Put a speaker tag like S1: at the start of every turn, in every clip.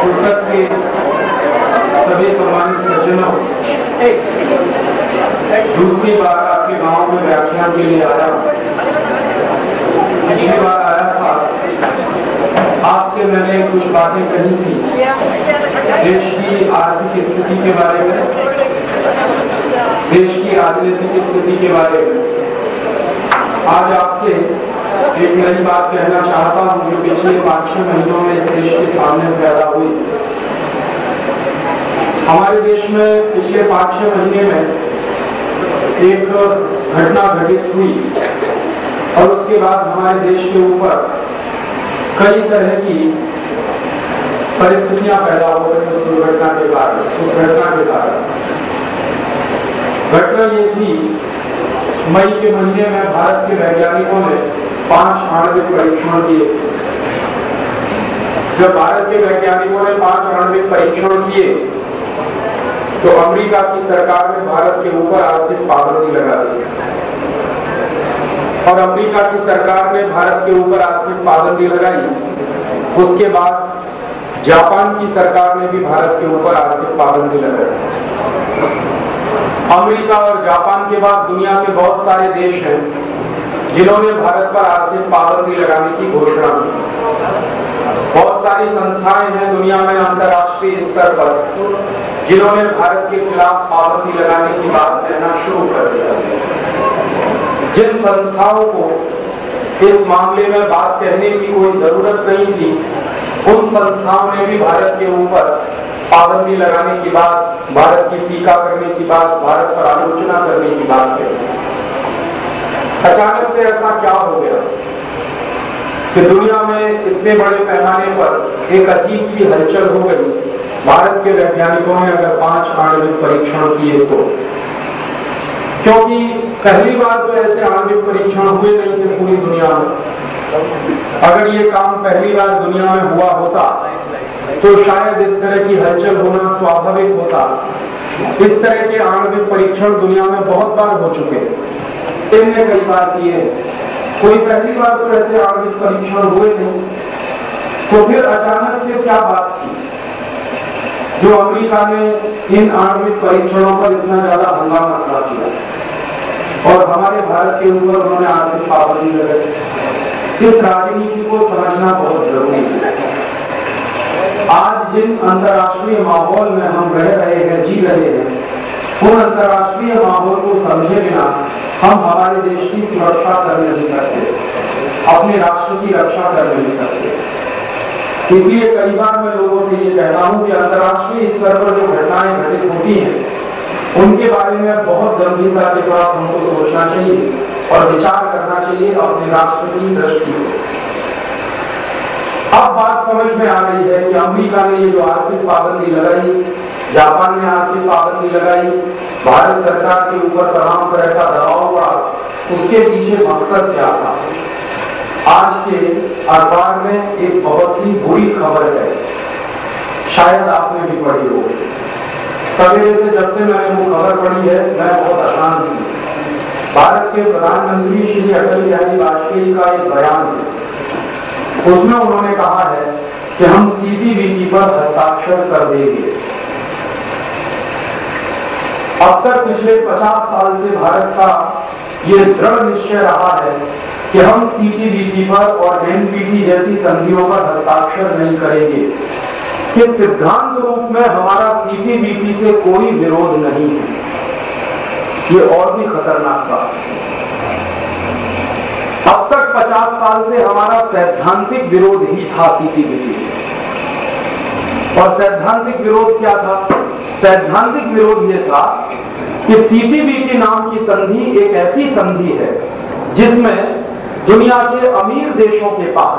S1: पुस्तक के सभी सम्मानित सज्जनों, दूसरी बार आपके गांव में व्याख्यान के लिए आया। पिछली बार आया था, आपसे मैंने कुछ बातें कही थी देश की आर्थिक स्थिति के बारे में, देश की राजनीतिक स्थिति के बारे में। आज आपसे एक नई बात कहना चाहता हूं जो पिछले 5-6 महीनों में इस देश के सामने पैदा हुई। हमारे देश में पिछले 5-6 महीने में एक घटना घटित हुई और उसके बाद हमारे देश के ऊपर कई तरह की परिस्थितियां पैदा हो गई उस दुर्घटना के कारण, उस घटना के कारण। घटना ये थी, मई के महीने में भारत के वैज्ञानिकों ने 5 आणविक परीक्षण किए। जब भारत के वैज्ञानिकों ने 5 आणविक परीक्षण किए तो अमेरिका की सरकार ने भारत के ऊपर आर्थिक पाबंदी लगा दी और अमेरिका की सरकार ने भारत के ऊपर आर्थिक पाबंदी लगाई। उसके बाद जापान की सरकार ने भी भारत के ऊपर आर्थिक पाबंदी लगाई। अमेरिका और जापान के बाद दुनिया में बहुत सारे देश हैं जिन्होंने भारत पर आर्थिक पाबंदी लगाने की घोषणा की। बहुत सारी संस्थाएं हैं दुनिया में अंतर्राष्ट्रीय स्तर पर जिन्होंने भारत के खिलाफ पाबंदी लगाने की बात कहना शुरू कर दिया। जिन संस्थाओं को इस मामले में बात कहने की कोई जरूरत नहीं थी, उन संस्थाओं ने भी भारत के ऊपर पाबंदी लगाने की बात, भारत की टीका करने की बात, भारत पर आलोचना करने की बात कही। अचानक से ऐसा क्या हो गया कि दुनिया में इतने बड़े पैमाने पर एक अजीब सी हलचल हो गई। भारत के वैज्ञानिकों ने अगर 5 आणविक परीक्षण किए तो, क्योंकि पहली बार तो ऐसे आणविक परीक्षण हुए नहीं थे पूरी दुनिया में। अगर ये काम पहली बार दुनिया में हुआ होता तो शायद इस तरह की हलचल होना स्वाभाविक होता। इस तरह के आणविक परीक्षण दुनिया में बहुत बार हो चुके, इनने कई बार किए, कोई पहली बार तो ऐसे आणविक परीक्षण हुए नहीं। तो फिर अचानक से क्या बात थी जो अमेरिका ने इन आणविक परीक्षणों पर इतना ज्यादा हंगामा खड़ा किया और हमारे भारत के ऊपर उन्होंने आर्थिक पाबंदी लगाई। इस राजनीति को समझना बहुत जरूरी है। आज जिन अंतर्राष्ट्रीय माहौल में हम रह रहे हैं, जी रहे हैं, उन अंतर्राष्ट्रीय माहौल को समझे बिना हम हमारे देश की सुरक्षा कर नहीं सकते, अपने राष्ट्र की रक्षा कर नहीं सकते। इसलिए कई बार मैं लोगों से ये कहता हूं कि अंतर्राष्ट्रीय स्तर पर जो घटनाएं घटित होती हैं उनके बारे में बहुत गंभीरता के साथ हमको सोचना चाहिए और विचार करना चाहिए अपने राष्ट्र की दृष्टि से। अब बात समझ में आ रही है कि अमेरिका ने ये जो आर्थिक पाबंदी लगाई, जापान ने आर्थिक पाबंदी लगाई, भारत सरकार के ऊपर तमाम तरह का दबाव पड़ा, उसके पीछे मकसद क्या था। आज के अखबार में एक बहुत ही बुरी खबर है, शायद आपने भी पढ़ी हो। सवेरे से जब से मैंने वो खबर पढ़ी है मैं बहुत अशांत हूँ। भारत के प्रधानमंत्री श्री अटल बिहारी वाजपेयी का एक बयान है, उसमें उन्होंने कहा है कि हम CTBT पर हस्ताक्षर कर देंगे। अब तक पिछले 50 साल से भारत का ये दृढ़ निश्चय रहा है कि हम CTBT पर और NPT जैसी संधियों पर हस्ताक्षर नहीं करेंगे। कि सिद्धांत रूप में हमारा CTBT से कोई विरोध नहीं है। ये और भी खतरनाक बात है। अब तक 50 साल से हमारा सैद्धांतिक विरोध ही था CTBT। और सैद्धांतिक विरोध क्या था? सैद्धांतिक विरोध ये था कि CTBT नाम की संधि एक ऐसी संधि है जिसमें दुनिया के अमीर देशों के पास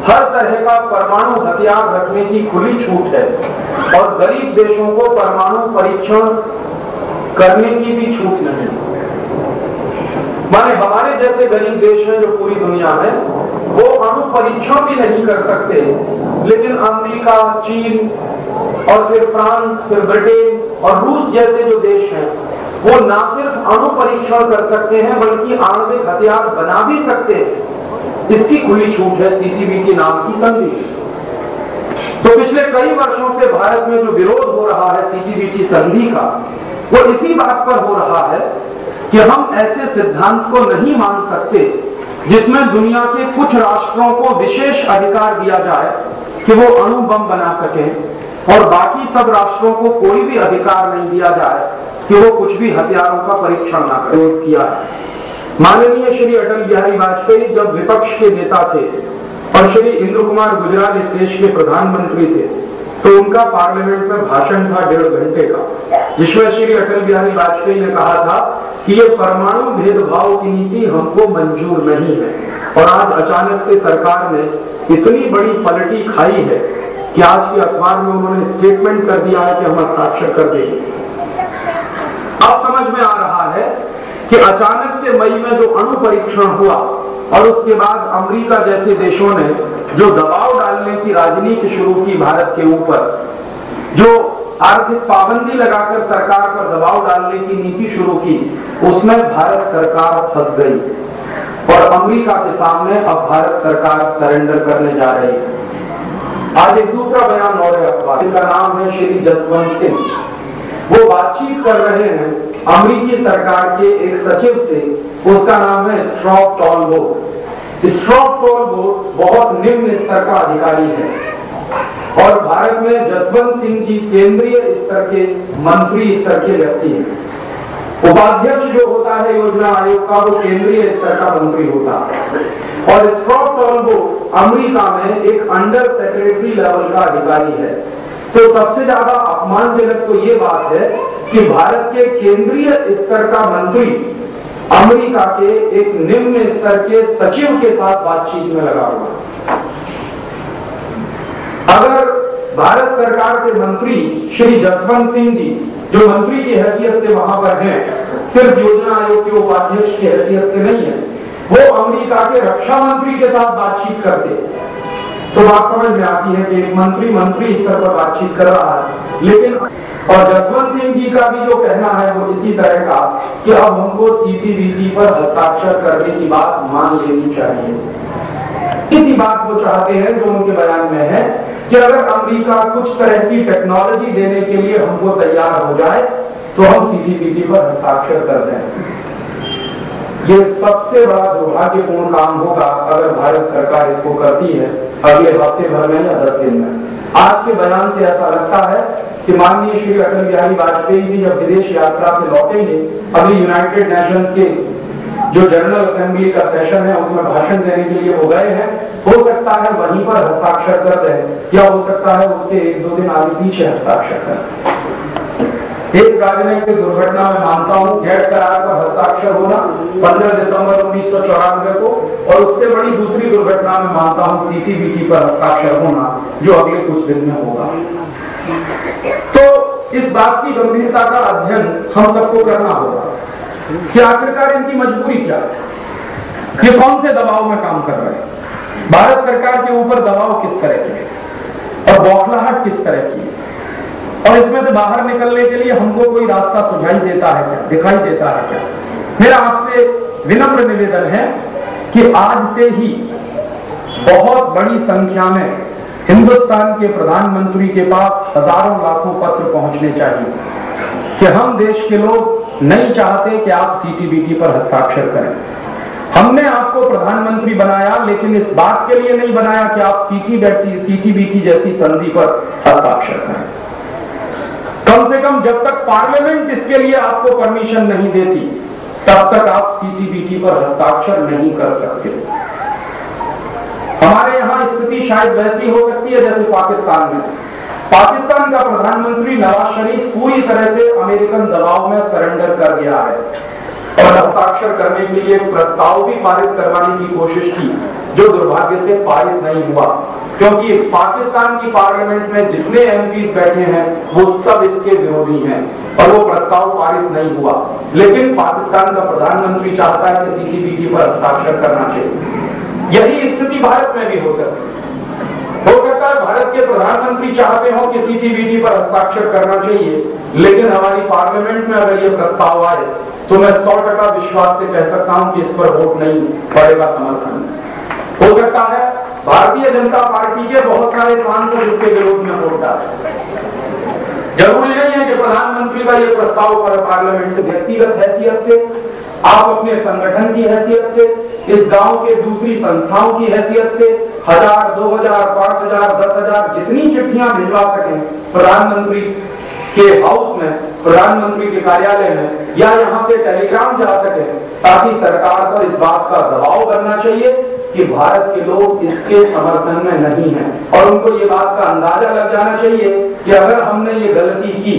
S1: हर तरह का परमाणु हथियार रखने की खुली छूट है और गरीब देशों को परमाणु परीक्षण करने की भी छूट नहीं। माने हमारे जैसे गरीब देश हैं जो पूरी दुनिया में, वो अणु परीक्षण भी नहीं कर सकते, लेकिन अमेरिका, चीन और फिर फ्रांस, फिर ब्रिटेन और रूस जैसे जो देश हैं वो ना सिर्फ अणु परीक्षण कर सकते हैं बल्कि आणविक हथियार बना भी सकते हैं। इसकी खुली छूट है CTBT नाम की संधि। तो पिछले कई वर्षों से भारत में जो विरोध हो रहा है सीटीबीटी संधि का, वो इसी बात पर हो रहा है कि हम ऐसे सिद्धांत को नहीं मान सकते जिसमें दुनिया के कुछ राष्ट्रों को विशेष अधिकार दिया जाए कि वो अणु बम बना सकें और बाकी सब राष्ट्रों को कोई भी अधिकार नहीं दिया जाए कि वो कुछ भी हथियारों का परीक्षण ना करें। किया माननीय श्री अटल बिहारी वाजपेयी जब विपक्ष के नेता थे और श्री इंद्र कुमार गुजराल इस देश के प्रधानमंत्री थे, तो उनका पार्लियामेंट में भाषण था 1.5 घंटे का, जिसमें श्री अटल बिहारी वाजपेयी ने कहा था कि ये परमाणु भेदभाव की नीति हमको मंजूर नहीं है। और आज अचानक से सरकार ने इतनी बड़ी पलटी खाई है कि आज के अखबार में उन्होंने स्टेटमेंट कर दिया है कि हम हस्ताक्षर कर देंगे। अब समझ में आ रहा है कि अचानक से मई में जो अणु परीक्षण हुआ और उसके बाद अमेरिका जैसे देशों ने जो दबाव डालने की राजनीति शुरू की भारत के ऊपर, जो आर्थिक पाबंदी लगाकर सरकार पर दबाव डालने की नीति शुरू की, उसमें भारत सरकार फंस गई और अमेरिका के सामने अब भारत सरकार सरेंडर करने जा रही है। आज एक दूसरा बयान और है अखबार, इनका नाम है श्री जसवंत सिंह। वो बातचीत कर रहे हैं अमेरिकी सरकार के एक सचिव से, उसका नाम है स्ट्रॉप टॉलबोट। स्ट्रॉप टॉलबोट बहुत निम्न स्तर का अधिकारी है और भारत में जसवंत सिंह जी केंद्रीय स्तर के मंत्री स्तर के व्यक्ति हैं। उपाध्यक्ष जो होता है योजना आयोग का, वो केंद्रीय स्तर का मंत्री होता है और स्ट्रॉप टॉलबोट अमेरिका में एक अंडर सेक्रेटरी लेवल का अधिकारी है। तो सबसे ज्यादा अपमानजनक तो ये बात है कि भारत के केंद्रीय स्तर का मंत्री अमेरिका के एक निम्न स्तर के सचिव के साथ बातचीत में लगा हुआ। अगर भारत सरकार के मंत्री श्री जसवंत सिंह जी, जो मंत्री की हैसियत से वहां पर हैं, सिर्फ योजना आयोग के उपाध्यक्ष की हैसियत से नहीं है, वो अमेरिका के रक्षा मंत्री के साथ बातचीत करते, तो बात समझ में आती है कि एक मंत्री स्तर पर बातचीत कर रहा है। लेकिन और जसवंत सिंह जी का भी जो कहना है वो इसी तरह का कि अब हमको सीटीबीटी पर हस्ताक्षर करने की बात मान लेनी चाहिए। इसी बात वो चाहते हैं जो उनके बयान में है कि अगर अमेरिका कुछ तरह की टेक्नोलॉजी देने के लिए हमको तैयार हो जाए तो हम सीटीबीटी पर हस्ताक्षर कर दें। ये सबसे बड़ा दुर्भाग्यपूर्ण काम होगा अगर भारत सरकार इसको करती है अगले हफ्ते भर में या 10 दिन में। आज के बयान से ऐसा लगता है कि माननीय श्री अटल बिहारी वाजपेयी जी जब विदेश यात्रा से लौटेंगे, अभी यूनाइटेड नेशंस के जो जनरल असेंबली का सेशन है उसमें भाषण देने के लिए वो गए हैं, हो सकता है वहीं पर हस्ताक्षर कर दें या हो सकता है उसके 1-2 दिन आगे पीछे हस्ताक्षर करें। एक राजनीतिक दुर्घटना में मानता हूं गेट करार पर हस्ताक्षर होना 15 दिसंबर 1994 को, और उससे बड़ी दूसरी दुर्घटना में मानता हूं सीटीबीटी पर हस्ताक्षर होना जो अगले कुछ दिन में होगा। तो इस बात की गंभीरता का अध्ययन हम सबको करना होगा कि आखिरकार इनकी मजबूरी क्या है, ये कौन से दबाव में काम कर रहे हैं, भारत सरकार के ऊपर दबाव किस तरह के और बौखलाहट किस तरह की, और इसमें से बाहर निकलने के लिए हमको कोई रास्ता सुझाई देता है क्या, दिखाई देता है क्या। मेरा आपसे विनम्र निवेदन है कि आज से ही बहुत बड़ी संख्या में हिंदुस्तान के प्रधानमंत्री के पास हजारों लाखों पत्र पहुंचने चाहिए कि हम देश के लोग नहीं चाहते कि आप सीटीबीटी पर हस्ताक्षर करें। हमने आपको प्रधानमंत्री बनाया, लेकिन इस बात के लिए नहीं बनाया कि आप सीटीबीटी जैसी संधि पर हस्ताक्षर करें। कम से कम जब तक पार्लियामेंट इसके लिए आपको परमिशन नहीं देती तब तक आप सीटीबीटी पर हस्ताक्षर नहीं कर सकते। हमारे यहां स्थिति शायद वैसी हो सकती है जैसे पाकिस्तान में। पाकिस्तान का प्रधानमंत्री नवाज शरीफ पूरी तरह से अमेरिकन दबाव में सरेंडर कर गया है और हस्ताक्षर करने के लिए प्रस्ताव भी पारित करवाने की कोशिश की, जो दुर्भाग्य से पारित नहीं हुआ, क्योंकि पाकिस्तान की पार्लियामेंट में जितने एमपीज बैठे हैं वो सब इसके विरोधी हैं और वो प्रस्ताव पारित नहीं हुआ। लेकिन पाकिस्तान का प्रधानमंत्री चाहता है कि सीटीबीटी पर हस्ताक्षर करना चाहिए। यही स्थिति भारत में भी हो सकती है। भारत के प्रधानमंत्री चाहते हो कि सीटीबीटी पर हस्ताक्षर करना चाहिए, लेकिन हमारी पार्लियामेंट में अगर ये प्रस्ताव आए तो मैं 100% विश्वास से कह सकता हूं कि इस पर वोट नहीं पड़ेगा, समर्थन हो सकता है भारतीय जनता पार्टी के बहुत सारे सांसद इसके विरोध में वोट डाले। जरूरी नहीं है कि प्रधानमंत्री का ये प्रस्ताव पर पार्लियामेंट से व्यक्तिगत हैसियत से, आप अपने संगठन की हैसियत से, इस गांव के दूसरी संस्थाओं की हैसियत से 1000, 2000, 5000, 10,000 जितनी चिट्ठियां भिजवा सकें प्रधानमंत्री के हाउस में, प्रधानमंत्री के कार्यालय में, या यहाँ से टेलीग्राम जा सके, ताकि सरकार पर इस बात का दबाव करना चाहिए कि भारत के लोग इसके समर्थन में नहीं हैं, और उनको ये बात का अंदाजा लग जाना चाहिए कि अगर हमने ये गलती की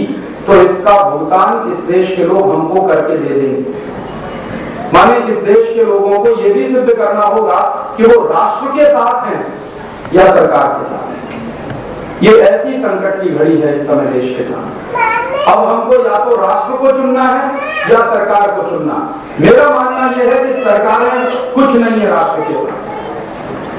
S1: तो इसका भुगतान इस देश के लोग हमको करके दे देंगे। माने इस देश के लोगों को ये भी सिद्ध करना होगा कि वो राष्ट्र के साथ हैं या सरकार के साथ हैं। ये ऐसी संकट की घड़ी है इस समय देश के साथ। अब हमको या तो राष्ट्र को चुनना है या सरकार को चुनना। मेरा मानना यह है कि सरकारें कुछ नहीं है राष्ट्र के साथ।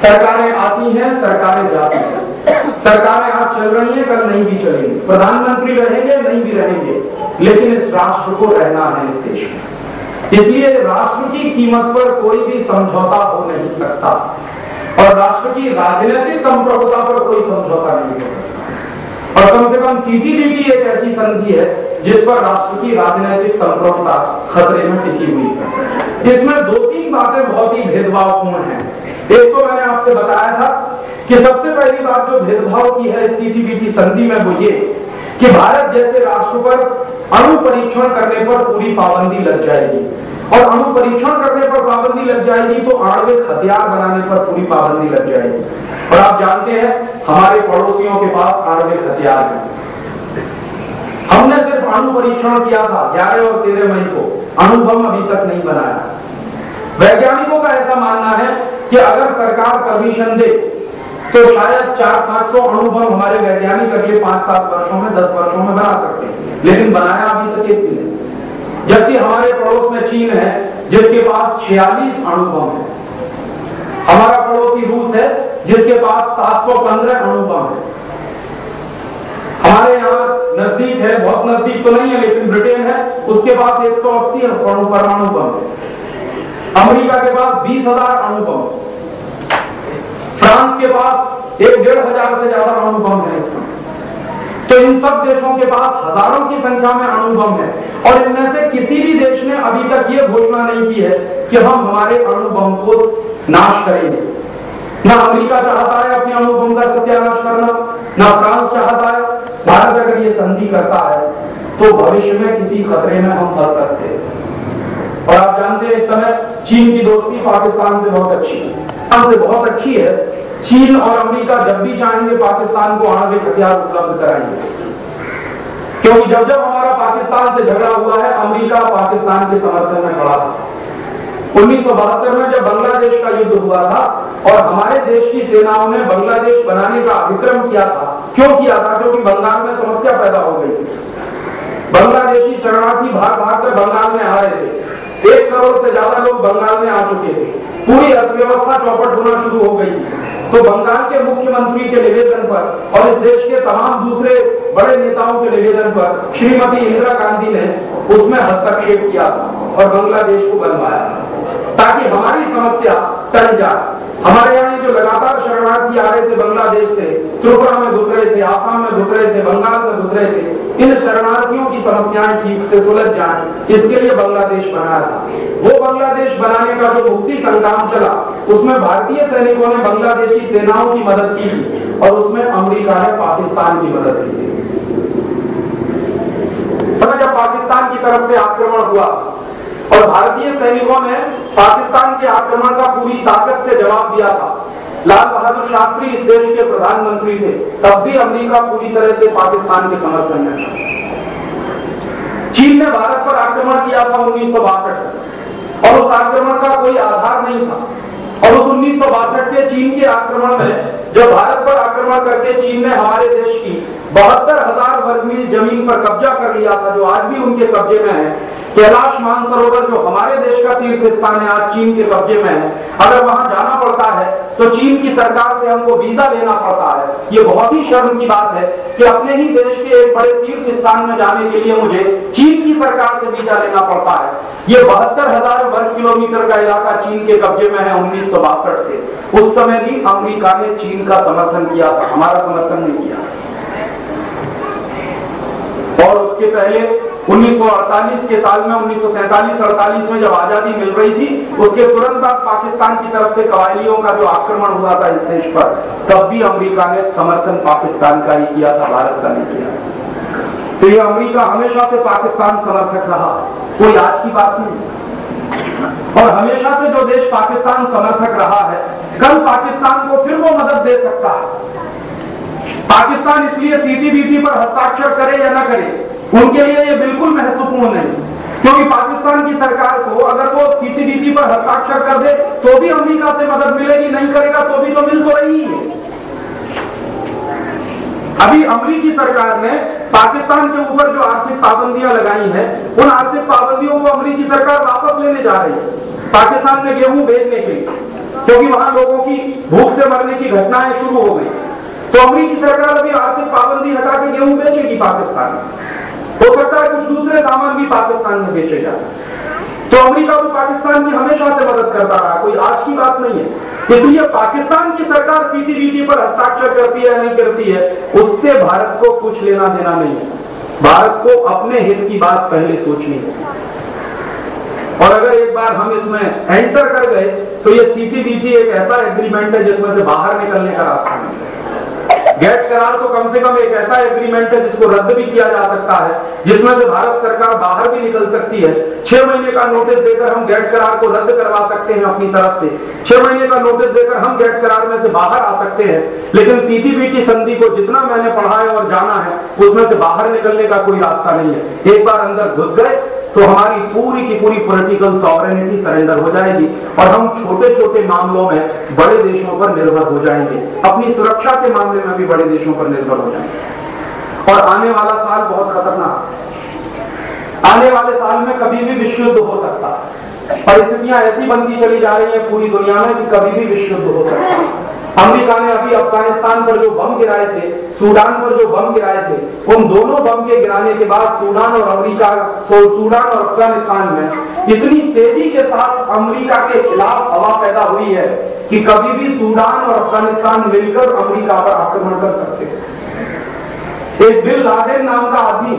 S1: सरकारें आती हैं, सरकारें जाती हैं। सरकारें आज चल रही हैं, कल नहीं भी चलेंगी। प्रधानमंत्री रहेंगे, नहीं भी रहेंगे, लेकिन इस राष्ट्र को रहना है इस देश में। इसलिए राष्ट्र की कीमत पर कोई भी समझौता हो नहीं सकता, और राष्ट्र की राजनीतिक संप्रभुता पर कोई समझौता नहीं हो सकता। और कम से कम सीटीबीटी एक ऐसी संधि है जिस पर राष्ट्र की राजनीतिक संप्रभुता खतरे में टिकी हुई है। इसमें 2-3 बातें बहुत ही भेदभावपूर्ण हैं। एक तो मैंने आपसे बताया था कि सबसे पहली बात जो भेदभाव की है सीटीबीटी संधि में वो ये कि भारत जैसे राष्ट्र पर अणु परीक्षण करने पर पूरी पाबंदी लग जाएगी, और अणु परीक्षण करने पर पाबंदी लग जाएगी तो आणविक हथियार बनाने पर पूरी पाबंदी लग जाएगी। और आप जानते हैं हमारे पड़ोसियों के पास आणविक हथियार है। हमने सिर्फ अणु परीक्षण किया था 11 और 13 मई को, अणु बम अभी तक नहीं बनाया। वैज्ञानिकों का ऐसा मानना है कि अगर सरकार परमिशन दे तो शायद 400-500 अणु बम हमारे वैज्ञानिक अगले 5-7 वर्षों में, 10 वर्षों में बना सकते हैं, लेकिन बनाया अभी तक एक भी नहीं। जबकि हमारे पड़ोस में चीन है जिसके पास 46 अणु बम है। हमारा पड़ोसी रूस है जिसके पास 715 अणु बम है। हमारे यहाँ नजदीक है, बहुत नजदीक तो नहीं है लेकिन ब्रिटेन है, उसके पास 180 परमाणु बम है। अमेरिका के पास 20,000 अणु बम, फ्रांस के पास 1,500 से ज्यादा अणु बम है। तो इन सब देशों के पास हजारों की संख्या में अणु बम है, और इनमें से किसी भी देश ने अभी तक ये घोषणा नहीं की है कि हम हमारे अणु बम को नाश करेंगे। ना अमेरिका चाहता है अपने अणु बम का सत्यानाश करना, ना फ्रांस चाहता है। भारत अगर ये संधि करता है तो भविष्य में किसी खतरे में हम फंस सकते हैं। और आप जानते हैं इस समय चीन की दोस्ती पाकिस्तान से बहुत अच्छी है, हमसे बहुत अच्छी है। चीन और अमेरिका जब भी चाहेंगे पाकिस्तान को आणविक हथियार उपलब्ध कराएंगे, क्योंकि जब जब हमारा पाकिस्तान से झगड़ा हुआ है अमेरिका पाकिस्तान के समर्थन में खड़ा था। 1972 में जब बांग्लादेश का युद्ध हुआ था और हमारे देश की सेनाओं ने बांग्लादेश बनाने का अभिक्रम किया था। क्यों किया था? क्योंकि बंगाल में समस्या पैदा हो गई थी। बांग्लादेशी शरणार्थी भाग भाग कर बंगाल में आ रहे थे। 1 करोड़ से ज्यादा लोग बंगाल में आ चुके थे। पूरी अर्थव्यवस्था चौपट होना शुरू हो गई। तो बंगाल के मुख्यमंत्री के निवेदन पर और इस देश के तमाम दूसरे बड़े नेताओं के निवेदन पर श्रीमती इंदिरा गांधी ने उसमें हस्तक्षेप किया और बांग्लादेश को बनवाया ताकि हमारी समस्या टल जाए। हमारे यहाँ जो लगातार शरणार्थी आ रहे थे बांग्लादेश से, त्रिपुरा में घुस रहे थे, आसाम में घुस रहे थे, बंगाल में घुस रहे थे, इन शरणार्थियों की समस्याएं ठीक से सुलझ जाएं, इसके लिए बांग्लादेश बनाया था। वो बांग्लादेश बनाने का जो मुक्ति संग्राम चला उसमें भारतीय सैनिकों ने बांग्लादेशी सेनाओं की मदद की थी और उसमें अमेरिका ने पाकिस्तान की मदद की थी। जब पाकिस्तान की तरफ से आक्रमण हुआ और भारतीय सैनिकों ने पाकिस्तान के आक्रमण का पूरी ताकत से जवाब दिया था। लाल बहादुर शास्त्री इस देश के प्रधानमंत्री थे, तब भी अमेरिका पूरी तरह से पाकिस्तान के समर्थन में था। चीन ने भारत पर आक्रमण किया था 1962 और उस आक्रमण का कोई आधार नहीं था। और उस 1962 के चीन के आक्रमण में जब भारत पर आक्रमण करके चीन ने हमारे देश की 72,000 वर्ग मील जमीन पर कब्जा कर लिया था, जो आज भी उनके कब्जे में है। कैलाश मानसरोवर जो हमारे देश का तीर्थ स्थान है, आज चीन के कब्जे में है। अगर वहां जाना पड़ता है तो चीन की सरकार से हमको वीजा लेना पड़ता है। ये बहुत ही शर्म की बात है कि अपने ही देश के एक बड़े तीर्थ स्थान में जाने के लिए मुझे चीन की सरकार से वीजा लेना पड़ता है। ये 72,000 वर्ग किलोमीटर का इलाका चीन के कब्जे में है 1962 से। उस समय भी अमेरिका ने चीन का समर्थन किया था, हमारा समर्थन नहीं किया। और उसके पहले 1948 के साल में 1947-48 में जब आजादी मिल रही थी, उसके तुरंत बाद पाकिस्तान की तरफ से कबायलियों का जो आक्रमण हुआ था इस देश पर, तब भी अमेरिका ने समर्थन पाकिस्तान का ही किया था, भारत का नहीं किया। तो ये अमेरिका हमेशा से पाकिस्तान समर्थक रहा, कोई आज की बात नहीं। और हमेशा से जो देश पाकिस्तान समर्थक रहा है, कल पाकिस्तान को फिर वो मदद दे सकता है। पाकिस्तान इसलिए सीटीबीटी पर हस्ताक्षर करे या न करे, उनके लिए ये बिल्कुल महत्वपूर्ण नहीं, क्योंकि पाकिस्तान की सरकार को अगर वो सीटीबीटी पर हस्ताक्षर कर दे तो भी अमेरिका से मदद मिलेगी, नहीं करेगा तो भी तो मिल तो रही है। अभी अमेरिकी सरकार ने पाकिस्तान के ऊपर जो आर्थिक पाबंदियां लगाई हैं, उन आर्थिक पाबंदियों को अमेरिकी सरकार वापस लेने जा रही है पाकिस्तान में गेहूं बेचने के लिए, क्योंकि वहां लोगों की भूख से मरने की घटनाएं शुरू हो गई। तो अमेरिकी सरकार अभी आर्थिक पाबंदी हटा के गेहूं बेचेगी पाकिस्तान में, हो सकता है कुछ दूसरे सामान भी पाकिस्तान में बेचे जाए। तो अमेरिका तो पाकिस्तान की हमेशा से मदद करता रहा, कोई आज की बात नहीं है। इसलिए पाकिस्तान की सरकार सीटीबीटी पर हस्ताक्षर करती है नहीं करती है, उससे भारत को कुछ लेना देना नहीं है। भारत को अपने हित की बात पहले सोचनी है, और अगर एक बार हम इसमें एंटर कर गए तो ये सीटीबीटी एक ऐसा एग्रीमेंट है जिसमें से बाहर निकलने का रास्ता नहीं है। गेट करार तो कम से कम एक ऐसा एग्रीमेंट है जिसको रद्द भी किया जा सकता है, जिसमें से भारत सरकार बाहर भी निकल सकती है। 6 महीने का नोटिस देकर हम गेट करार को रद्द करवा सकते हैं अपनी तरफ से, 6 महीने का नोटिस देकर हम गेट करार में से बाहर आ सकते हैं। लेकिन सीटीबीटी संधि को जितना मैंने पढ़ा है और जाना है, उसमें से बाहर निकलने का कोई रास्ता नहीं है। एक बार अंदर घुस गए तो हमारी पूरी की पूरी पॉलिटिकल सॉवरेनिटी सरेंडर हो जाएगी और हम छोटे छोटे मामलों में बड़े देशों पर निर्भर हो जाएंगे, अपनी सुरक्षा के मामले में भी बड़े देशों पर निर्भर हो जाएंगे। और आने वाला साल बहुत खतरनाक, आने वाले साल में कभी भी विश्व युद्ध हो सकता है। परिस्थितियां ऐसी बनती चली जा रही है पूरी दुनिया में कि कभी भी विश्व युद्ध हो सकता है। अमेरिका ने अभी अफगानिस्तान पर जो बम गिराए थे, सूडान पर जो बम गिराए थे, उन दोनों बम के गिराने के बाद सूडान और अफगानिस्तान में इतनी तेजी के साथ अमेरिका के खिलाफ हवा पैदा हुई है कि कभी भी सूडान और अफगानिस्तान मिलकर अमेरिका पर आक्रमण कर सकते हैं। एक बिन लादेन नाम का आदमी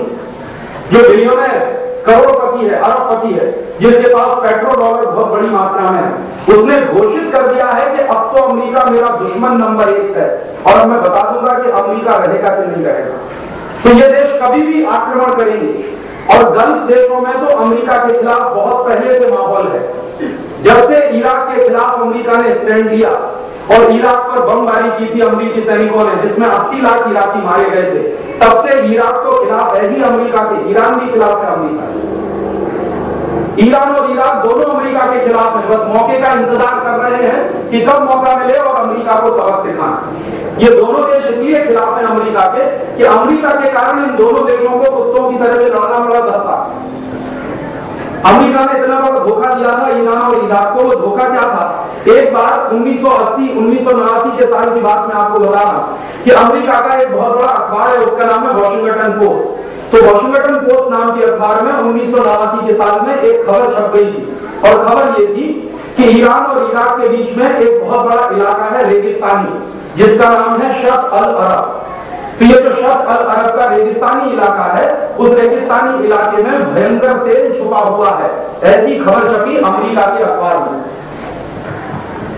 S1: जो बिलियनर करोड़पति है, अरबपति है, जिसके पास पेट्रो डॉलर बहुत बड़ी मात्रा में है, उसने घोषित कर दिया है कि अब तो अमेरिका मेरा दुश्मन नंबर 1 है और मैं बता दूंगा कि अमेरिका रहेगा कि नहीं रहेगा। तो ये देश कभी भी आक्रमण करेंगे और गल्फ देशों में तो अमेरिका के खिलाफ बहुत पहले से माहौल है। जब से इराक के खिलाफ अमेरिका ने स्टैंड लिया और इराक पर बमबारी की थी अमेरिकी सैनिकों ने, जिसमें 80 लाख इराकी मारे गए थे, तब से इराक को खिलाफ है ही अमेरिका के, ईरान भी खिलाफ है अमेरिका। ईरान और इराक दोनों अमेरिका के खिलाफ है, बस मौके का इंतजार कर रहे हैं कि कब मौका मिले और अमेरिका को सबक सिखाएं। ये दोनों देश इसलिए खिलाफ हैं अमेरिका के कि अमेरिका के कारण इन दोनों देशों को कुत्तों की तरह से लड़ना पड़ा था। अमेरिका ने इतना बड़ा धोखा दिया था ईरान और इराक को। वो धोखा क्या था? एक बार 1980-1989 के साल की बात मैं आपको बता रहा हूं कि अमेरिका का एक बहुत बड़ा अखबार है, उसका नाम है वॉशिंगटन पोस्ट। तो वॉशिंगटन पोस्ट नाम के अखबार में 1989 के साल में एक खबर छप गई थी और खबर ये थी कि ईरान और इराक के बीच में एक बहुत बड़ा इलाका है रेगिस्तानी, जिसका नाम है शर्क़ अल अरब। तो ये जो शर्क़ अल अरब का रेगिस्तानी इलाका है, उस रेगिस्तानी इलाके में भयंकर तेल छुपा हुआ है, ऐसी खबर छपी अमेरिका के अखबार में।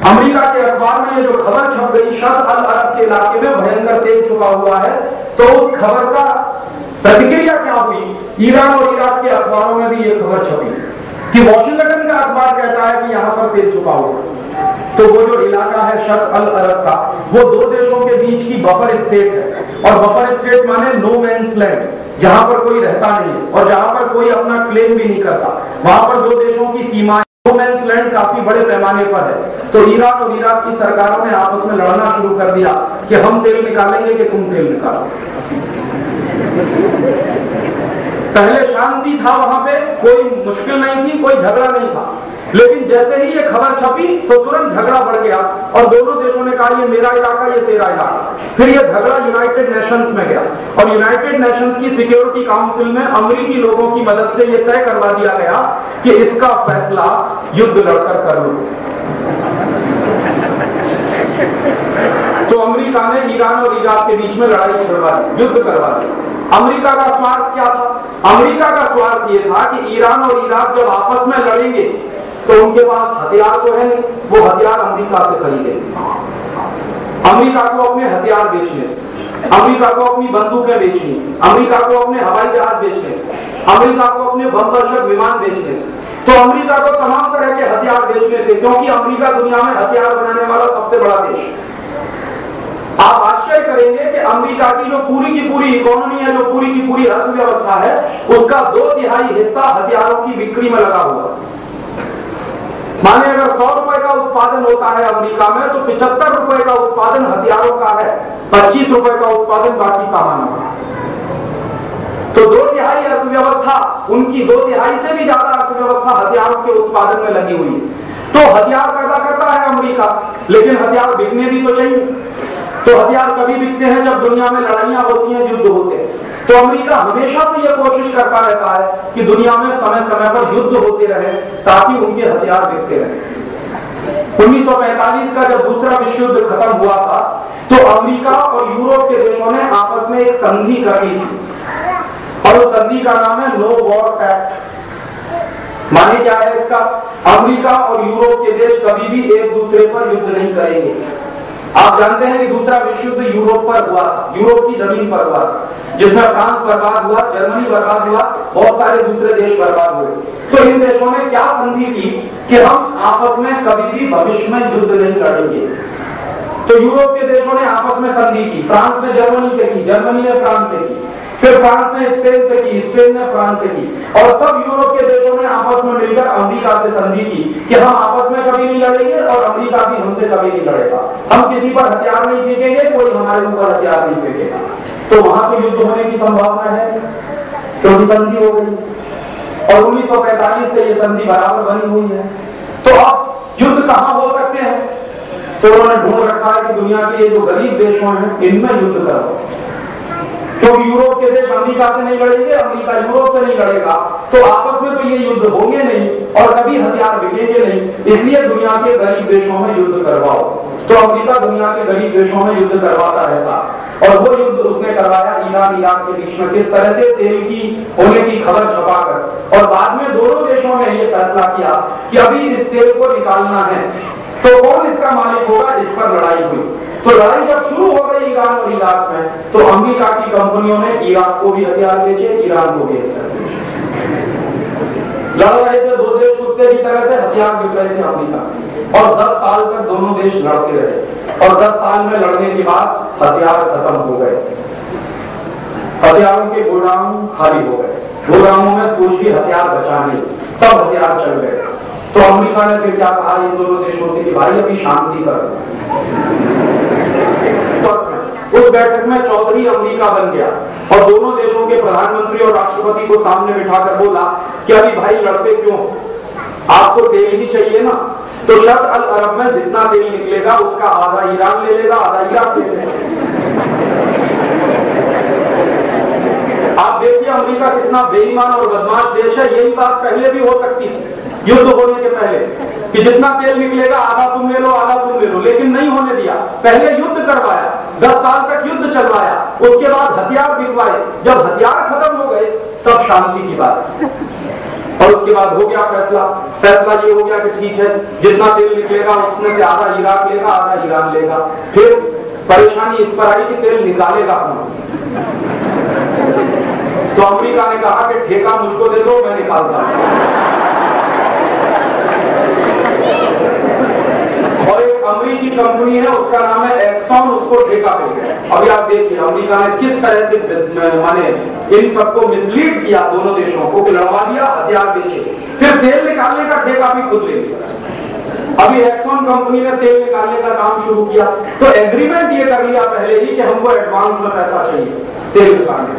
S1: अमेरिका के अखबार में ये जो खबर छप गई शर्क़ अल अरब के इलाके में भयंकर तेल छुपा हुआ है, तो उस खबर का प्रतिक्रिया क्या हुई? ईरान और इराक के अखबारों में भी ये खबर छपी कि वॉशिंगटन का अखबार कहता है कि यहां पर तेल छुपा हुआ है। तो वो जो इलाका है शर्क़ अल अरब का, वो दो देशों के बीच की बफर स्टेट है। और बफर स्टेट माने नो मैन्स लैंड, जहां पर कोई रहता नहीं और जहां पर कोई अपना क्लेम भी नहीं करता। वहां पर दो देशों की सीमाएं, नो मैन्स लैंड काफी बड़े पैमाने पर है। तो ईरान और इराक की सरकारों ने आपस में लड़ना शुरू कर दिया कि हम तेल निकालेंगे कि तुम तेल निकालो। पहले शांति था, वहां पे कोई मुश्किल नहीं थी, कोई झगड़ा नहीं था। लेकिन जैसे ही ये खबर छपी तो तुरंत झगड़ा बढ़ गया और दोनों देशों ने कहा ये मेरा इलाका, ये तेरा इलाका। फिर ये झगड़ा यूनाइटेड नेशंस में गया और यूनाइटेड नेशंस की सिक्योरिटी काउंसिल में अमेरिकी लोगों की मदद से ये तय करवा दिया गया कि इसका फैसला युद्ध लड़कर कर लो। तो अमेरिका ने ईरान और इराक के बीच में लड़ाई छड़वा दी, युद्ध करवा दिया। अमेरिका का स्वार्थ क्या था? अमेरिका का स्वार्थ ये था कि ईरान और इराक जब आपस में लड़ेंगे तो उनके पास हथियार तो है नहीं, वो हथियार अमेरिका से खरीदेंगे। अमेरिका को अपने हथियार बेचने, अमेरिका को अपनी बंदूकें बेचनी, अमेरिका को अपने हवाई जहाज बेचने, अमेरिका को अपने बमवर्षक विमान बेचने, तो अमेरिका को तमाम तरह के हथियार बेचने थे, क्योंकि अमेरिका दुनिया में हथियार बनाने वाला सबसे बड़ा देश है। आप आश्चर्य करेंगे कि अमेरिका की जो पूरी की पूरी इकोनॉमी है, जो पूरी की पूरी अर्थव्यवस्था है, उसका 2/3 हिस्सा हथियारों की बिक्री में लगा हुआ है। माने अगर 100 रुपए का उत्पादन होता है अमेरिका में, तो 75 रुपए का उत्पादन हथियारों का है, 25 रुपए का उत्पादन बाकी सामानों का। तो 2/3 अर्थव्यवस्था, उनकी 2/3 से भी ज्यादा अर्थव्यवस्था हथियारों के उत्पादन में लगी हुई है। तो हथियार पैदा करता है अमेरिका, लेकिन हथियार बिकने भी तो चाहिए। तो हथियार कभी बिकते हैं जब दुनिया में लड़ाइयां होती हैं, युद्ध होते हैं। तो अमेरिका हमेशा से यह कोशिश करता रहता है कि दुनिया में समय समय पर युद्ध होते रहे, ताकि उनके हथियार बिकते रहे। 1945 का जब दूसरा विश्व युद्ध खत्म हुआ था, तो अमेरिका और यूरोप के देशों ने आपस में एक संधि कर ली थी, और उस संधि का नाम है नो वॉर पैक्ट। माने क्या है इसका? अमेरिका और यूरोप के देश कभी भी एक दूसरे पर युद्ध नहीं करेंगे। आप जानते हैं कि दूसरा विश्व युद्ध यूरोप पर हुआ था, यूरोप की जमीन पर हुआ था, जिसमें फ्रांस बर्बाद हुआ, जर्मनी बर्बाद हुआ, बहुत सारे दूसरे देश बर्बाद हुए। तो इन देशों ने क्या संधि की कि हम आपस में कभी भी भविष्य में युद्ध नहीं लड़ेंगे। तो यूरोप के देशों ने आपस में संधि की, फ्रांस ने जर्मनी से की, जर्मनी ने फ्रांस से की, फिर फ्रांस ने स्पेन से की, स्पेन ने फ्रांस से की, और सब यूरोप के देशों ने आपस में मिलकर अमेरिका से संधि की कि हम आपस में कभी नहीं लड़ेंगे और अमेरिका भी हमसे कभी नहीं लड़ेगा। हम किसी पर हथियार नहीं फेंकेंगे, कोई हमारे ऊपर हथियार नहीं फेंकेगा। तो वहां तो युद्ध होने की संभावना है, क्योंकि संधि हो गई, और 1945 से ये संधि बराबर बनी हुई है। तो अब युद्ध कहां हो सकते हैं? तो उन्होंने ढूंढ रखा है कि दुनिया के ये जो गरीब देशों हैं, इनमें युद्ध करो, क्योंकि यूरोप के देश अमेरिका से नहीं लड़ेंगे, अमेरिका यूरोप से नहीं लड़ेगा, तो आपस में तो ये युद्ध होंगे नहीं और कभी हथियार बिकेंगे नहीं। इसलिए दुनिया के गरीब देशों में युद्ध करवाओ। तो अमेरिका दुनिया के गरीब देशों में युद्ध करवाता रहता, और वो युद्ध उसने करवाया ईरान इराक के बीच में, किस तरह से तेल की होने की खबर छुपाकर। और बाद में दोनों देशों ने ये फैसला किया कि अभी इस तेल को निकालना है, तो कौन इसका मालिक होगा, इस पर लड़ाई हुई। तो लड़ाई जब शुरू हो गई ईरान और इराक में, तो अमेरिका की कंपनियों ने इराक को भी हथियार बेचे, ईरान को भी हथियार बेचे। लड़ रहे थे दो देश कुत्ते की तरह से, हथियार बिक रहे थे अमेरिका, और 10 साल तक दोनों देश लड़ते रहे, और 10 साल में लड़ने के बाद हथियार खत्म हो गए, हथियारों के गोदाम खाली हो गए, गोदामों में कुछ भी हथियार बचा नहीं, सब हथियार चल गए। तो अमेरिका ने फिर क्या कहा इन दोनों देशों से कि भाई अभी शांति कर। उस बैठक में चौधरी अमेरिका बन गया, और दोनों देशों के प्रधानमंत्री और राष्ट्रपति को सामने बिठाकर बोला कि अभी भाई लड़ते क्यों, आपको तेल ही चाहिए ना, तो शर्त अल अरब में जितना तेल निकलेगा उसका आधा ईरान ले लेगा, आधा इराक ले लेगा। आप देखिए अमेरिका कितना बेईमान और बदमाश देश है। यही बात पहले भी हो सकती है युद्ध होने के पहले, कि जितना तेल निकलेगा आधा तुम ले लो, आधा तुम ले लो, लेकिन नहीं होने दिया। पहले युद्ध करवाया, 10 साल तक युद्ध चलवाया, उसके बाद हथियार बिकवाए। जब हथियार खत्म हो गए तब शांति की बात, और उसके बाद हो गया फैसला ये हो गया कि ठीक है, जितना तेल निकलेगा उसमें से आधा इराक लेगा, आधा ईरान लेगा। फिर परेशानी इस पर आई कि तेल निकालेगा कौन। तो अमेरिका ने कहा कि ठेका मुझको दे दो, मैं निकालता हूं। और एक अमेरिकी कंपनी है, उसका नाम है एक्सॉन, उसको ठेका मिल गया। अभी आप देखिए अमेरिका ने किस तरह से माने इन सबको मिसलीड किया, दोनों देशों को लड़वा दिया, हथियार बेचे, फिर तेल निकालने का ठेका भी खुद ले लिया। अभी एक्सॉन कंपनी ने तेल निकालने का काम शुरू किया, तो एग्रीमेंट ये कर लिया पहले ही कि हमको एडवांस में पैसा चाहिए तेल निकालने।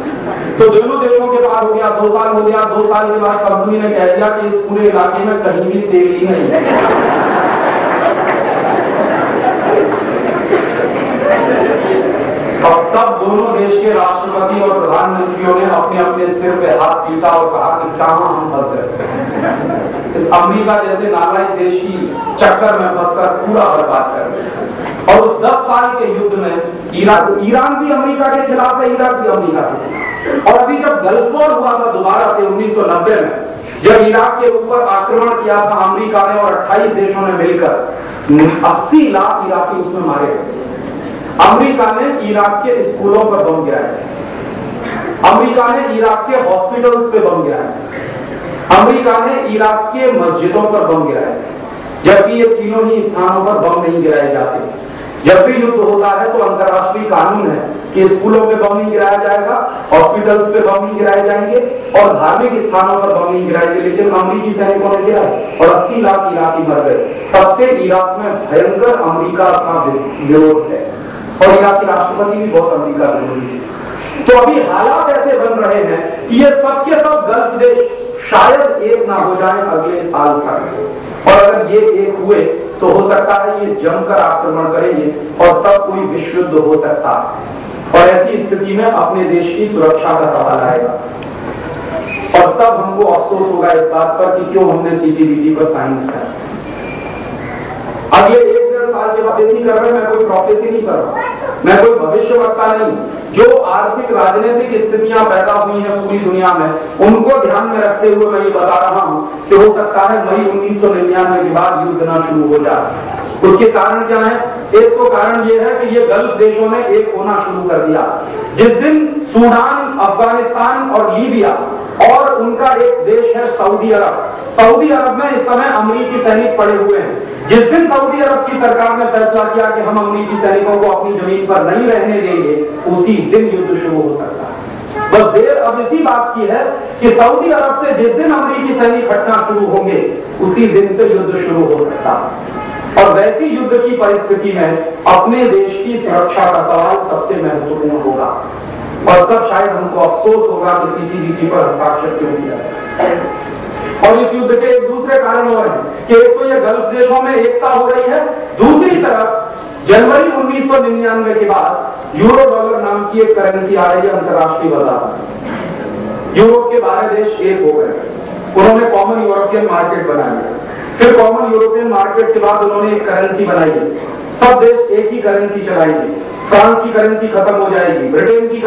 S1: तो दोनों देशों के बाद हो गया, 2 साल हो गया, 2 साल के बाद कंपनी ने कह दिया कि इस पूरे इलाके में कहीं भी तेल ही नहीं है। और तब दोनों देश के राष्ट्रपति और प्रधानमंत्रियों ने अपने अपने सिर पे हाथ पीटा और कहा कि कहां हम फंस गए। अमेरिका जैसे नालायक देश की चक्कर में फंसकर पूरा बर्बाद कर दिया। और उस 10 साल के युद्ध में ईरान भी अमेरिका के खिलाफ है, इराक भी अमेरिका के खिलाफ। और अभी जब गल्फ वॉर हुआ था दोबारा से 1990 में, जब इराक के ऊपर आक्रमण किया था अमेरिका ने और 28 देशों ने मिलकर 80 लाख इराकी उसमें मारे गए। अमेरिका ने इराक के स्कूलों पर बम गिराए, अमेरिका ने इराक के हॉस्पिटल्स पे बम गिराए, अमेरिका ने इराक के मस्जिदों पर बम गिराए, जबकि ये तीनों ही स्थानों पर बम नहीं गिराए जाते। जब भी युद्ध होता है तो अंतर्राष्ट्रीय कानून है कि स्कूलों पे बम नहीं गिराया जाएगा, हॉस्पिटल्स पे बम नहीं गिराए जाएंगे और धार्मिक स्थानों पर बम नहीं गिराए जाएंगे। लेकिन अमेरिकी सैनिकों ने गिराए और 80 लाख इराकी मर गए। तब से इराक में भयंकर अमेरिका का विरोध है और इराक के राष्ट्रपति भी बहुत अमेरिका विरोधी है। तो अभी हालात ऐसे बन रहे हैं कि ये सब के सब गल्फ देश शायद एक ना हो जाए अगले साल तक, और अगर ये एक हुए तो हो सकता है ये जमकर आक्रमण करेंगे और तब कोई विश्व युद्ध हो सकता है। और ऐसी स्थिति में अपने देश की सुरक्षा का सवाल आएगा और तब हमको अफसोस होगा इस बात पर कि क्यों हमने CTBT पर साइन किया। अगले 1-1.5 साल के बाद नहीं कर रहे, मैं कोई प्रोफेसी नहीं कर रहा, मैं कोई भविष्यवक्ता नहीं। जो आर्थिक राजनीतिक स्थितियां पैदा हुई हैं पूरी दुनिया में, उनको ध्यान में रखते हुए मैं ये बता रहा हूं कि हो सकता है मई 1999 के बाद युद्ध ना शुरू हो जाए। उसके कारण क्या है? एक तो कारण ये है कि ये गल्फ देशों ने एक होना शुरू कर दिया। जिस दिन सूडान, अफगानिस्तान और लीबिया और उनका एक देश है सऊदी अरब, सऊदी अरब में इस समय अमेरिकी सैनिक पड़े हुए हैं। जिस दिन सऊदी अरब की सरकार ने फैसला किया कि हम अमेरिकी सैनिकों को अपनी जमीन पर नहीं रहने देंगे, उसी दिन युद्ध शुरू हो सकता है। बस देर अब इसी बात की है कि सऊदी अरब से जिस दिन अमेरिकी सैनिक हटना शुरू होंगे, उसी दिन से युद्ध शुरू हो सकता है। और वैसी युद्ध की परिस्थिति में अपने देश की सुरक्षा का सवाल सबसे महत्वपूर्ण होगा और तब शायद हमको अफसोस होगा कि CTBT पर हस्ताक्षर क्यों किया। और इस युद्ध के एक दूसरे कारण और हैं कि एक तो ये गल्फ देशों में एकता हो रही है, दूसरी तरफ जनवरी 1999 के बाद यूरो डॉलर नाम की एक करेंसी आ रही है अंतर्राष्ट्रीय बाजार। यूरोप के 12 देश एक हो गए, उन्होंने कॉमन यूरोपियन मार्केट बनाया। फिर कॉमन यूरोपियन मार्केट के बाद उन्होंने एक करेंसी बनाई, सब देश एक ही करेंसी चलाएंगे। फ्रांस की करेंसी खत्म हो जाएगी, ब्रिटेन की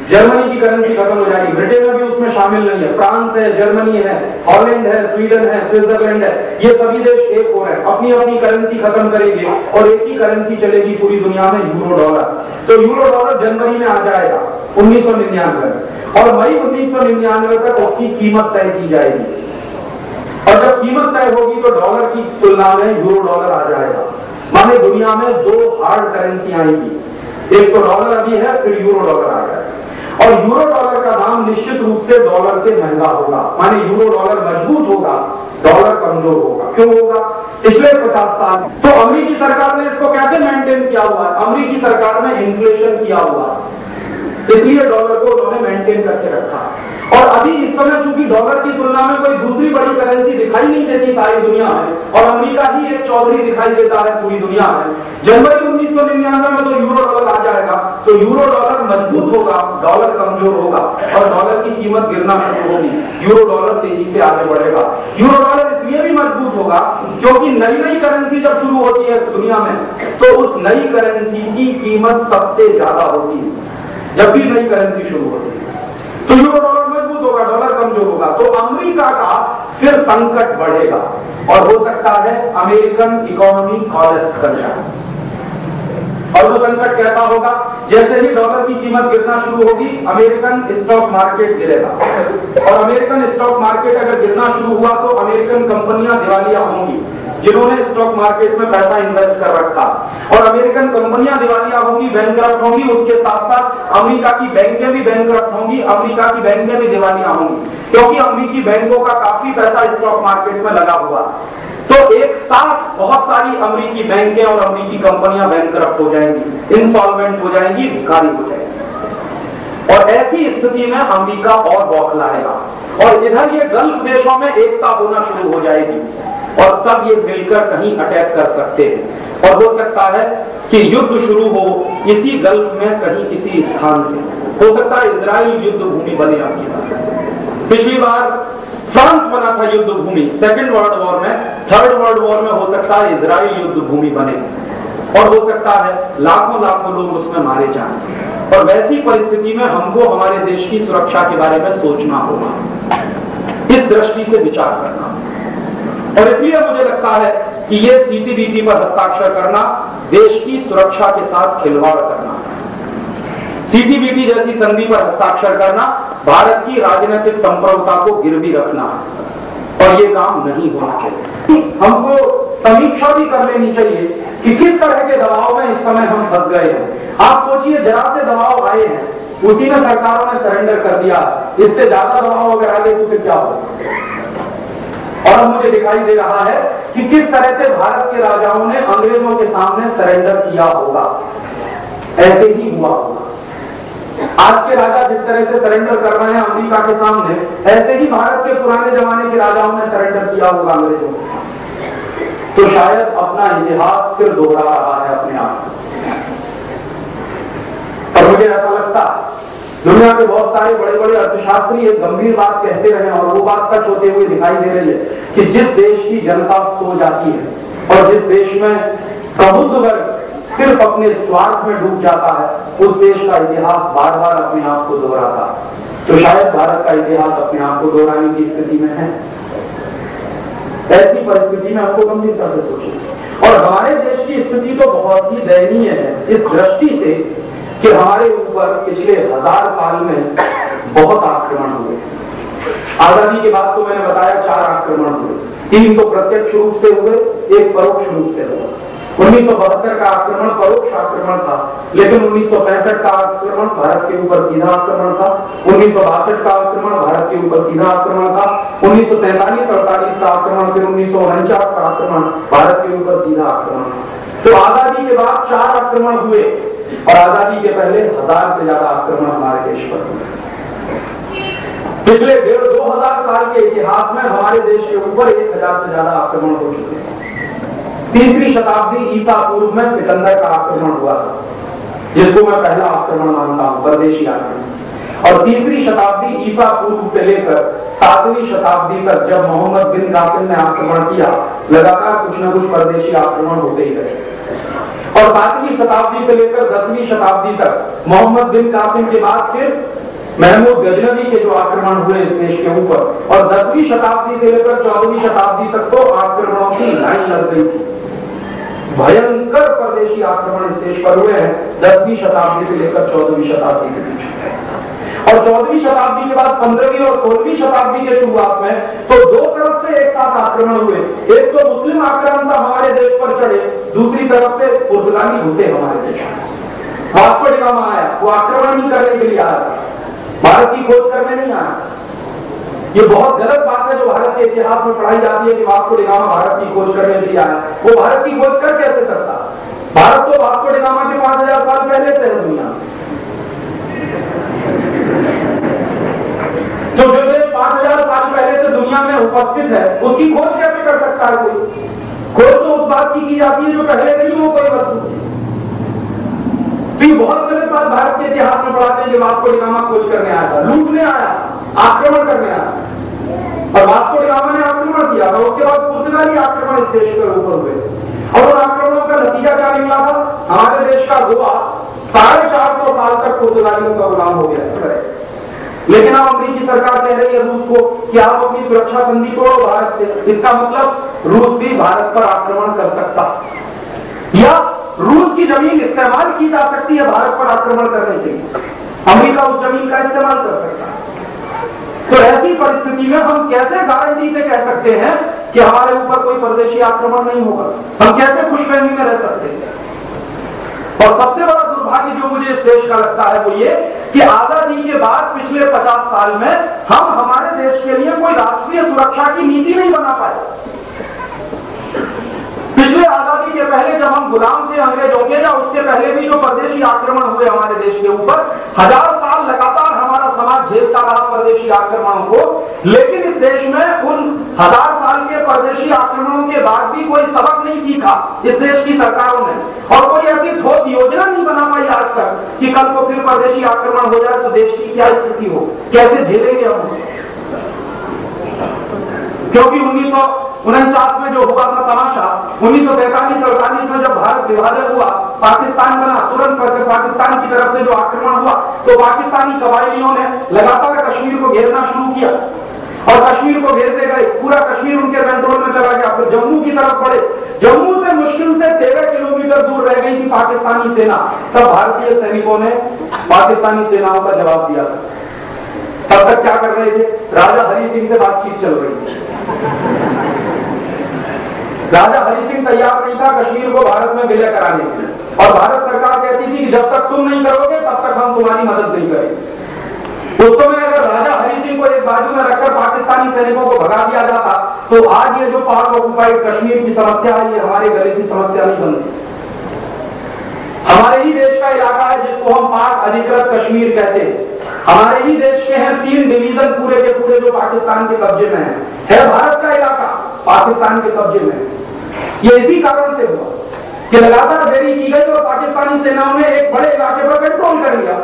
S1: जर्मनी की करेंसी खत्म हो जाएगी, ब्रिटेन अभी उसमें शामिल नहीं है, फ्रांस है, जर्मनी है, हॉलैंड है, स्वीडन है, स्विट्जरलैंड है, ये सभी देश एक हो रहे हैं, अपनी अपनी करेंसी खत्म करेंगे और एक ही करेंसी चलेगी पूरी दुनिया में, यूरो डॉलर। तो यूरो डॉलर जनवरी में आ जाएगा 1999 और मई 1999 तक उसकी कीमत तय की जाएगी। और जब कीमत तय होगी तो डॉलर की तुलना में यूरो डॉलर आ जाएगा। माने दुनिया में 2 हार्ड करेंसी आएगी, एक तो डॉलर अभी है, फिर यूरो डॉलर आ जाएगा। और यूरो डॉलर का दाम निश्चित रूप से डॉलर से महंगा होगा, माने यूरो डॉलर मजबूत होगा, डॉलर कमजोर होगा। क्यों होगा? पिछले 50 साल तो अमेरिकी सरकार ने इसको कैसे मेंटेन किया हुआ है? अमेरिकी सरकार ने इन्फ्लेशन किया हुआ, इसलिए डॉलर को उन्होंने मेंटेन करके रखा। और अभी इस समय चूंकि डॉलर की तुलना में कोई दूसरी बड़ी करेंसी दिखाई नहीं देती सारी दुनिया में और अमेरिका ही एक चौधरी दिखाई देता है पूरी दुनिया में, जनवरी 1999 में तो यूरो डॉलर आ जाएगा। तो यूरो डॉलर मजबूत होगा, डॉलर कमजोर होगा और डॉलर की कीमत गिरना शुरू होगी, यूरो डॉलर तेजी से आगे बढ़ेगा। यूरो डॉलर इसलिए भी मजबूत होगा क्योंकि नई नई करेंसी जब शुरू होती है दुनिया में तो उस नई करेंसी की कीमत सबसे ज्यादा होती है जब भी नई करेंसी शुरू होती है। तो यूरो डॉलर मजबूत होगा, डॉलर कमजोर होगा, तो अमेरिका का फिर संकट बढ़ेगा और हो सकता है अमेरिकन इकोनॉमी कोलैप्स कर जाए। और वो संकट कैसा होगा? जैसे ही डॉलर की कीमत गिरना शुरू होगी, अमेरिकन स्टॉक मार्केट गिरेगा और अमेरिकन स्टॉक मार्केट अगर गिरना शुरू हुआ तो अमेरिकन कंपनियां दिवालिया होंगी जिन्होंने स्टॉक मार्केट में पैसा इन्वेस्ट कर रखा, और अमेरिकन कंपनियां दिवालिया होंगी, बैंकरप्ट होंगी। उसके साथ साथ अमेरिका की बैंकें भी बैंकरप्ट होंगी, अमेरिका की बैंकें भी दिवालिया होंगी क्योंकि अमेरिकी बैंकों का काफी पैसा स्टॉक मार्केट में लगा हुआ। तो एक साथ बहुत सारी अमेरिकी बैंकें और अमेरिकी कंपनियां बैंकरप्ट हो जाएंगी, इनसॉल्वेंट हो जाएंगी, भिखारी हो जाएंगी। और ऐसी स्थिति में अमेरिका और बौखलाएगा और इधर ये गल्फ देशों में एकता होना शुरू हो जाएगी और सब ये मिलकर कहीं अटैक कर सकते हैं। और हो सकता है कि युद्ध शुरू हो इसी गल्फ में कहीं किसी स्थान से, हो सकता है इजराइल युद्ध भूमि बने। आपकी पिछली बार फ्रांस बना था युद्ध भूमि 2nd वर्ल्ड वॉर में, 3rd वर्ल्ड वॉर में हो सकता है इजराइल युद्ध भूमि बने। और हो सकता है लाखों लाखों लोग उसमें मारे जाएं। और वैसी परिस्थिति में हमको हमारे देश की सुरक्षा के बारे में सोचना होगा, इस दृष्टि से विचार करना। और इसलिए मुझे लगता है कि ये सीटीबीटी पर हस्ताक्षर करना देश की सुरक्षा के साथ खिलवाड़ करना, सीटीबीटी जैसी संधि पर हस्ताक्षर करना भारत की राजनीतिक संप्रभुता को गिरवी रखना, और ये काम नहीं होना चाहिए। हमको समीक्षा भी कर लेनी चाहिए कि किस तरह के दबाव में इस समय हम फंस गए हैं। आप सोचिए, जरा से दबाव आए हैं, उसी में सरकारों ने सरेंडर कर दिया, इससे ज्यादा दबाव अगर आ गए तो फिर क्या होगा। और अब मुझे दिखाई दे रहा है कि किस तरह से भारत के राजाओं ने अंग्रेजों के सामने सरेंडर किया होगा, ऐसे ही हुआ होगा। आज के राजा जिस तरह से सरेंडर कर रहे हैं अमेरिका के सामने, ऐसे ही भारत के पुराने जमाने के राजाओं ने सरेंडर किया होगा अंग्रेजों को। तो शायद अपना इतिहास फिर दोहरा रहा है अपने आप। और मुझे ऐसा लगता है दुनिया के बहुत सारे बड़े बड़े अर्थशास्त्री एक गंभीर बात कहते रहे और वो बात सच होते हुए दिखाई दे रही है कि जिस देश की जनता सो जाती है और जिस देश में प्रबुद्ध वर्ग सिर्फ अपने स्वार्थ में डूब जाता है, उस देश का इतिहास बार बार अपने आप को दोहराता है। तो शायद भारत का इतिहास अपने आप को दोहराने की स्थिति में है। ऐसी परिस्थिति में हमको गंभीरता से सोचें। और हमारे देश की स्थिति तो बहुत ही दयनीय है इस दृष्टि से कि हमारे ऊपर पिछले 1000 साल में बहुत आक्रमण हुए। आजादी के बाद तो मैंने बताया 4 आक्रमण हुए, 3 तो प्रत्यक्ष रूप से हुए, 1 परोक्ष रूप से हुआ। 1972 का आक्रमण परोक्ष आक्रमण था, लेकिन 1965 का आक्रमण भारत के ऊपर सीधा आक्रमण था। 1962 का आक्रमण भारत के ऊपर सीधा आक्रमण था। 1943-48 का आक्रमण, फिर 1949 का आक्रमण भारत के ऊपर सीधा आक्रमण था। तो आजादी के बाद 4 आक्रमण हुए और आजादी के पहले 1000 से ज्यादा आक्रमण हमारे देश पर हुए। पिछले 1500-2000 साल के इतिहास में हमारे देश के ऊपर 1000 से ज्यादा आक्रमण हो चुके हैं। 3वीं शताब्दी ईसा पूर्व में सिकंदर का आक्रमण हुआ था, जिसको मैं पहला आक्रमण मानता हूं, परदेशी आक्रमण। और 3वीं शताब्दी ईसा पूर्व से लेकर 7वीं शताब्दी तक जब मोहम्मद बिन कासिम ने आक्रमण किया, लगातार कुछ न कुछ परदेशी आक्रमण होते ही रहे। और 7वीं शताब्दी से लेकर 10वीं शताब्दी तक मोहम्मद बिन कासिम के बाद फिर महमूद गजनवी के जो आक्रमण हुए इस देश के ऊपर, और 10वीं शताब्दी से लेकर 14वीं शताब्दी तक तो आक्रमणों की लाइन लग गई थी। भयंकर परदेशी आक्रमण इस देश पर हुए हैं 10वीं शताब्दी से लेकर 14वीं शताब्दी के बीच। और 14वीं शताब्दी के बाद 15वीं और 16वीं शताब्दी के शुरुआत में तो 2 तरफ से एक साथ आक्रमण हुए। एक तो मुस्लिम आक्रांता हमारे देश पर चढ़े, दूसरी तरफ से पुर्तगाली घुसे हमारे देश में। वास्को डी गामा आया, वो आक्रमण नहीं करने के लिए आया, भारत की खोज करने नहीं आया। ये बहुत गलत बात है जो भारत के इतिहास में पढ़ाई जाती है कि वास्को डी गामा भारत की खोज करने के लिए आया। वो भारत की खोज कर कैसे सकता? भारत तो वास्को डी गामा के 5000 साल पहले से है दुनिया। तो जो देश 5000 साल पहले से दुनिया में उपस्थित है, उसकी खोज कैसे कर सकता है कोई? खोज तो उस बात की जाती है जो पहले नहीं हो कोई वस्तु। बहुत गलत बात भारत के इतिहास में पढ़ाते हैं कि वास्को डी गामा खोज करने आया था, लूटने आया, आक्रमण करने आया। और वास्को डी गामा ने आक्रमण किया था, उसके बाद पुर्तगाली आक्रमण इस देश के ऊपर हुए। और उन आक्रमणों का नतीजा क्या निकला था? हमारे देश का गोवा 450 साल तक पुर्तगालियों का गुलाम हो गया। लेकिन अब अमेरिकी सरकार कह रही है रूस को कि आप अपनी सुरक्षा संधि तोड़ो भारत से। इसका मतलब रूस भी भारत पर आक्रमण कर सकता, या रूस की जमीन इस्तेमाल की जा सकती है भारत पर आक्रमण करने के लिए। अमेरिका उस जमीन का इस्तेमाल कर सकता है। तो ऐसी परिस्थिति में हम कैसे गारंटी से कह सकते हैं कि हमारे ऊपर कोई परदेशी आक्रमण नहीं होगा? हम कैसे खुशफहमी में रह सकते हैं? और सबसे बड़ा दुर्भाग्य जो मुझे इस देश का लगता है वो ये कि आजादी के बाद पिछले 50 साल में हम हमारे देश के लिए कोई राष्ट्रीय सुरक्षा की नीति नहीं बना पाए। पिछले आजादी के पहले जब हम गुलाम थे अंग्रेजों के, या उसके पहले भी जो परदेशी आक्रमण हुए हमारे देश के ऊपर, 1000 साल लगातार हमारा समाज झेलता रहा परदेशी आक्रमणों को। लेकिन इस देश में उन 1000 साल के परदेशी आक्रमणों के बाद भी कोई सबक नहीं सीखा इस देश की सरकारों ने, और कोई ऐसी ठोस योजना नहीं बना पाई आज तक कि कल को फिर परदेशी आक्रमण हो जाए तो देश की क्या स्थिति हो, कैसे झेलेंगे हम। क्योंकि 49 में जो हुआ था तमाशा, 1943-48 में जब भारत विभाजन हुआ, पाकिस्तान बना, तुरंत पाकिस्तान की तरफ से जो आक्रमण हुआ तो पाकिस्तानी कबायलियों ने लगातार कश्मीर को घेरना शुरू किया और कश्मीर को घेरते गए, पूरा कश्मीर उनके कंट्रोल में चला गया। फिर जम्मू की तरफ बढ़े, जम्मू से मुश्किल से 13 किलोमीटर दूर रह गई थी पाकिस्तानी सेना। तब भारतीय सैनिकों ने पाकिस्तानी सेनाओं का जवाब दिया था। तब तक क्या कर रहे थे? राजा हरि सिंह से बातचीत चल रही थी। राजा हरि सिंह तैयार नहीं था कश्मीर को भारत में विलय कराने के लिए, और भारत सरकार कहती थी कि जब तक तुम नहीं करोगे तब तक हम तुम्हारी मदद नहीं करेंगे। उस समय अगर राजा हरि सिंह को एक बाजू में रखकर पाकिस्तानी सैनिकों को भगा दिया जाता तो आज ये जो पाक ऑक्युपाइड कश्मीर की समस्या है, ये हमारे गले की समस्या नहीं बनती। हमारे ही देश का इलाका है जिसको हम पाक अधिकृत कश्मीर कहते हैं। हमारे ही देश के हैं 3 डिवीजन पूरे के पूरे जो पाकिस्तान के कब्जे में है भारत का इलाका पाकिस्तान के कब्जे में। ये इसी कारण से हुआ कि लगातार देरी की गई और पाकिस्तानी सेनाओं ने एक बड़े इलाके पर कंट्रोल कर लिया।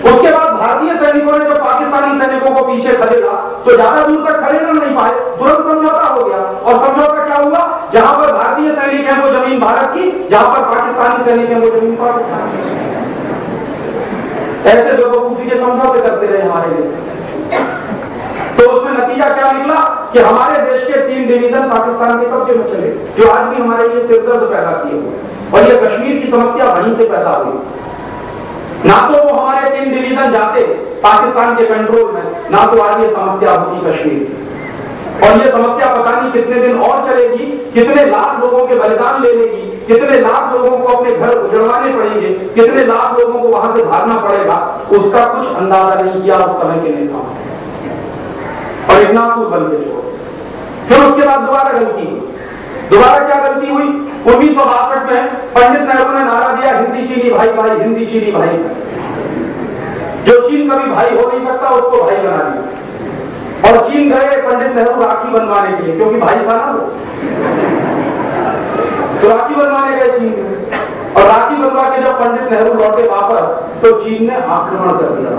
S1: उसके बाद भारतीय सैनिकों ने जब पाकिस्तानी सैनिकों को पीछे खदेड़ा तो ज्यादा दूर तक खदेड़ नहीं पाए, तुरंत समझौता हो गया। और समझौता क्या हुआ? जहां पर भारतीय सैनिक है वो जमीन भारत की, जहां पर पाकिस्तानी सैनिक है वो जमीन पाकिस्तान की। ऐसे बेवकूफी के समझौते करते रहे हमारे देश। तो उसमें नतीजा क्या निकला कि हमारे देश के 3 डिवीजन पाकिस्तान के कब्जे में चले, जो आज भी हमारे लिए सिरदर्द पैदा किए हुए। और ये कश्मीर की समस्या वहीं से पैदा हुई। ना तो वो हमारे 3 डिवीजन जाते पाकिस्तान के कंट्रोल में, ना तो आज ये समस्या होती कश्मीर। और ये समस्या पता नहीं कितने दिन और चलेगी, कितने लाख लोगों के बलिदान ले लेगी, कितने लाख लोगों को अपने घर उजड़वाने पड़ेंगे, कितने लाख लोगों को वहां से भागना पड़ेगा, उसका कुछ अंदाजा नहीं किया उस समय के नेताओं। और इतना कुछ बन के छोड़। फिर उसके बाद दोबारा गलती हुई। दोबारा क्या गलती हुई? 1962 में पंडित नेहरू ने नारा दिया, हिंदी चीनी भाई भाई, हिंदी चीनी भाई। जो चीन कभी भाई हो नहीं सकता उसको भाई बना दिया। और चीन गए पंडित नेहरू राखी बनवाने के लिए, क्योंकि भाई था ना वो, तो राखी बनवाने गए चीन में। और राखी बनवा के जब पंडित नेहरू लौटे वापस तो चीन ने आक्रमण कर दिया।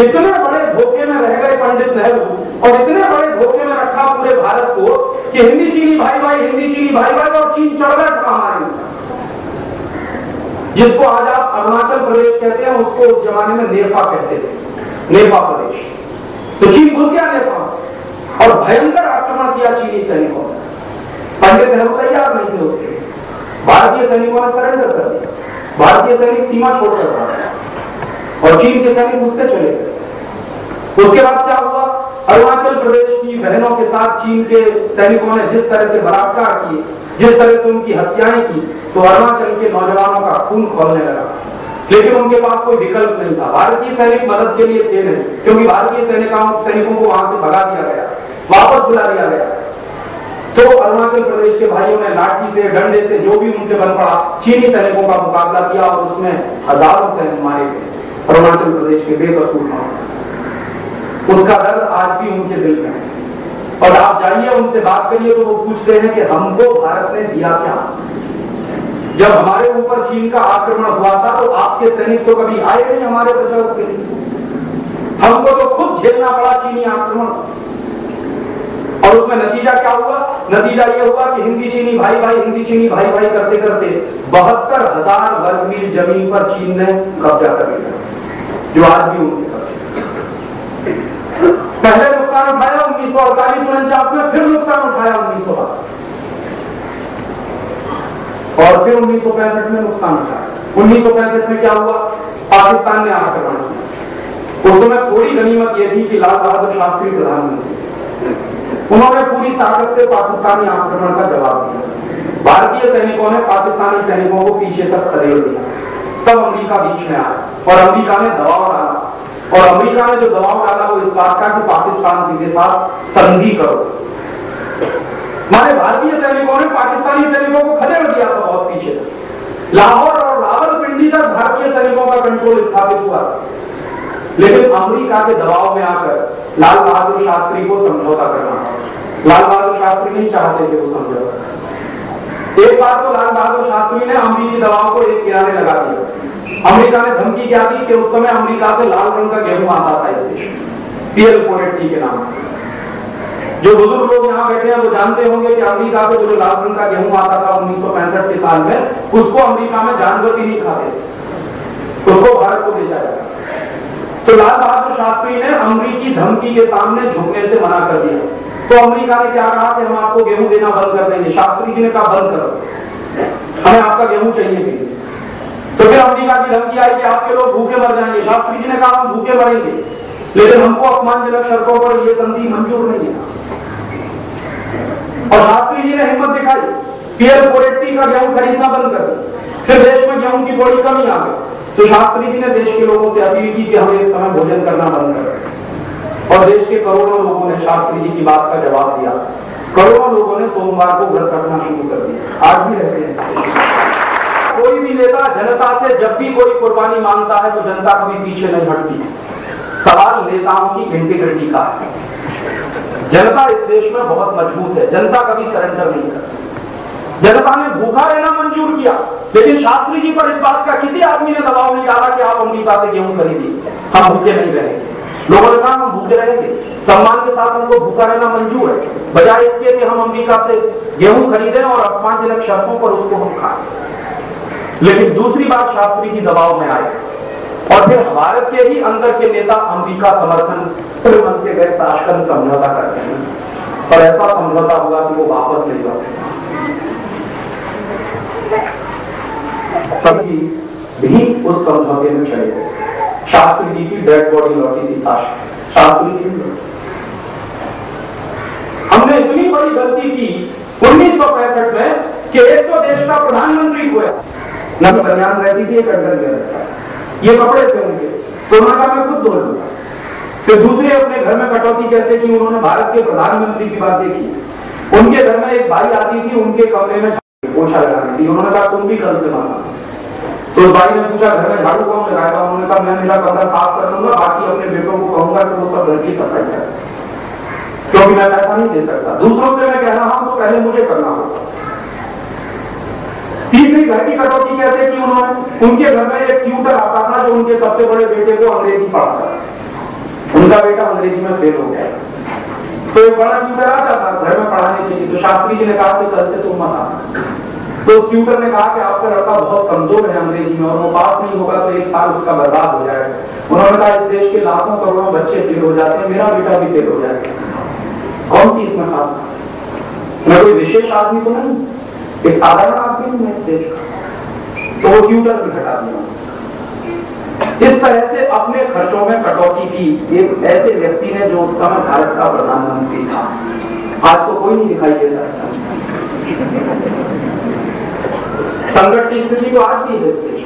S1: इतने बड़े धोखे में रह गए पंडित नेहरू और इतने बड़े धोखे में रखा पूरे भारत को कि हिंदी चीनी भाई भाई, हिंदी चीनी भाई भाई, और चीन चढ़ गया था हमारे। जिसको आज आप अरुणाचल प्रदेश कहते हैं उसको उस जमाने में नेपा कहते थे, नेपा प्रदेश। तो चीन घुस गया नेपा और भयंकर आक्रमण किया चीनी सैनिकों ने। पंडित नेहरू तैयार नहीं थे उसके, भारतीय सैनिकों ने सरेंडर कर दिया। भारतीय सैनिक सीमा छोड़कर भागे और चीन के सैनिक उससे चले गए। उसके बाद क्या हुआ? अरुणाचल प्रदेश की बहनों के साथ चीन के सैनिकों ने जिस तरह से बलात्कार किए, जिस तरह से उनकी हत्याएं की, तो अरुणाचल के नौजवानों का खून खौलने लगा। लेकिन उनके पास कोई विकल्प नहीं था। भारतीय सैनिक मदद के लिए थे नहीं, क्योंकि भारतीय सैनिकों को वहां से भगा दिया गया, वापस बुला दिया गया। तो अरुणाचल प्रदेश के भाइयों ने लाठी से, डंडे से, जो भी उनसे बन पड़ा, चीनी सैनिकों का मुकाबला किया और उसमें हजारों सैनिक मारे गए अरुणाचल प्रदेश के बेकसूर लोग। उसका दर्द आज भी उनके दिल में है। और आप जाइए उनसे बात करिए तो वो पूछते हैं कि हमको भारत ने दिया क्या? जब हमारे ऊपर चीन का आक्रमण हुआ था तो आपके सैनिक तो कभी आए नहीं हमारे बचाव के लिए। हमको तो खुद झेलना पड़ा चीनी आक्रमण। और उसमें नतीजा क्या हुआ? नतीजा यह हुआ कि हिंदी चीनी भाई भाई, हिंदी चीनी भाई भाई करते करते 72,000 वर्ग मील जमीन पर चीन ने कब्जा कर लिया, जो आज भी उनके कब्जे। पहले नुकसान उठाया 1948-49 में, फिर नुकसान उठाया 1962 और फिर 1965 में नुकसान उठाया। 1965 में क्या हुआ? पाकिस्तान ने आक्रमण किया। उस समय थोड़ी गनीमत यह थी कि लाल बहादुर शास्त्री प्रधानमंत्री, उन्होंने पूरी ताकत से पाकिस्तानी आक्रमण का जवाब दिया। भारतीय सैनिकों ने पाकिस्तानी सैनिकों को पीछे तक खदेड़ दिया। तब अमेरिका बीच में आया और अमेरिका ने दबाव डाला। और अमेरिका ने जो दबाव डाला वो इस बात का कि पाकिस्तान के साथ संधि करो। माने भारतीय सैनिकों ने पाकिस्तानी सैनिकों को खदेड़ दिया था बहुत पीछे। लाहौर और रावलपिंडी तक भारतीय सैनिकों का कंट्रोल स्थापित हुआ। लेकिन अमेरिका के दबाव में आकर लाल बहादुर शास्त्री को समझौता करना पड़ा। लाल बहादुर शास्त्री नहीं चाहते थे वो समझौता। एक बार तो लाल बहादुर शास्त्री ने अमेरिकी दबाव को एक किनारे लगा दिया। अमेरिका ने धमकी क्या दी कि उस समय अमेरिका से लाल रंग का गेहूं आता था इस देश, PL-480 के नाम। जो बुजुर्ग लोग यहाँ बैठे हैं वो जानते होंगे कि अमेरिका के जो लाल रंग का गेहूं आता था 1965 के साल में, उसको अमेरिका में जानवर भी नहीं खाते, उसको भारत को भेजा गया। तो लाल बहादुर शास्त्री ने अमेरिकी धमकी के सामने झुकने से मना कर दिया। तो अमेरिका ने क्या कहा कि हम आपको गेहूं देना बंद कर देंगे। शास्त्री जी ने कहा बंद करो, हमें आपका गेहूं चाहिए भी। तो फिर अमेरिका की धमकी आई कि आपके लोग भूखे मर जाएंगे। शास्त्री जी ने कहा हम भूखे मरेंगे, लेकिन हमको अपमानजनक शर्तों पर यह संधि मंजूर नहीं है। और शास्त्री जी ने हिम्मत दिखाई, पीएल 480 का गेहूं खरीदना बंद कर दिया। फिर देश में गेहूं की थोड़ी कमी आ गई, तो शास्त्री जी ने देश के लोगों से अपील की कि हम एक समय भोजन करना बंद करें। और देश के करोड़ों लोगों ने शास्त्री जी की बात का जवाब दिया। करोड़ों लोगों ने सोमवार को व्रत रखना शुरू कर दिया, आज भी रहते हैं। कोई भी नेता जनता से जब भी कोई कुर्बानी मांगता है तो जनता कभी पीछे नहीं हटती। सवाल नेताओं की इंटीग्रिटी का है। जनता इस देश में बहुत मजबूत है, जनता कभी सरेंडर नहीं करती। जनता ने भूखा रहना मंजूर किया, लेकिन शास्त्री जी पर इस बात का किसी आदमी ने दबाव नहीं डाला कि आप अमेरिका से गेहूं खरीदिए, हम भूखे नहीं रहेंगे। लोगों ने कहा हम भूखे रहेंगे, सम्मान के साथ हमको भूखा रहना मंजूर है, बजाय इसके कि हम अमेरिका से गेहूं खरीदें और अपमानजनक शर्तों पर उसको हम खाएं। लेकिन दूसरी बात शास्त्री जी दबाव में आए और फिर भारत के ही अंदर के नेता अमेरिका समर्थन मन से गए ताशकंद समझौता करते हैं, और ऐसा समझौता हुआ कि वो वापस नहीं जाते। सभी भी उस समझौते में चले गए। शास्त्री जी की डेड बॉडी लौटी थी शास्त्री जी। हमने इतनी बड़ी गलती की 1965 में कि एक तो देश का प्रधानमंत्री हुआ, नबी बनियान रहती थी एक अंडर में, ये कपड़े थे उनके, तो उन्होंने कहा मैं खुद धो लूंगा। फिर दूसरे अपने घर में कटौती कैसे की, उन्होंने भारत के प्रधानमंत्री की बातें की। उनके घर में एक भाई आती थी, उनके कमरे में पोछा लगानी थी, उन्होंने कहा तुम भी कल से माना। तो उस भाई ने पूछा घर में झाड़ू कौन लगाएगा, उन्होंने कहा मैं मेरा कमरा साफ कर लूंगा, बाकी अपने बेटों को कहूंगा कि वो सब घर की सफाई करें, क्योंकि मैं पैसा नहीं दे सकता। दूसरों से मैं कह रहा हूं तो पहले मुझे करना होगा। तीसरी घर की कटौती कैसे की उन्होंने, उनके घर में एक ट्यूटर आता था जो उनके सबसे बड़े बेटे को अंग्रेजी पढ़ाता था। उनका बेटा अंग्रेजी में फेल हो गया, तो एक बड़ा ट्यूटर आता था घर में पढ़ाने के लिए। तो शास्त्री जी ने कहा कि कल से तुम मत आना। तो उस ट्यूटर ने कहा कि आपका लड़का बहुत कमजोर है अंग्रेजी में और वो पास नहीं होगा तो एक साल उसका बर्बाद हो जाएगा। उन्होंने कहा इस देश के लाखों करोड़ों बच्चे फेल हो जाते हैं, मेरा बेटा भी फेल हो जाएगा, कौन सी इसमें खास? मैं कोई विशेष आदमी तो नहीं, एक साधारण आदमी हूं मैं इस देश का। तो वो ट्यूटर भी हटा दिया। इस तरह से अपने खर्चों में कटौती की एक ऐसे व्यक्ति ने जो उस समय भारत का प्रधानमंत्री था। आज तो कोई नहीं दिखाई देता। संकट की स्थिति तो आज भी है इस देश,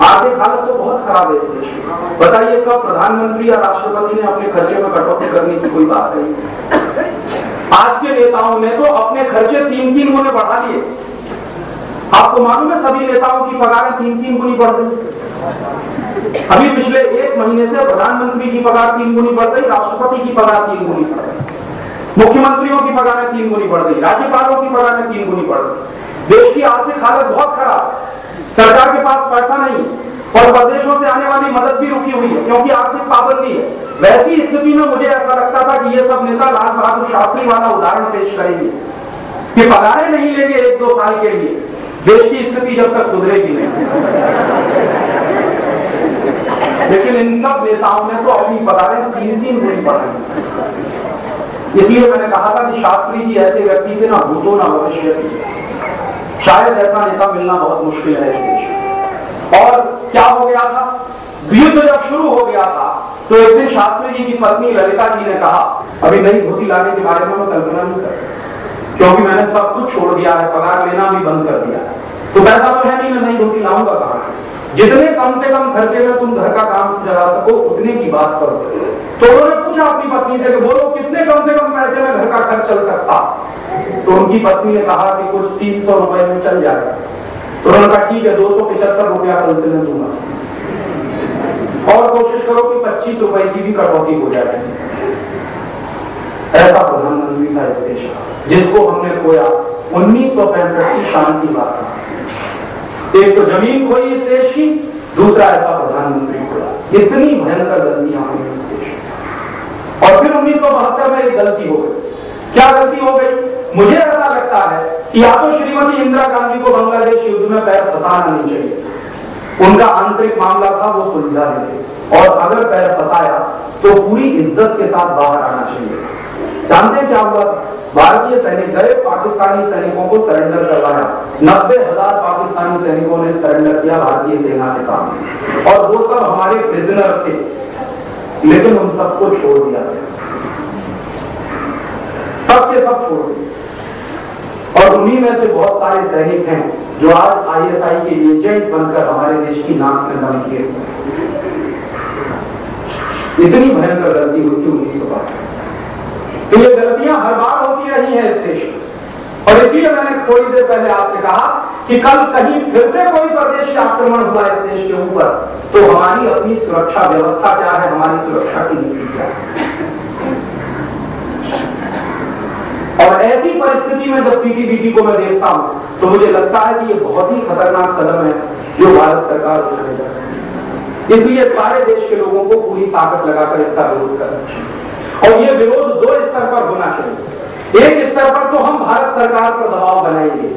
S1: आर्थिक हालत तो बहुत खराब है इस देश में। बताइए कब प्रधानमंत्री या राष्ट्रपति ने अपने खर्चे में कटौती करने की कोई बात नहीं। आज के नेताओं ने तो अपने खर्चे 3-3 गुने बढ़ा लिए। आपको मालूम है सभी नेताओं की पगारें 3-3 गुनी बढ़ गई। अभी पिछले 1 महीने से प्रधानमंत्री की पगार 3 गुनी बढ़ गई, राष्ट्रपति की पगार 3 गुनी बढ़ गई, मुख्यमंत्रियों की पगारें 3 गुनी बढ़ गई, राज्यपालों की पगारें 3 गुनी बढ़ गई। देश की आर्थिक हालत बहुत खराब, सरकार के पास पैसा नहीं और प्रदेशों से आने वाली मदद भी रुकी हुई है क्योंकि आर्थिक पाबंदी है। वैसी स्थिति में मुझे ऐसा लगता था कि ये सब नेता लाल बहादुर शास्त्री वाला उदाहरण पेश करेंगे कि पगारें नहीं लेंगे 1-2 साल के लिए, देश की स्थिति जब तक सुधरेगी नहीं। लेकिन इन सब नेताओं ने तो अपनी पगारें 3-3 गुनी बढ़ाई। इसलिए मैंने कहा था कि शास्त्री जी ऐसे व्यक्ति थे ना भूतो ना भविष्य की। शायद ऐसा नेता मिलना बहुत मुश्किल है इस देश। और क्या हो गया था, युद्ध जब शुरू हो गया था तो एक दिन शास्त्री जी की पत्नी ललिता जी ने कहा अभी नई धोती लाने के बारे में मैं कल्पना नहीं करता क्योंकि मैंने सब कुछ छोड़ दिया है, पगार लेना भी बंद कर दिया, तो पैसा तो है नहीं, मैं नई धोती लाऊंगा कहां? जितने कम से कम खर्चे में तुम घर का काम चला सको उतने की बात करो। तो उन्होंने पूछा अपनी पत्नी से कि बोलो कितने कम से कम पैसे में घर का खर्च चल सकता? तो उनकी पत्नी ने कहा कि कुछ 300 रुपए में चल जाएगा। तो उन्होंने कहा ठीक है 275 रुपया कल से मैं दूंगा और कोशिश करो कि 25 रुपए की भी कटौती हो जाए। ऐसा प्रधानमंत्री था इस देश का जिसको हमने खोया 1965 की शान की बात। एक तो जमीन खोई इस देश की, दूसरा ऐसा प्रधानमंत्री खोया। इतनी भयंकर गलतियां हुई इस देश। और फिर 1972 में एक गलती हो गई क्या गलती हो गई? मुझे ऐसा लगता है कि या तो श्रीमती इंदिरा गांधी को बांग्लादेश युद्ध में पैर फंसाना नहीं चाहिए, उनका आंतरिक मामला था, वो सुलझा देते, और अगर पैर फंसाया तो पूरी इज्जत के साथ बाहर आना चाहिए। जानते हैं क्या हुआ? भारतीय सैनिक गए, पाकिस्तानी सैनिकों को सरेंडर करवाया, 90,000 पाकिस्तानी सैनिकों ने सरेंडर किया भारतीय सेना के सामने, और वो सब हमारे प्रिजनर थे, लेकिन उन सबको छोड़ दिया गया, सबके सब छोड़ दिए। और उन्हीं में से बहुत सारे सैनिक हैं जो आज ISI के एजेंट बनकर हमारे देश की नाक में दम किए। इतनी भयंकर गलती हुई थी 1912। तो ये गलतियां हर बार होती रही हैं इस देश में, और इसीलिए मैंने थोड़ी देर पहले आपसे कहा कि कल कहीं फिर से कोई परदेशी आक्रमण हुआ इस देश के ऊपर तो हमारी अपनी सुरक्षा व्यवस्था क्या है, हमारी सुरक्षा की नीति क्या है। और ऐसी परिस्थिति में जब CTBT को मैं देखता हूं तो मुझे लगता है कि ये बहुत ही खतरनाक कदम है जो भारत सरकार उठाने जा रही है। इसलिए सारे देश के लोगों को पूरी ताकत लगाकर इसका विरोध करना चाहिए, और ये विरोध 2 स्तर पर होना चाहिए। एक स्तर पर तो हम भारत सरकार पर दबाव बनाएंगे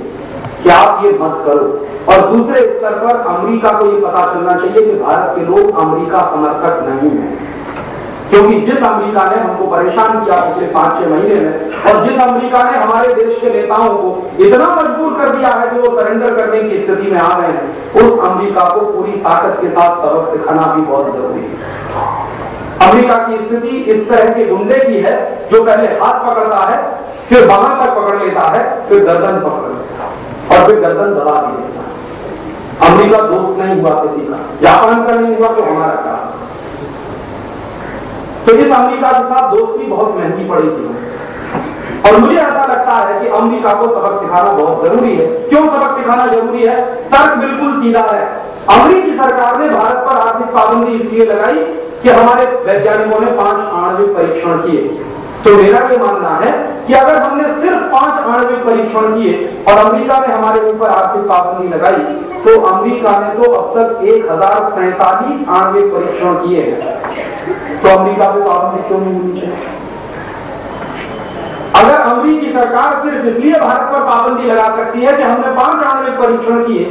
S1: कि आप ये मत करो, और दूसरे स्तर पर अमेरिका को ये पता चलना चाहिए कि भारत के लोग अमेरिका समर्थक नहीं है, क्योंकि जिस अमेरिका ने हमको परेशान किया पिछले 5-6 महीने में, और जिस अमेरिका ने हमारे देश के नेताओं को इतना मजबूर कर दिया है कि वो सरेंडर करने की स्थिति में आ गए हैं, उस अमेरिका को पूरी ताकत के साथ सबक सिखाना भी बहुत जरूरी है। अमेरिका की स्थिति इस तरह के गुंडे की है जो पहले हाथ पकड़ता है, फिर बाਹਾਂ तक पकड़ लेता है, फिर गर्दन पकड़ लेता है, और फिर गर्दन दबा भी देता है। अमेरिका दोस्त नहीं हुआ किसी का, जापान का नहीं हुआ तो हमारा का। तो इस अमेरिका के साथ दोस्ती बहुत महंगी पड़ी थी, और मुझे ऐसा लगता है कि अमेरिका को सबक सिखाना बहुत जरूरी है। क्यों सबक सिखाना जरूरी है? तर्क बिल्कुल सीधा है। अमेरिकी सरकार ने भारत पर आर्थिक पाबंदी इसलिए लगाई कि हमारे वैज्ञानिकों ने 5 आणविक परीक्षण किए। तो मेरा ये मानना है कि अगर हमने सिर्फ 5 आणविक परीक्षण किए और अमेरिका ने हमारे ऊपर आर्थिक पाबंदी लगाई, तो अमेरिका ने तो अब तक 1047 आणविक परीक्षण किए हैं, तो अमेरिका को पाबंदी क्यों नहीं होनी चाहिए? अगर अमेरिकी सरकार सिर्फ इसलिए भारत पर पाबंदी लगा सकती है कि हमने 5 आणविक परीक्षण किए,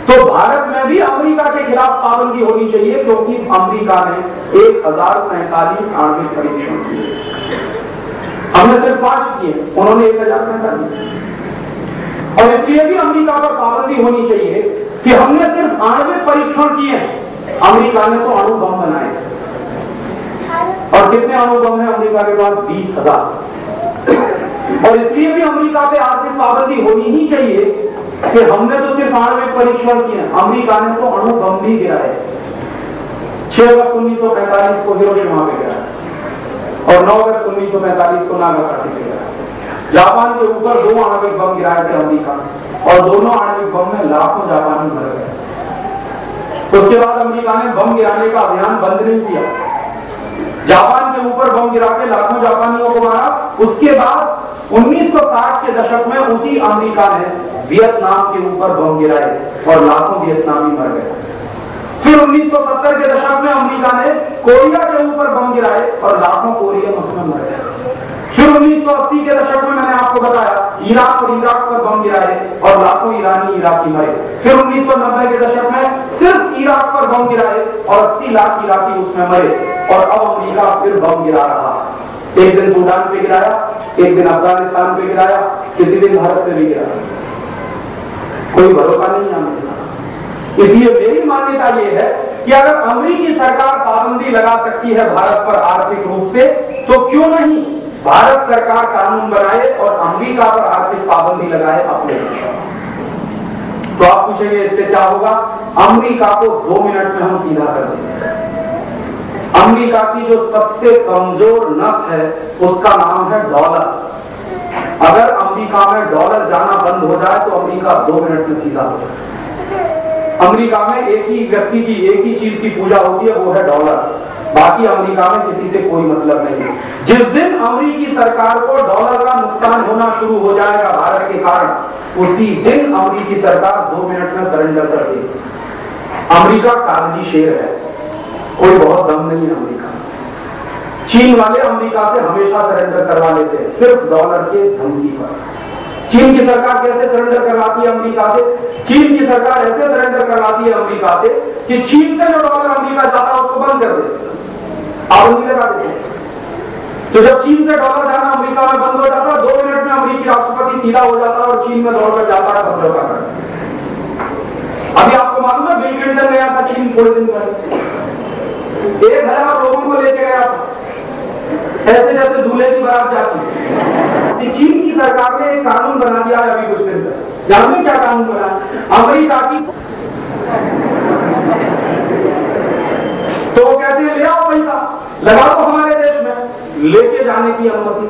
S1: तो भारत में भी अमेरिका के खिलाफ पाबंदी होनी चाहिए, क्योंकि अमेरिका ने 1047 आणविक परीक्षण किए, हमने सिर्फ 5 किए, उन्होंने 1047। और इसलिए भी अमेरिका पर पाबंदी होनी चाहिए कि हमने सिर्फ आणविक परीक्षण किए, अमेरिका ने तो अणु बम बनाए, और कितने अणु बम है अमेरिका के पास? 20,000। और इसलिए भी अमेरिका पे आर्थिक पाबंदी होनी ही चाहिए कि हमने तो सिर्फ आणविक परीक्षण किए, अमेरिका ने तो अणु बम भी गिराए। 6 अगस्त 1945 को हिरोशिमा पे गिराया, और 9 अगस्त 1945 को नागासाकी पे गिराया। जापान के ऊपर 2 आणविक बम गिराए थे अमेरिका, और दोनों आणविक बम में लाखों जापानी मर गए। उसके बाद अमेरिका ने बम गिराने का अभियान बंद नहीं किया, जापान के ऊपर बम गिरा के लाखों जापानियों को मारा। उसके बाद 1960 के दशक में उसी अमेरिका ने वियतनाम के ऊपर बम गिराए और लाखों वियतनामी मर गए। फिर 1970 के दशक में अमेरिका ने कोरिया के ऊपर बम गिराए और लाखों कोरियन उसमें मर गए। फिर 1980 के दशक में मैंने आपको बताया इराक और इराक पर बम गिराए और लाखों ईरानी इराकी मरे। फिर 1990 के दशक में सिर्फ इराक पर बम गिराए और 80 लाख इराकी उसमें मरे। और अब अमेरिका फिर बम गिरा रहा, एक दिन सूडान पे गिराया, एक दिन अफगानिस्तान पे गिराया, किसी दिन भारत पे भी गिराया। कोई भरोसा नहीं है अमेरिका। इसलिए मेरी मान्यता यह है कि अगर अमेरिकी सरकार पाबंदी लगा सकती है भारत पर आर्थिक रूप से, तो क्यों नहीं भारत सरकार कानून बनाए और अमेरिका पर आर्थिक पाबंदी लगाए अपने। तो आप पूछेंगे इससे क्या होगा? अमेरिका को 2 मिनट में हम सीधा कर देंगे। अमेरिका की जो सबसे कमजोर नस है उसका नाम है डॉलर। अगर अमेरिका में डॉलर जाना बंद हो जाए तो अमेरिका 2 मिनट में सीधा हो जाए। अमेरिका में एक ही व्यक्ति की एक ही चीज की पूजा होती है, वो है डॉलर। बाकी अमेरिका में किसी से कोई मतलब नहीं है। जिस दिन अमेरिकी सरकार को डॉलर का नुकसान होना शुरू हो जाएगा भारत के कारण, उसी दिन अमेरिकी सरकार 2 मिनट में सरेंडर कर देगी। अमेरिका कागजी शेर है, कोई बहुत दम नहीं है अमेरिका। चीन वाले अमेरिका से हमेशा सरेंडर करवा लेते हैं सिर्फ डॉलर के धमकी पर। चीन की सरकार कैसे सरेंडर करवाती है अमेरिका से? चीन की सरकार ऐसे सरेंडर करवाती है अमेरिका से कि चीन से जो डॉलर अमेरिका जाता है उसको बंद कर देते हैं, पाबंदी लगा देते हैं। तो जब चीन से डॉलर जाना अमेरिका में बंद हो जाता है, 2 मिनट में अमेरिकी राष्ट्रपति सीधा हो जाता है और चीन में डॉलर जाता है समझौता कर। अभी आपको मालूम है बिल क्लिंटन गया था चीन थोड़े दिन पहले, 1000 लोगों को लेके गया था, ऐसे जैसे दूल्हे की बारात जाती है। चीन की सरकार ने एक कानून बना दिया है अभी कुछ दिन पहले। जानते क्या कानून बना? अमेरिका की तो कहते हैं ले आओ पैसा लगा दो हमारे देश में, लेके जाने की अनुमति,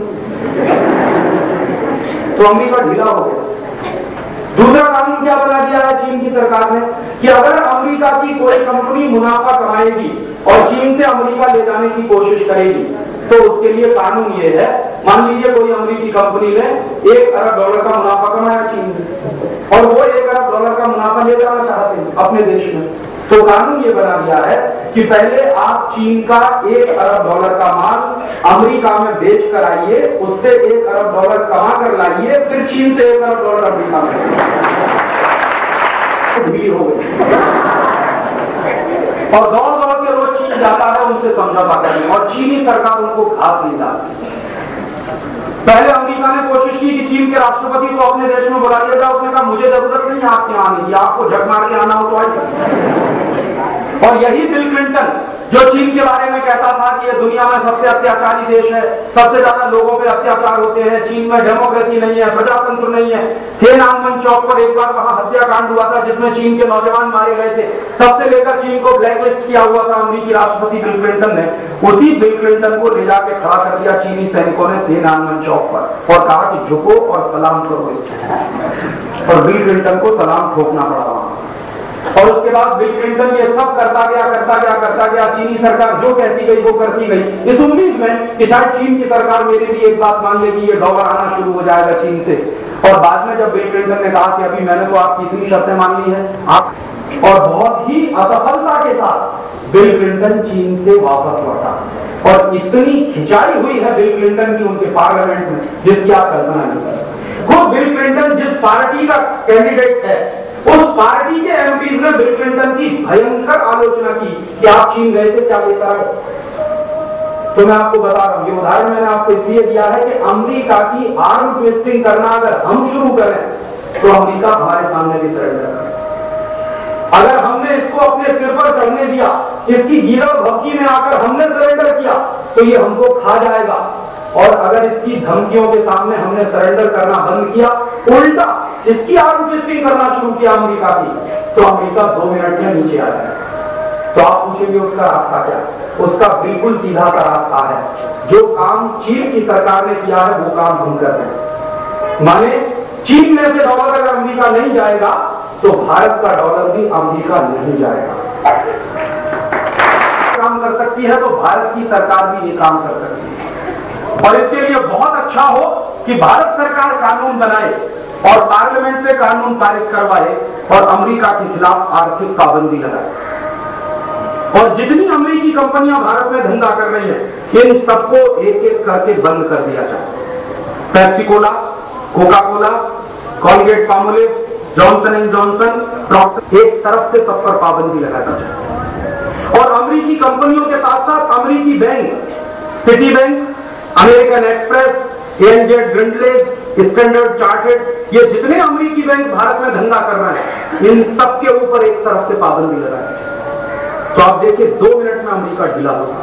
S1: तो अमेरिका ढीला हो गया। दूसरा कानून क्या बना दिया है चीन की सरकार ने कि अगर अमेरिका की कोई कंपनी मुनाफा कमाएगी और चीन से अमेरिका ले जाने की कोशिश करेगी तो उसके लिए कानून ये है, मान लीजिए कोई अमेरिकी कंपनी ने $1 अरब का मुनाफा कमाया चीन में और वो $1 अरब का मुनाफा ले जाना चाहते हैं अपने देश में, तो कानून ये बना दिया है कि पहले आप चीन का $1 अरब का माल अमेरिका में बेच कर आइए, उससे $1 अरब कमा कर लाइए, फिर चीन से $1 अरब अमेरिका में हो गई। और दौड़ के रोज चीन जाता है उनसे समझौता करने, और चीनी सरकार उनको घात नहीं डालती। पहले अमेरिका ने कोशिश की कि चीन के राष्ट्रपति को अपने देश में बुला लिया जाए, उसने कहा मुझे जरूरत नहीं है आपके आने की, आपको झक मार के आना हो तो आइए। और यही बिल क्लिंटन जो चीन के बारे में कहता था कि ये दुनिया में सबसे अत्याचारी देश है, सबसे ज्यादा लोगों पे अत्याचार होते हैं, चीन में डेमोक्रेसी नहीं है, प्रजातंत्र नहीं है। थिएनआनमेन चौक पर एक बार वहां हत्याकांड हुआ था जिसमें चीन के नौजवान मारे गए थे, तब से लेकर चीन को ब्लैकलिस्ट किया हुआ था अमेरिकी राष्ट्रपति बिल क्लिंटन ने। उसी बिल क्लिंटन को ले जाके खड़ा कर दिया चीनी सैनिकों ने थिएनआनमेन चौक पर और कहा कि झुको और सलाम करो इससे, और बिल क्लिंटन को सलाम ठोकना पड़ा वहां। और उसके बाद बिल क्लिंटन ये सब करता गया, चीनी सरकार जो कहती गई वो करती गई, इस उम्मीद में कि शायद चीन की सरकार मेरी भी एक बात मान लेगी, ये डॉलर आना शुरू हो जाएगा चीन से। और बाद में जब बिल क्लिंटन ने कहा कि अभी मैंने तो आपकी इतनी शर्तें मान ली है आप, और बहुत ही असफलता के साथ बिल क्लिंटन चीन से वापस लौटा, और इतनी खिंचाई हुई है बिल क्लिंटन की उनके पार्लियामेंट में जिसकी आप कल्पना नहीं कर। खुद बिल क्लिंटन जिस पार्टी का कैंडिडेट है उस पार्टी के एमपी ने बिल क्लिंटन की भयंकर आलोचना की कि आप चीन गए थे क्या लेकर आए। तो मैं आपको बता रहा हूं, ये उदाहरण मैंने आपको इसलिए दिया है कि अमेरिका की आर्म ट्विस्टिंग करना अगर हम शुरू करें तो अमेरिका हमारे सामने भी सरेंडर करे। अगर हमने इसको अपने सिर पर चढ़ने दिया, इसकी गिरव भक्की में आकर हमने सरेंडर किया तो ये हमको खा जाएगा। और अगर इसकी धमकियों के सामने हमने सरेंडर करना बंद किया, उल्टा इसकी आर्म ट्विस्टिंग करना शुरू किया अमेरिका की, तो अमेरिका 2 मिनट में नीचे आ जाएगा। तो आप पूछेंगे उसका रास्ता क्या? उसका बिल्कुल सीधा सा रास्ता है, जो काम चीन की सरकार ने किया है वो काम हम कर रहे हैं। माने चीन में से डॉलर अगर अमेरिका नहीं जाएगा तो भारत का डॉलर भी अमेरिका नहीं जाएगा। काम कर सकती है तो भारत की सरकार भी ये काम कर सकती है। और इसके लिए बहुत अच्छा हो कि भारत सरकार कानून बनाए और पार्लियामेंट से कानून पारित करवाए और अमेरिका के खिलाफ आर्थिक पाबंदी लगाए। और जितनी अमेरिकी कंपनियां भारत में धंधा कर रही हैं इन सबको एक एक करके बंद कर दिया जाए। Pepsi Cola, Coca Cola, Colgate Palmolive, Johnson and Johnson, Procter, एक तरफ से सब पर पाबंदी लगा दी जाए। और अमेरिकी कंपनियों के साथ साथ अमेरिकी bank, city bank, American express, एनजेड Grindlays, standard chartered, ये जितने अमेरिकी बैंक भारत में धंधा कर रहे हैं इन सब के ऊपर एक तरफ से पाबंदी लगाई। तो आप देखिए 2 मिनट में अमेरिका ढीला होगा।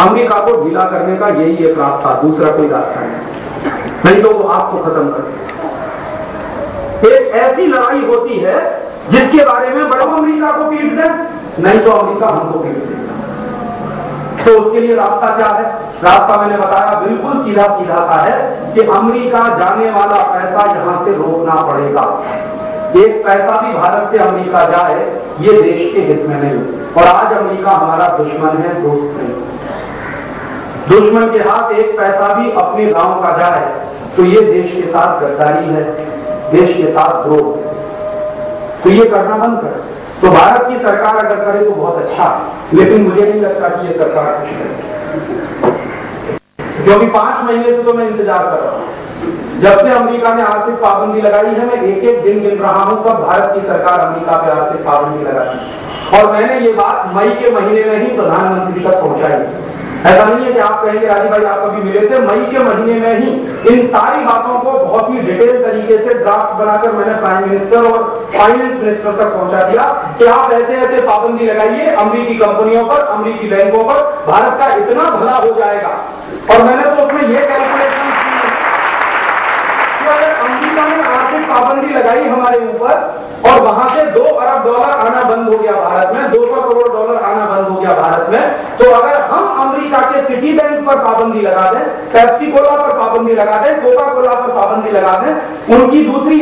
S1: अमेरिका को ढीला करने का यही एक रास्ता, दूसरा कोई रास्ता नहीं तो वो आपको खत्म कर देगा। एक ऐसी लड़ाई होती है जिसके बारे में बड़ा अमेरिका को पीट दे, नहीं तो अमेरिका हमको पीट देगा। तो उसके लिए रास्ता क्या है? रास्ता मैंने बताया बिल्कुल सीधा सीधा सा है कि अमेरिका जाने वाला पैसा यहां से रोकना पड़ेगा। एक पैसा भी भारत से अमेरिका जाए ये देश के हित में नहीं। और आज अमेरिका हमारा दुश्मन है, दोस्त नहीं। दुश्मन के हाथ एक पैसा भी अपने गांव का जाए तो ये देश के साथ गद्दारी है, देश के साथ द्रोह। तो ये करना बंद करें। तो भारत की सरकार अगर करे तो बहुत अच्छा है, लेकिन मुझे नहीं लगता कि ये सरकार कुछ करे, क्योंकि 5 महीने से तो मैं इंतजार कर रहा हूं। जब से अमेरिका ने आर्थिक पाबंदी लगाई है, मैं एक एक दिन गिन रहा हूं कब भारत की सरकार अमेरिका पे आर्थिक पाबंदी लगाई, और मैंने ये बात मई के महीने में ही प्रधानमंत्री तक पहुंचाई। ऐसा नहीं है कि आप कहेंगे राजीव भाई आप कभी मिले थे, मई के महीने में ही इन सारी बातों को बहुत ही डिटेल तरीके से ड्राफ्ट बनाकर मैंने प्राइम मिनिस्टर और फाइनेंस मिनिस्टर तक पहुंचा दिया कि आप ऐसे ऐसे पाबंदी लगाइए अमेरिकी कंपनियों पर, अमेरिकी बैंकों पर, भारत का इतना भला हो जाएगा। और मैंने तो उसमें यह कैलकुलेशन की अगर अमेरिका ने आर्थिक पाबंदी लगाई हमारे ऊपर और वहां से $2 अरब आना बंद हो गया भारत में, $200 करोड़ आना बंद हो गया भारत में, तो अगर हम अमेरिका के सिटी बैंक पर पाबंदी लगा दें, पेप्सी कोला पर पाबंदी लगा दें, कोका कोला पर पाबंदी लगा दें, उनकी दूसरी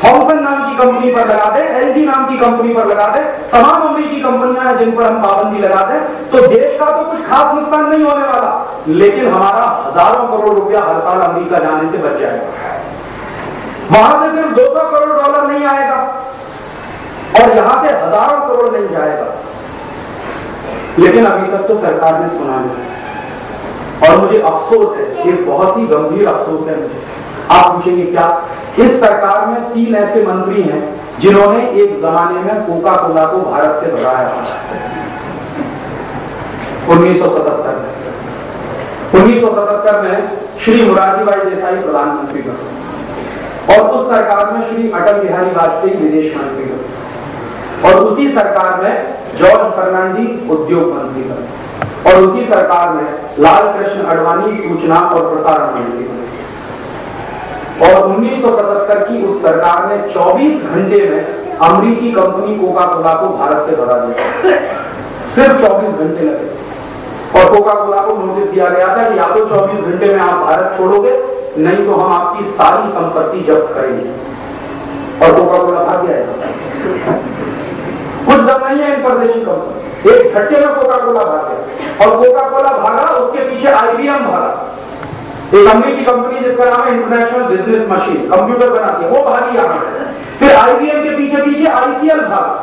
S1: थॉमसन नाम की कंपनी पर लगा दें, एलजी नाम की कंपनी पर लगा दें, तमाम अमेरिकी कंपनियां हैं जिन पर हम पाबंदी लगा दें, तो देश का तो कुछ खास नुकसान नहीं होने वाला, लेकिन हमारा हजारों करोड़ रुपया हर साल अमेरिका जाने से बच जाएगा। वहां से सिर्फ $200 करोड़ नहीं आएगा और यहां से हजारों करोड़ नहीं जाएगा, लेकिन अभी तक तो सरकार ने सुना नहीं। और मुझे अफसोस है, ये बहुत ही गंभीर अफसोस है मुझे। आप पूछेंगे क्या? इस सरकार में 3 ऐसे मंत्री हैं जिन्होंने एक जमाने में कोका कोला को भारत से भगाया 1977 में श्री मोरारजी भाई देसाई प्रधानमंत्री बने और उस सरकार में श्री अटल बिहारी वाजपेयी विदेश मंत्री बने और उसी सरकार में जॉर्ज फर्नांडीज उद्योग मंत्री बने और उसी सरकार में लाल कृष्ण आडवाणी सूचना और प्रसारण मंत्री बने। और 1977 की उस सरकार ने 24 घंटे में अमेरिकी कंपनी कोका कोला को भारत से भगा दिया, सिर्फ 24 घंटे लगे। और कोका कोला को नोटिस दिया गया था कि या तो 24 घंटे में आप भारत छोड़ोगे, नहीं तो हम आपकी सारी संपत्ति जब्त करेंगे। और कोका कोला भाग गया। कुछ दम नहीं है इन परदेशी कंपनी, एक झटके में कोका कोला भाग गया। और कोका कोला भागा, उसके पीछे IBM भागा, एक अमेरिकी कंपनी जिसका नाम है इंटरनेशनल बिजनेस मशीन, कंप्यूटर बनाती है, वो भागी यहां। फिर IBM के पीछे पीछे ICL भागा,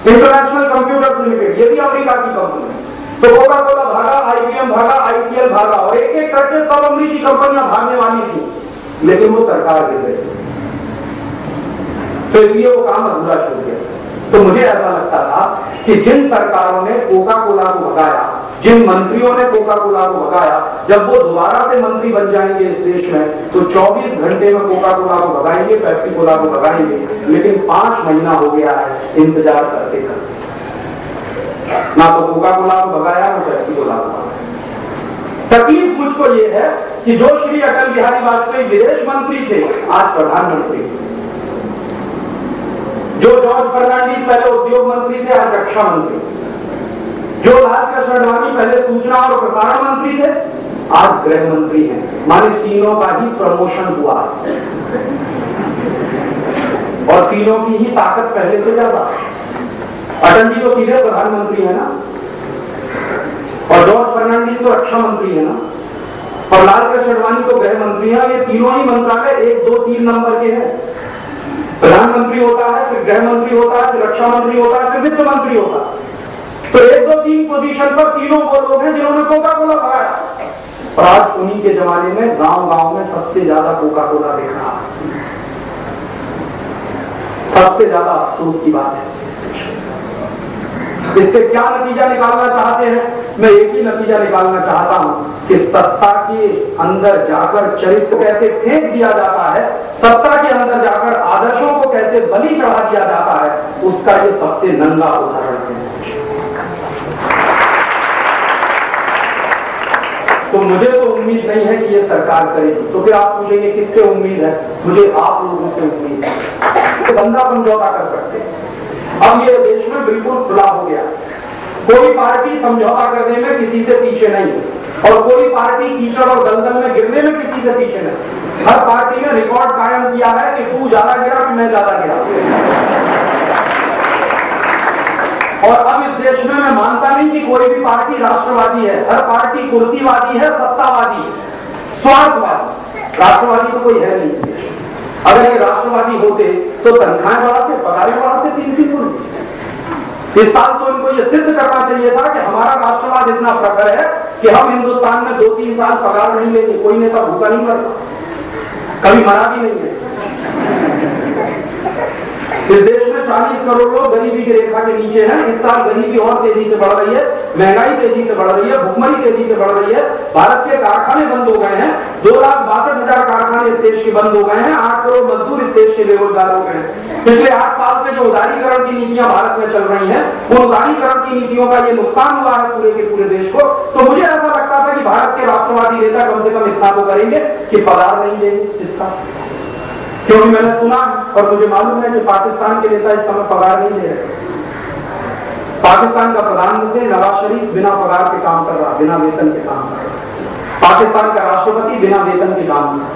S1: इंटरनेशनल कंप्यूटर लिमिटेड, ये भी अमेरिका की कंपनी है। तो कोका कोला भागा, IBM भागा, ICL भागा और एक एक करके सब अमेरिकी कंपनियां भागने वाली थी, लेकिन वो सरकार गिर गई, तो इसलिए वो काम अधूरा छोड़ गया। तो मुझे ऐसा लगता था कि जिन सरकारों ने कोका कोला को भगाया, जिन मंत्रियों ने कोका कोला को भगाया, जब वो दोबारा से मंत्री बन जाएंगे इस देश में तो 24 घंटे में कोका कोला को भगाएंगे, पेप्सी कोला को भगाएंगे। लेकिन 5 महीना हो गया है इंतजार करते करते, ना तो कोका कोला को भगाया ना पेप्सी कोला को भगाया। तकलीफ मुझको ये है कि जो श्री अटल बिहारी वाजपेयी विदेश मंत्री थे आज प्रधानमंत्री, जो जॉर्ज फर्नांडीज पहले उद्योग मंत्री थे आज रक्षा मंत्री, जो लाल कृष्ण आडवाणी पहले सूचना और प्रसारण मंत्री थे आज गृह मंत्री हैं। माने तीनों का ही प्रमोशन हुआ और तीनों की ही ताकत पहले से ज्यादा। अटल जी तो सीधे प्रधानमंत्री है ना, और जॉर्ज फर्नांडीज तो रक्षा मंत्री है ना, और लाल कृष्ण आडवाणी तो गृह मंत्री है। ये तीनों ही मंत्रालय 1, 2, 3 नंबर के हैं। प्रधानमंत्री होता है, फिर गृह मंत्री होता है, फिर रक्षा मंत्री होता है, फिर वित्त मंत्री होता है। तो 1, 2, 3 पोजीशन पर तीनों वो लोग हैं जिन्होंने कोका कोला भगाया। और आज उन्हीं के जमाने में गांव गांव में सबसे ज्यादा कोका कोला दिख रहा है। सबसे ज्यादा अफसोस की बात है। इससे क्या नतीजा निकालना चाहते हैं? मैं एक ही नतीजा निकालना चाहता हूं कि सत्ता के अंदर जाकर चरित्र कैसे फेंक दिया जाता है, सत्ता के अंदर जाकर आदर्शों को कैसे बलि चढ़ा दिया जाता है, उसका ये सबसे नंगा उदाहरण है। तो मुझे तो उम्मीद नहीं है कि ये सरकार करेगी। तो फिर आप पूछेंगे किससे उम्मीद है? मुझे आप लोगों से उम्मीद है। तो बंदा समझौता कर सकते हैं। अब ये देश में बिल्कुल खुला हो गया, कोई पार्टी समझौता करने में किसी से पीछे नहीं है और कोई पार्टी कीचड़ और दलदल में गिरने में किसी से पीछे नहीं। हर पार्टी ने रिकॉर्ड कायम किया है कि तू ज्यादा गिरा कि मैं ज्यादा गिरा। और अब इस देश में मैं मानता नहीं कि कोई भी पार्टी राष्ट्रवादी है। हर पार्टी कुर्सीवादी है, सत्तावादी है, स्वार्थवादी। राष्ट्रवादी तो कोई है नहीं। अगर ये राष्ट्रवादी होते तो तनख्वाहें बढ़ाते, पगारें बढ़ाते 3-3 गुना। इस साल तो इनको ये सिद्ध करना चाहिए था कि हमारा राष्ट्रवाद इतना प्रखर है कि हम हिंदुस्तान में 2-3 साल पगार नहीं लेंगे। कोई नेता भूखा नहीं मरता, कभी मरा भी नहीं है। इस देश में 40 करोड़ लोग गरीबी की रेखा के नीचे हैं। इस साल गरीबी और तेजी से बढ़ रही है, महंगाई तेजी से बढ़ रही है, भुखमरी तेजी से बढ़ रही है। भारत के कारखाने बंद हो गए हैं, 2,62,000 कारखाने इस देश के बंद हो गए हैं, 8 करोड़ मजदूर इस देश के बेरोजगार हो गए हैं। पिछले 8 साल से जो उदारीकरण की नीतियां भारत में चल रही हैं, उन उदारीकरण की नीतियों का ये नुकसान हुआ है पूरे के पूरे देश को। तो मुझे ऐसा लगता था कि भारत के राष्ट्रवादी नेता कम से कम इतना तो करेंगे कि पगार नहीं देंगे इसका, क्योंकि मैंने सुना और मुझे मालूम है कि पाकिस्तान के नेता इस समय पगार नहीं दे रहे। पाकिस्तान का प्रधानमंत्री नवाज शरीफ बिना पगार के काम कर रहा, बिना वेतन के काम कर रहा। पाकिस्तान का राष्ट्रपति बिना वेतन के काम कर रहा।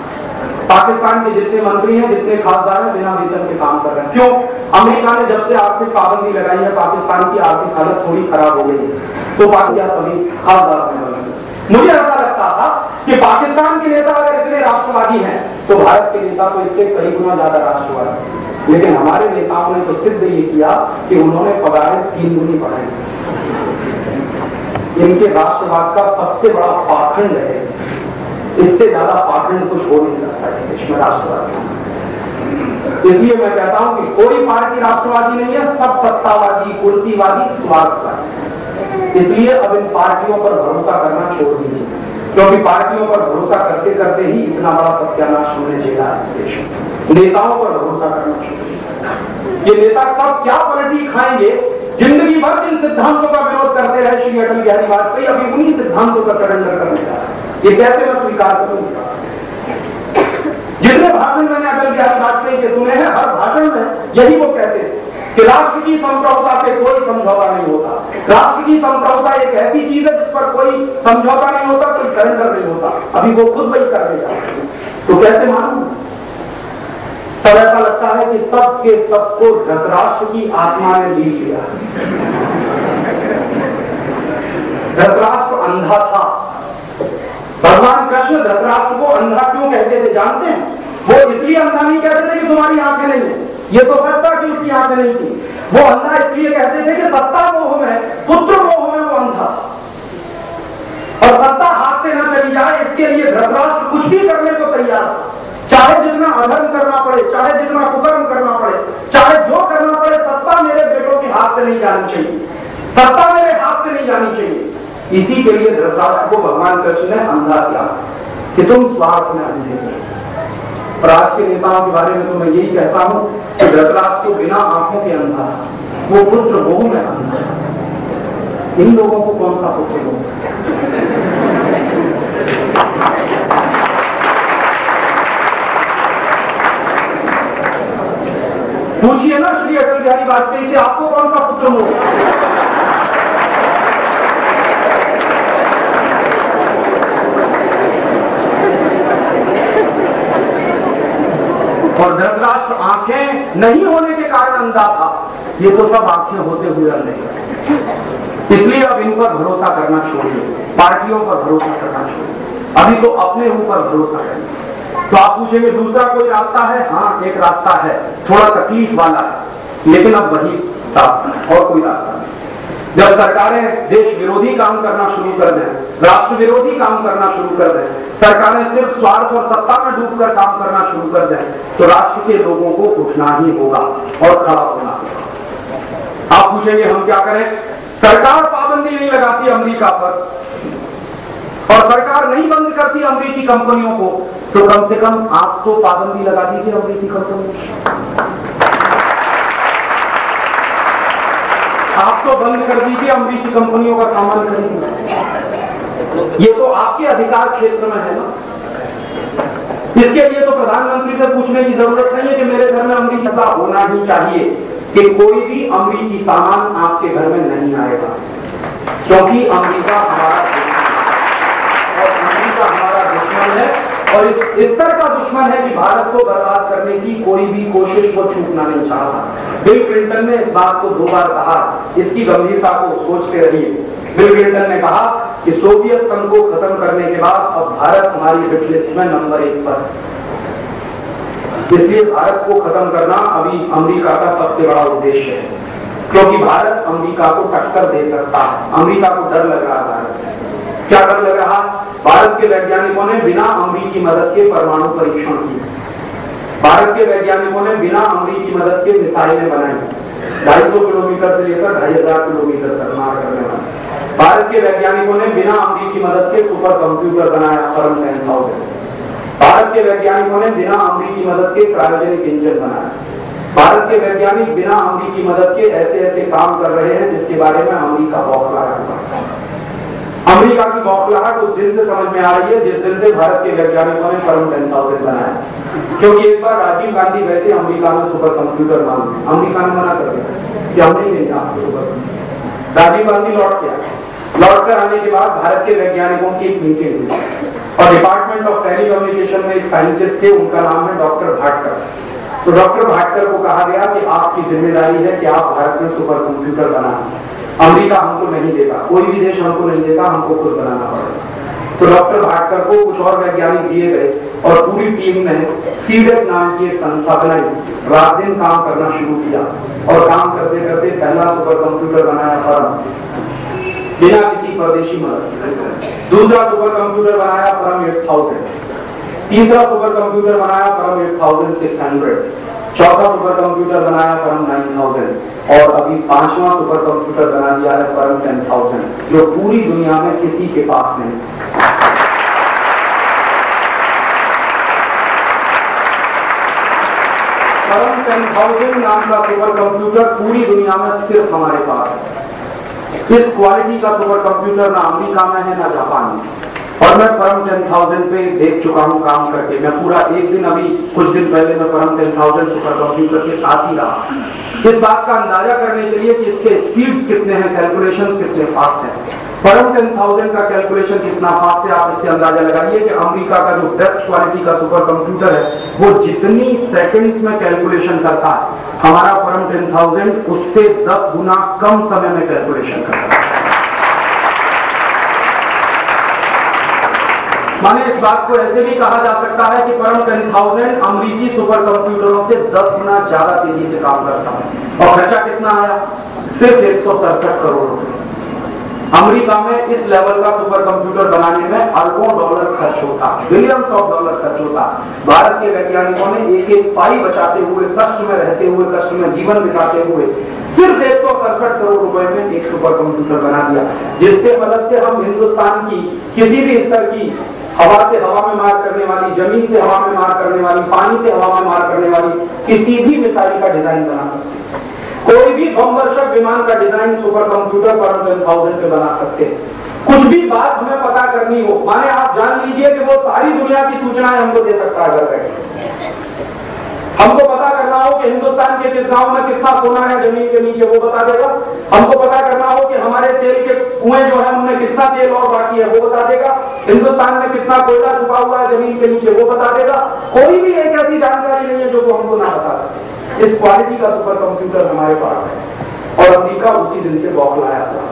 S1: पाकिस्तान के जितने मंत्री हैं, जितने खासदार हैं, बिना वेतन के काम कर रहे हैं। क्यों? अमेरिका ने जब से आर्थिक पाबंदी लगाई है, पाकिस्तान की आर्थिक हालत थोड़ी खराब हो गई है, तो पाकिस्तान सभी खासदार होने लगे। मुझे ऐसा लगता था कि पाकिस्तान के नेता अगर इतने राष्ट्रवादी हैं, तो भारत के नेता तो इससे कई गुना ज्यादा राष्ट्रवादी। लेकिन हमारे नेताओं ने तो सिद्ध ये किया कि उन्होंने पगारें 3 गुनी बढ़ाई। इनके राष्ट्रवाद का सबसे बड़ा पाखंड है, इससे ज्यादा पाखंड कुछ हो नहीं सकता है देश में राष्ट्रवाद। इसलिए मैं कहता हूं कि कोई पार्टी राष्ट्रवादी नहीं है, सब सत्तावादी, कुर्सीवादी, स्वार्थवादी। इसलिए अब इन पार्टियों पर भरोसा करना छोड़ दीजिए, क्योंकि पार्टियों पर भरोसा करते करते ही इतना बड़ा सत्यानाश होने जा रहा है देश में। नेताओं पर भरोसा करना छोड़ दीजिए। ये नेता कब क्या पलटी खाएंगे? जिंदगी भर जिन सिद्धांतों का विरोध करते रहे श्री अटल बिहारी वाजपेयी, अभी उन्हीं सिद्धांतों का सरेंडर करने जा रहा है। ये कैसे मैं स्वीकार करूंगा? जितने भाषण मैंने अटल बिहारी वाजपेयी के सुने हैं, हर भाषण में यही वो कहते हैं कि राष्ट्र की संप्रभुता से कोई समझौता नहीं होता। राष्ट्र की संप्रभुता एक ऐसी चीज है जिस पर कोई समझौता नहीं होता, कोई सरेंडर नहीं होता। अभी वो खुद वही कर देगा, तो कैसे मानूं? तब ऐसा लगता है कि सबके सबको धृतराष्ट्र की आत्मा ने ली लिया। धृतराष्ट्र अंधा था। भगवान कृष्ण धृतराष्ट्र को अंधा क्यों कहते थे जानते हैं? वो इसलिए अंधा नहीं कहते थे कि तुम्हारी आंखें नहीं है, ये तो सत्ता की उसकी आंखें नहीं थी। वो अंधा इसलिए कहते थे कि सत्ता मोह में, पुत्र मोह में वो अंधा, और सत्ता हाथ से न चली जाए इसके लिए धृतराष्ट्र कुछ भी करने को तैयार था। चाहे जितना अधर्म करना पड़े, चाहे जितना कुकर्म करना पड़े, चाहे जो करना पड़े, सत्ता मेरे बेटों के हाथ से नहीं जानी चाहिए, सत्ता मेरे हाथ से नहीं जानी चाहिए। इसी के लिए धृतराष्ट्र को भगवान कृष्ण ने अंधा किया कि तुम स्वार्थ में अंधे हो। और आज के नेताओं के बारे में तो मैं यही कहता हूं कि धृतराष्ट्र को बिना आंखों के अंधा, वो पुत्र मोह में अंधा। इन लोगों को कौन सा पुत्र मोह? पूछिए ना श्री अटल बिहारी वाजपेयी से, आपको कौन सा पुत्र मोह? और धृतराष्ट्र आंखें नहीं होने के कारण अंधा था, ये तो सब आंखें होते हुए अंधे। इसलिए अब इन पर भरोसा करना छोड़िए, पार्टियों पर भरोसा करना छोड़िए, अभी तो अपने ऊपर भरोसा करें। तो आप पूछेंगे दूसरा कोई रास्ता है? हाँ, एक रास्ता है, थोड़ा तकलीफ वाला है, लेकिन अब वही रास्ता है और कोई रास्ता नहीं। जब सरकारें देश विरोधी काम करना शुरू कर दें, राष्ट्र विरोधी काम करना शुरू कर दें, सरकारें सिर्फ स्वार्थ और सत्ता में डूबकर काम करना शुरू कर दें, तो राष्ट्र के लोगों को उठना ही होगा और खड़ा होना होगा। आप पूछेंगे हम क्या करें? सरकार पाबंदी नहीं लगाती अमेरिका पर, और सरकार नहीं बंद करती अमेरिकी कंपनियों को, तो कम से कम आप तो पाबंदी लगा दीजिए अमेरिकी कंपनियों। आप तो बंद कर दीजिए अमेरिकी कंपनियों का सामान खरीदना। ये तो आपके अधिकार क्षेत्र में है ना। इसके लिए तो प्रधानमंत्री से पूछने की जरूरत नहीं है कि मेरे घर में अमेरिकी का होना ही चाहिए कि कोई भी अमेरिकी सामान आपके घर में नहीं आएगा, क्योंकि अमेरिका हमारा दुश्मन है और इस तरह का दुश्मन है कि भारत को बर्बाद करने की कोई भी कोशिश वो छूटना नहीं चाहता। बिल क्लिंटन ने इस बात को 2 बार कहा, इसकी गंभीरता को सोचते रहिए। बिल क्लिंटन ने कहा कि सोवियत संघ को खत्म करने के बाद अब भारत हमारी हिट लिस्ट में नंबर 1 पर, इसलिए भारत को खत्म करना अभी अमेरिका का सबसे बड़ा उद्देश्य है। क्योंकि भारत अमेरिका को टक्कर दे सकता है। अमेरिका को डर लग रहा है। क्या डर लग रहा? भारत के वैज्ञानिकों ने बिना अमेरिकी मदद के परमाणु परीक्षण किए। भारत के वैज्ञानिकों ने बिना अमेरिकी मदद के मिसाइलें बनाई, 250 किलोमीटर से लेकर 2500 किलोमीटर तक मार करने वाले। भारत के वैज्ञानिकों ने बिना अमेरिकी मदद के सुपर कंप्यूटर बनाया, परम 10,000। भारत के वैज्ञानिकों ने बिना अमेरिकी मदद के क्रायोजेनिक इंजन बनाया। भारत के वैज्ञानिक बिना अमेरिकी मदद के ऐसे ऐसे काम कर रहे हैं जिसके बारे में अमेरिका बौखला रहा है। अमेरिका की बौखलाहट उस दिन से समझ में आ रही है जिस दिन से भारत के वैज्ञानिकों ने परम 10,000 बनाया। क्योंकि एक बार राजीव गांधी गए थे अमेरिका में सुपर कंप्यूटर मांगने, अमेरिका ने मना कर दिया कि हम नहीं देंगे आपको सुपर। राजीव गांधी लौट गया। लौटकर आने के बाद भारत के वैज्ञानिकों की एक मीटिंग हुई और डिपार्टमेंट ऑफ टेलीकम्युनिकेशन में एक साइंटिस्ट थे, उनका नाम है डॉक्टर भाटकर। तो डॉक्टर भाटकर को कहा गया कि आपकी जिम्मेदारी है कि आप भारत में सुपर कंप्यूटर बनाएं। अमेरिका हमको नहीं देगा, कोई भी देश हमको नहीं देगा, हमको खुद बनाना पड़ेगा। तो डॉक्टर भाटकर को कुछ और वैज्ञानिक दिए गए और पूरी टीम ने सीडेट नाम की एक संस्था बनाई, रात दिन काम करना शुरू किया और काम करते करते पहला सुपर कंप्यूटर बनाया परम, बिना किसी परदेशी मदद। दूसरा सुपर कंप्यूटर बनाया परम 8000। तीसरा सुपर कंप्यूटर बनाया परम 8600। चौथा सुपर कंप्यूटर बनाया परम 9000 और अभी 5वां सुपर कंप्यूटर बना दिया है परम 10,000, जो पूरी दुनिया में किसी के पास नहीं। परम 10,000 नाम का सुपर कंप्यूटर पूरी दुनिया में सिर्फ हमारे पास है। इस क्वालिटी का सुपर कंप्यूटर ना अमेरिका में है ना जापान में। और मैं परम 10,000 पे देख चुका हूँ काम करके। मैं पूरा एक दिन, अभी कुछ दिन पहले मैं परम 10,000 सुपर कंप्यूटर के साथ ही रहा, इस बात का अंदाजा करने के लिए कि इसके स्पीड कितने हैं, कैलकुलेशन कितने फास्ट हैं। परम 10,000 का कैलकुलेशन कितना फास्ट है आप इससे अंदाजा लगाइए कि अमेरिका का जो बेस्ट क्वालिटी का सुपर कंप्यूटर है वो जितनी सेकंड्स में कैलकुलेशन करता है, हमारा परम 10,000 उससे 10 गुना कम समय में कैलकुलेशन करता है। माने इस बात को ऐसे भी कहा जा सकता है कि परम 10,000 अमेरिकी सुपर कंप्यूटरों से 10 गुना ज्यादा तेजी से काम करता है। और खर्चा कितना आया? सिर्फ 167 करोड़ रुपए। अमेरिका में इस लेवल का सुपर कंप्यूटर बनाने में अरबों डॉलर खर्च होता, बिलियंस ऑफ डॉलर खर्च होता। भारत के वैज्ञानिकों ने एक एक पाई बचाते हुए, कष्ट में रहते हुए, कष्ट में जीवन बिताते हुए सिर्फ 167 करोड़ रुपए में एक सुपर कंप्यूटर बना दिया, जिसके मदद से हम हिंदुस्तान की किसी भी स्तर की हवा से हवा में मार करने वाली, जमीन से हवा में मार करने वाली, पानी से हवा में मार करने वाली किसी भी मिसाइल का डिजाइन बना सकते। कोई भी बम वर्षक विमान का डिजाइन सुपर कंप्यूटर परम 10,000 पे बना सकते। कुछ भी बात हमें पता करनी हो, माने आप जान लीजिए कि वो सारी दुनिया की सूचनाएं हमको दे सकता है। अगर हमको पता करना हो कि हिंदुस्तान के किस गांव में कितना सोना है जमीन के नीचे, वो बता देगा। हमको पता करना हो कि हमारे तेल के कुएं जो है उनमें कितना तेल और बाकी है, वो बता देगा। हिंदुस्तान में कितना कोयला छुपा हुआ है जमीन के नीचे, वो बता देगा। कोई भी एक ऐसी जानकारी नहीं है जो वो हमको ना बता सके। इस क्वालिटी का सुपर कंप्यूटर हमारे पास है और अमेरिका उसी दिन से बौखलाया हुआ।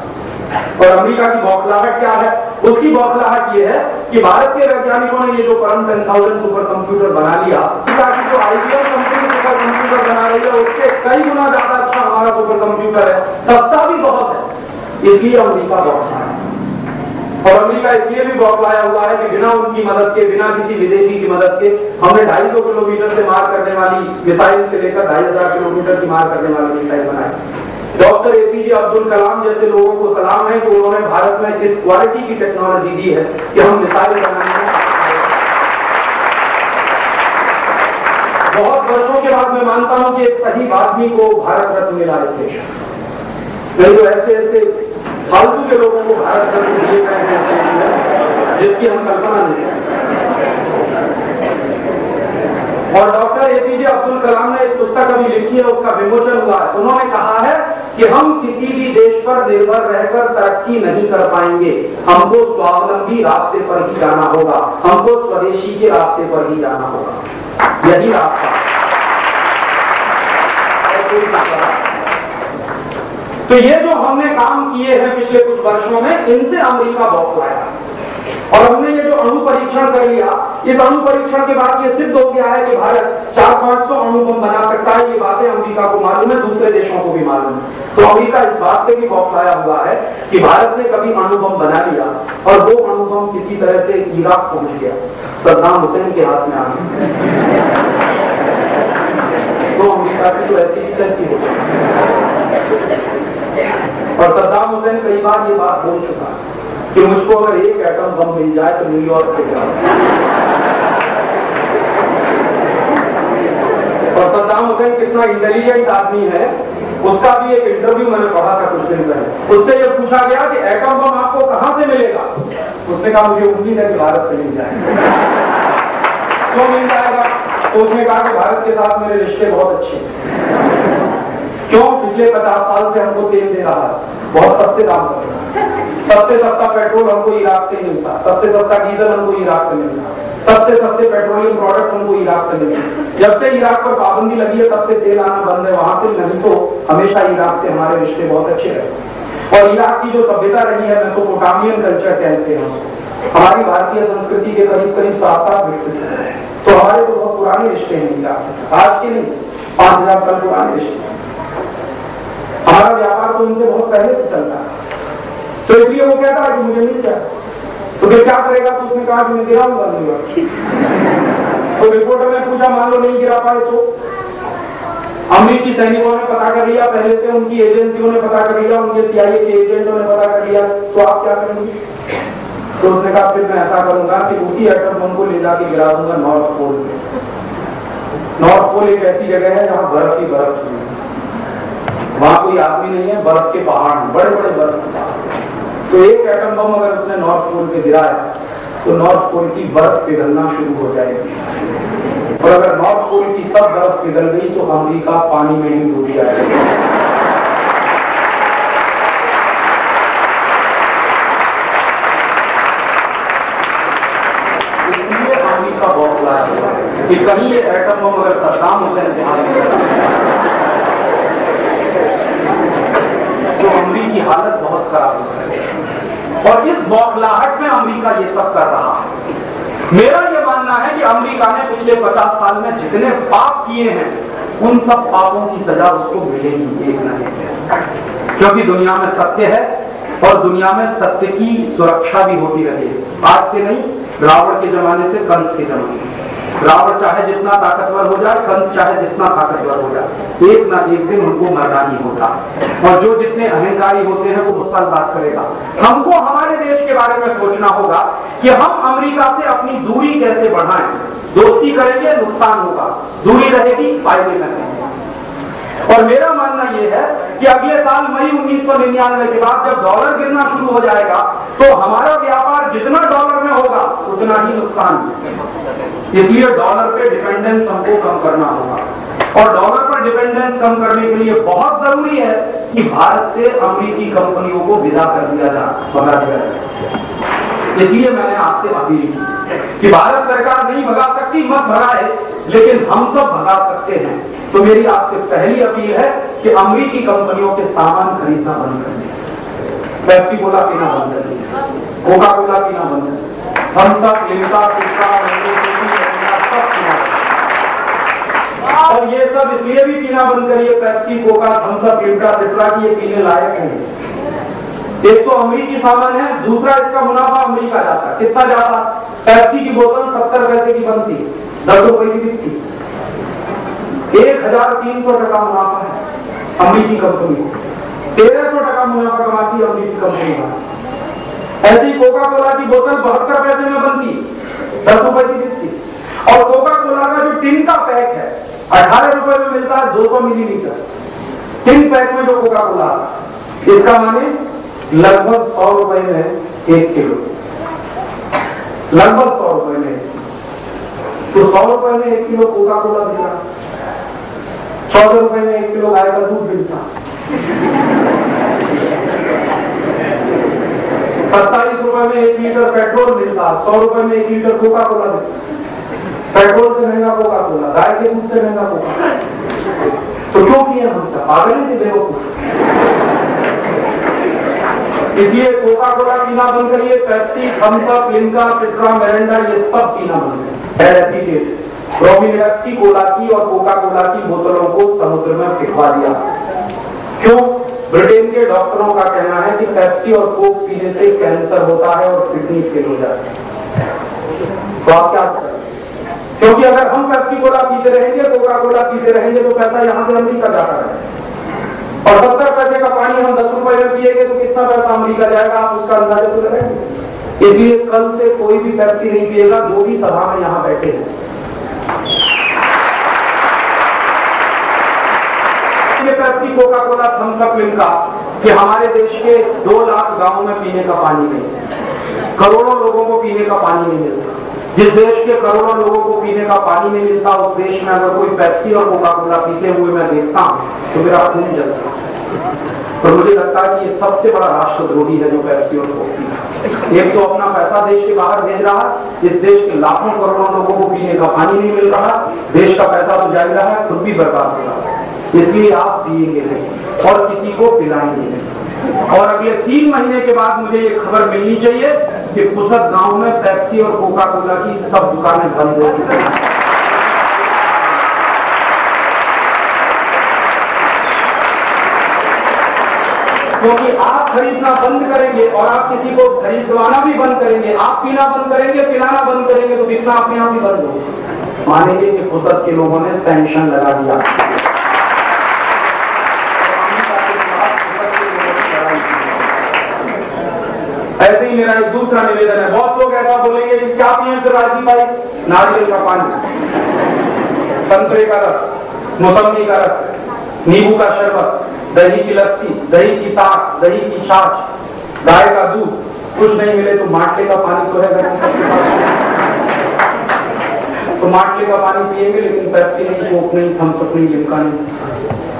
S1: और अमेरिका की बौखलाहट क्या है? उसकी बौखलाहट ये है कि भारत के वैज्ञानिकों ने ये जो परम 10,000 सुपर कंप्यूटर बना लिया, जो आईबीएम कंपनी सुपर कंप्यूटर बना रही है उससे कई गुना ज्यादा अच्छा हमारा सुपर कंप्यूटर है, सस्ता भी बहुत है, इसलिए अमेरिका बौखला है। और अमेरिका इसलिए भी बौखलाया हुआ है कि बिना उनकी मदद के, बिना किसी विदेशी की मदद के हमने 250 किलोमीटर से मार करने वाली मिसाइल से लेकर 2,500 किलोमीटर की मार करने वाली मिसाइल बनाई। डॉक्टर एपीजे अब्दुल कलाम जैसे लोगों को सलाम है कि उन्होंने भारत में इस क्वालिटी की टेक्नोलॉजी दी है कि हम मिसाइल बनाने में। बहुत वर्षों के बाद मैं मानता हूं कि एक सही आदमी को भारत रत्न मिला है। नहीं तो ऐसे ऐसे फालतू के लोगों को भारत रत्न दिए गए हैं जिसकी हम कल्पना नहीं करते। और डॉक्टर एपीजे अब्दुल कलाम ने एक पुस्तक अभी लिखी है, उसका विमोचन हुआ है। उन्होंने कहा है कि हम किसी भी देश पर निर्भर रहकर तरक्की नहीं कर पाएंगे, हमको स्वावलंबी रास्ते पर ही जाना होगा, हमको स्वदेशी के रास्ते पर ही जाना होगा, यही रास्ता। तो ये जो हमने काम किए हैं पिछले कुछ वर्षों में, इनसे अमेरिका बौखलाया और हमने ये जो अणु परीक्षण कर लिया, इस अणु परीक्षण के बाद ये सिद्ध हो गया है कि भारत 400-500 अणु बम बना सकता है। ये बातें अमेरिका को मालूम है, दूसरे देशों को भी मालूम है। तो अमेरिका इस बात से भी बौखलाया हुआ है कि भारत ने कभी अणु बम बना लिया और वो अणु बम किसी तरह से इराक पहुंच गया, सद्दाम हुसैन के हाथ में आ गया, तो अमेरिका की तो ऐसी कैसी हो गई। और सद्दाम हुसैन कई बार ये बात बोल चुका कि मुझको अगर एक एटम बम मिल जाए तो न्यूयॉर्क पे जाए। और सद्दाम हुसैन कितना इंटेलिजेंट आदमी है, उसका भी एक इंटरव्यू मैंने पढ़ा था कुछ दिन पहले। उससे ये पूछा गया कि एटम बम आपको कहां से मिलेगा, उसने कहा मुझे उम्मीद है कि भारत से मिल जाएगा। क्यों मिल जाएगा? तो उसने कहा कि भारत के साथ मेरे रिश्ते बहुत अच्छे हैं। क्यों? पिछले 50 साल से हमको तेल दे रहा है, बहुत सस्ते दाम पर, सबसे सस्ता पेट्रोल हमको इराक से मिलता, सबसे सस्ता डीजल हमको इराक से मिलता, सबसे सस्ते पेट्रोलियम प्रोडक्ट हमको इराक से मिलते। जब से इराक पर पाबंदी लगी है तब से तेल आना बंद है वहां से, नहीं तो हमेशा इराक से हमारे रिश्ते बहुत अच्छे रहे। और इराक की जो सभ्यता रही है मेसोपोटामियन कल्चर कहते हैं, हमारी भारतीय संस्कृति के करीब करीब 7 विकसित है। तो हमारे तो बहुत पुराने रिश्ते हैं इराक, आज के नहीं, 5000 साल पुराने रिश्ते। हमारा व्यापार तो उनसे बहुत पहले से चलता है, तो इसलिए वो कहता है कि मुझे मिल जाए। तो फिर क्या करेगा? तो उसने कहा कि मैं गिराऊंगा न्यूयॉर्क। तो रिपोर्टर ने पूछा मान लो नहीं गिरा पाए तो? अमेरिकी सैनिकों ने पता कर लिया, पहले से उनकी एजेंसियों ने पता कर लिया, उनके CIA के एजेंटों ने पता कर लिया, तो आप क्या करेंगे? तो उसने कहा फिर मैं ऐसा करूंगा कि उसी एटम बम को ले जाके गिरा दूंगा नॉर्थ पोल पे। नॉर्थ पोल एक ऐसी जगह है जहां बर्फ ही बर्फ है, वहां कोई आदमी नहीं है, बर्फ के पहाड़, बड़े बड़े बर्फ के पहाड़। तो एक एटम बम अगर उसने नॉर्थ पोल पे गिराया तो नॉर्थ पोल की बर्फ पिघलना शुरू हो जाएगी, और अगर नॉर्थ पोल की सब बर्फ पिघल गई तो अमेरिका पानी में ही डूब जाएगा। इसलिए अमेरिका बौखलाया हुआ है कि कहीं ये एटम बम अगर सद्दाम हुसैन के हाथ में तो अमेरिकी हालत बहुत खराब हो जाएगी। और इस बौखलाहट में अमेरिका ये सब कर रहा है। मेरा ये मानना है कि अमेरिका ने पिछले 50 साल में जितने पाप किए हैं उन सब पापों की सजा उसको मिलेगी एक न एक, क्योंकि दुनिया में सत्य है और दुनिया में सत्य की सुरक्षा भी होती रही है। आज से नहीं, रावण के जमाने से कंस के जमाने। रावण चाहे जितना ताकतवर हो जाए, कंस चाहे जितना ताकतवर हो जाए, एक ना एक दिन उनको मरना ही होता। और जो जितने अहंकारी होते हैं वो मुस्ताल बात करेगा। हमको हमारे देश के बारे में सोचना होगा कि हम अमेरिका से अपनी दूरी कैसे बढ़ाएं। दोस्ती करेंगे नुकसान होगा, दूरी रहेगी फायदे में रहेंगे। और मेरा मानना यह है कि अगले साल मई 1999 के बाद जब डॉलर गिरना शुरू हो जाएगा तो हमारा व्यापार जितना डॉलर में होगा उतना ही नुकसान। इसलिए डॉलर पे डिपेंडेंस हमको कम करना होगा, और डॉलर पर डिपेंडेंस कम करने के लिए बहुत जरूरी है कि भारत से अमेरिकी कंपनियों को विदा कर दिया जाए, भगा दिया जाए। इसलिए मैंने आपसे अपील की कि भारत सरकार नहीं भगा सकती, मत भगाए, लेकिन हम सब भगा सकते हैं। तो मेरी आपसे पहली अपील है कि अमेरिकी कंपनियों के सामान खरीदना बंद कर दें, पेप्सी कोला पीना बंद कर दें, कोका कोला पीना बंद कर दें, हम सब लिमका और ये सब इसलिए भी पीना बंद करिए, Pepsi Coca Thums Up Limca Citra की ये पीने लायक नहीं। एक तो अमेरिकी सामान है, दूसरा इसका मुनाफा अमेरिका जाता है। कितना जाता? पेप्सी की बोतल 70 पैसे की बनती, 10 रुपए की बिकती, 1300 टका मुनाफा है अमेरिकी कंपनी को, 1300 टका मुनाफा कमाती है अमेरिकी कंपनी का। ऐसी कोका कोला की बोतल 72 पैसे में बनती, 10 रुपए की बिकती, और कोका कोला का जो टिन का पैक है 18 रुपए में मिलता है, 200 मिलीलीटर टिन पैक में जो कोका कोला, इसका माने लगभग 100 रुपए में 1 किलो, लगभग 100 रुपए में। तो 100 रुपए में 1 किलो कोका कोला बिक रहा, 14 रुपए में 1 किलो गाय का दूध मिलता, 27 रुपए में 1 लीटर पेट्रोल मिलता, 100 रुपए में 1 लीटर कोका कोला मिलता। पेट्रोल से महंगा कोका कोला, गाय के दूध से महंगा कोका। तो क्यों किया हम सब? पागल नहीं थे, बेवकूफ। इसलिए कोका कोला पीना बंद करिए, Pepsi, Thums Up, Limca, Citra, Mirinda ये सब पीना बंद करिए। पेप्सी कोला की और कोका कोला की बोतलों को समुद्र में फेंकवा दिया। क्यों? ब्रिटेन के डॉक्टरों का कहना है कि पेप्सी और कोक पीने से कैंसर होता है और किडनी फेल हो जाती है। तो आप क्या करें? क्योंकि अगर हम पेप्सी कोला पीते रहेंगे, कोका कोला पीते रहेंगे, तो पैसा यहां से अमेरिका जाता है। और 70 पैसे का पानी हम 10 रुपए में पिएंगे तो कितना पैसा अमेरिका जाएगा, आप उसका अंदाजा तो लगाएंगे। इसलिए कल से कोई भी पेप्सी नहीं पिएगा, जो भी सभा में यहां बैठे हैं। Pepsi, Coca Cola, Thums Up, Limca कि हमारे देश के 2 लाख गांवों में पीने का पानी नहीं, करोड़ों लोगों को पीने का पानी नहीं मिलता। जिस देश के करोड़ों लोगों को पीने का पानी नहीं मिलता, उस देश में अगर कोई पेप्सी और कोका कोला पीते हुए मैं देखता हूं तो मेरा खून जलता है। तो मुझे लगता है कि ये सबसे बड़ा राष्ट्रद्रोही है जो पेप्सी और कोक पीता है। एक तो अपना पैसा देश के बाहर भेज रहा है, इस देश के लाखों करोड़ों लोगों को पीने का पानी नहीं मिल रहा, देश का पैसा तो जा रहा है, खुद भी बर्बाद हो रहा है। इसलिए आप पिएंगे नहीं और किसी को पिलाएंगे नहीं। और अगले 3 महीने के बाद मुझे ये खबर मिलनी चाहिए कि पुसद गांव में पेप्सी और कोका कोला की सब दुकानें बंद हो चुकी हैं। क्योंकि आप खरीदना बंद करेंगे और आप किसी को खरीदवाना भी बंद करेंगे, आप पीना बंद करेंगे, पिलाना बंद करेंगे, तो बिकना अपने आप ही बंद हो। मानेंगे कि पुसद के लोगों ने सैंक्शन लगा दिया। ऐसे ही मेरा एक दूसरा निवेदन है। बहुत लोग ऐसा बोलेंगे कि क्या पिए फिर राजीव भाई? नारियल का पानी, संतरे का रस, मौसमी का रस, नींबू का शरबत, दही की लस्सी, दही की ताक, दही की छाछ, गाय का दूध, कुछ नहीं मिले तो माटले का पानी तो है घर में, तो माटले का पानी पिएंगे, लेकिन पेप्सी नहीं, कोक नहीं, थम्स अप नहीं, लिम्का नहीं।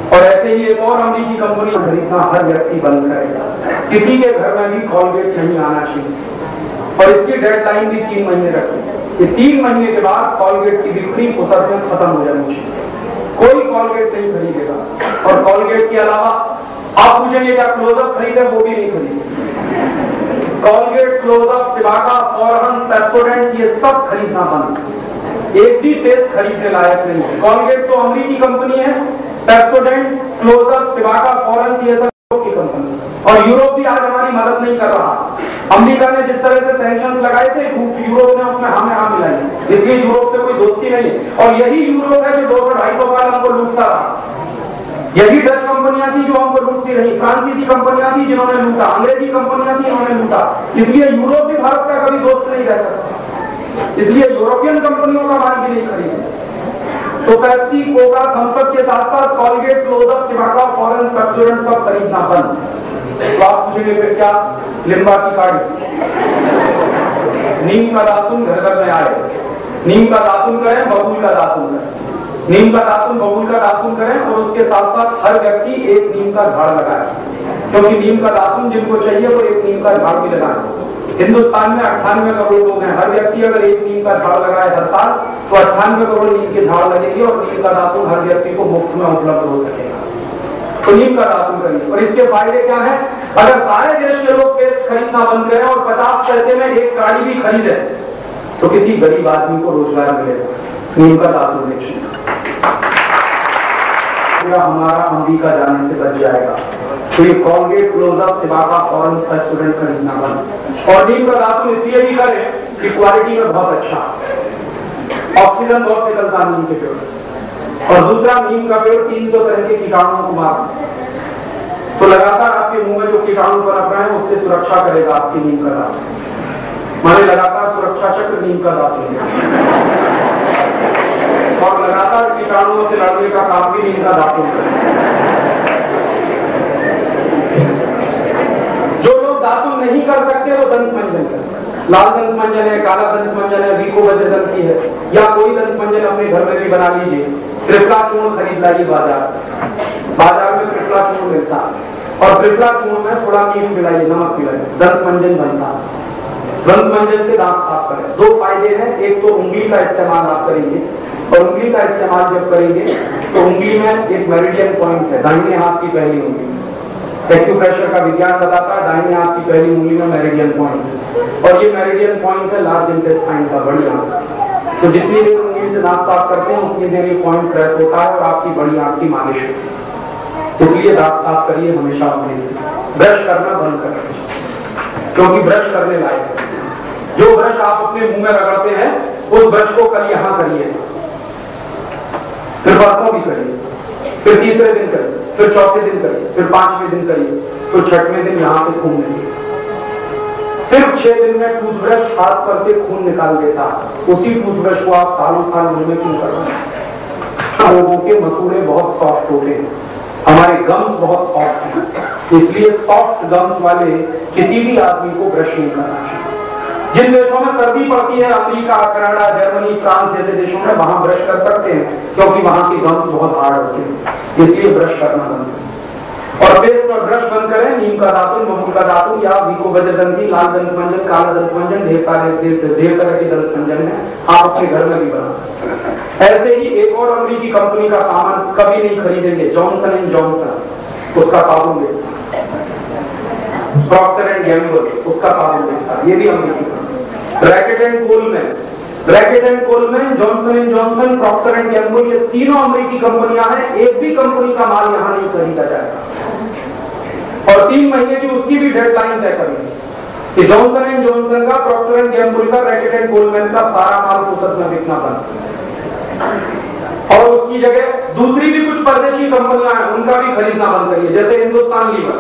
S1: और ऐसे ही एक और अमेरिकी कंपनी खरीदना हर व्यक्ति बंद करेगा। किसी के घर में भी कॉलगेट नहीं आना चाहिए और इसकी डेडलाइन भी 3 महीने रखें। ये 3 महीने के बाद कॉलगेट की बिक्री पुसद में खत्म हो जानी चाहिए। कोई कॉलगेट नहीं खरीदेगा। और कॉलगेट के अलावा आप पूछेंगे क्या क्लोजअप खरीदे? वो भी नहीं खरीदे। कॉलगेट, क्लोजअप, सिबाका, फॉरहन, पेप्सोडेंट, ये सब खरीदना बंद। एक भी टेस्ट खरीदने लायक नहीं है। कॉलगेट तो अमेरिकी कंपनी है, पेप्सोडेंट, क्लोजअप, सिबाका, फॉरहन, ये सब की कंपनी। और यूरोप भी आज हमारी मदद नहीं कर रहा। अमेरिका ने जिस तरह से सैंक्शन लगाए थे, यूरोप ने उसमें हमें हां मिलाई, इसलिए यूरोप से कोई दोस्ती नहीं है। और यही यूरोप है जो 200-250 साल हमको लूटता रहा। यही डच कंपनियां थी जो हमको लूटती रही, फ्रांसीसी कंपनियां थी जिन्होंने लूटा, अंग्रेजी कंपनियां थी जिन्होंने लूटा। इसलिए यूरोप भी भारत का कभी दोस्त नहीं रह सकता। इसलिए यूरोपियन कंपनियों का माल भी नहीं खरीदे। तो पेप्सी, कोका, थम्स अप के साथ साथ कॉलगेट, क्लोजअप, सिबाका, फॉरहन, पेप्सोडेंट सब खरीदना बंद। तो आप पूछेंगे फिर क्या? लिम्बा की काढ़ी, नीम का दातुन घर घर में आए, नीम का दातुन करें, बबूल का दातुन करें, नीम का दातुन, बबूल का दातुन करें और उसके साथ साथ हर व्यक्ति एक नीम का झाड़ लगाए। क्योंकि नीम का दातुन जिनको चाहिए वो एक नीम का झाड़ भी लगाए। हिंदुस्तान में 98 करोड़ लोग हैं। हर व्यक्ति अगर एक नीम का झाड़ लगाए हर साल तो 98 करोड़ नीम के झाड़ लगेंगे और नीम का दातुन हर व्यक्ति को मुफ्त में उपलब्ध हो सकेगा। तो नीम का दातुन करिए। और इसके फायदे क्या है? अगर सारे देश के लोग पेस्ट खरीदना बंद करें और 50 पैसे में एक काढ़ी भी खरीदे तो किसी गरीब आदमी को रोजगार मिलेगा। नीम का दातुन बेचने हमारा अमेरिका जाने से बच जाएगा। तो ये कॉलगेट, क्लोजअप, सिबाका, फॉरहन, पेप्सोडेंट खरीदना बंद। और नीम का दातुन इसलिए भी करें कि क्वालिटी में बहुत अच्छा, ऑक्सीजन बहुत निकलता नीम के पेड़। और दूसरा, नीम का पेड़ 300 तरह के कीटाणुओं को मारता है। तो लगातार आपके मुंह में जो कीटाणु पनप रहे हैं उससे सुरक्षा करेगा आपकी नीम का दातुन। माने लगातार सुरक्षा चक्र नीम का दातुन और लगातार कीटाणुओं से लड़ने का काम भी नीम का दातुन करेगा। जो लोग दातुन नहीं कर सकते वो दंत मंजन करते। लाल दंत मंजन है, काला दंत मंजन है, विकोबद्ध दंती है, या कोई दंत मंजन अपने घर में भी बना लीजिए। त्रिफला चूर्ण खरीद लाइए बाजार में त्रिफला चूर्ण मिलता है और त्रिफला चूर्ण में थोड़ा नीम मिलाइए, नमक मिलाइए, दंत मंजन बनता है। दंत मंजन से दांत साफ करें। 2 फायदे हैं। एक तो उंगली का इस्तेमाल आप करेंगे और उंगली का इस्तेमाल जब करेंगे तो उंगली में एक मेरिडियन पॉइंट है, दाहिने हाथ की पहली उंगली। एक्यूप्रेशर का विज्ञान बताता है दाहिने हाथ की पहली उंगली में मेरिडियन पॉइंट है और ये मेरिडियन पॉइंट है लार्ज इंटेस्टाइन का, बड़ी आंत। तो जितनी देर उंगली से दांत साफ करते हैं उतनी देर ये पॉइंट प्रेस होता है और आपकी बड़ी आंत की मालिश होती है। इसलिए दांत साफ करिए हमेशा अपने, ब्रश करना बंद करें, क्योंकि ब्रश करने लायक है। जो ब्रश आप अपने मुंह में रगड़ते हैं उस ब्रश को कल यहां करिए, फिर परसों भी करिए, फिर तीसरे दिन करिए, फिर चौथे दिन करिए, फिर 5वें दिन करिए, फिर 6वें दिन यहां से खून निकले। सिर्फ 6 दिन में टूथब्रश हाथ पर से खून निकाल देता है। उसी टूथब्रश को आप सालों साल मुंह में क्यों कर रहे हैं? लोगों के मसूड़े बहुत सॉफ्ट होते हैं, हमारे गम्स बहुत सॉफ्ट हैं, इसलिए सॉफ्ट गम्स वाले किसी भी आदमी को ब्रश नहीं करना चाहिए। जिन देशों में सर्दी पड़ती है, अमेरिका, कनाडा, जर्मनी, फ्रांस जैसे देशों में, वहां ब्रश कर सकते हैं क्योंकि वहां के गम्स बहुत हार्ड होते हैं, इसलिए ब्रश करना बंद करें। और फेस पर ब्रश बंद करें, नीम का दातुन, बबूल का दातुन या विको बजरदंती, लाल दंतमंजन, काला दंतमंजन, ढेर तरह के दंतमंजन है, आप अपने घर में भी बना सकते हैं। ऐसे ही एक और अमेरिकी कंपनी का सामान कभी नहीं खरीदेंगे, जॉनसन एंड जॉनसन, उसका साबुन बेचता, प्रॉक्टर एंड गैम्बल उसका साबुन बेचता, ये भी अमेरिकी company. Reckitt and Colman, Johnson and Johnson, Procter and Gamble, ये तीनों अमेरिकी कंपनियां हैं। एक भी कंपनी का माल यहां नहीं खरीदा जाएगा और 3 महीने की उसकी भी डेडलाइन तय करेंगे कि जॉनसन एंड जॉनसन का, प्रॉक्टर एंड गैम्बल का, ब्रैकेट एंड कोलमैन का सारा माल फुर्सत में बिकना बंद और उसकी जगह दूसरी भी कुछ परदेशी कंपनियां हैं, उनका भी खरीदना बंद करिए, जैसे हिंदुस्तान लीवर।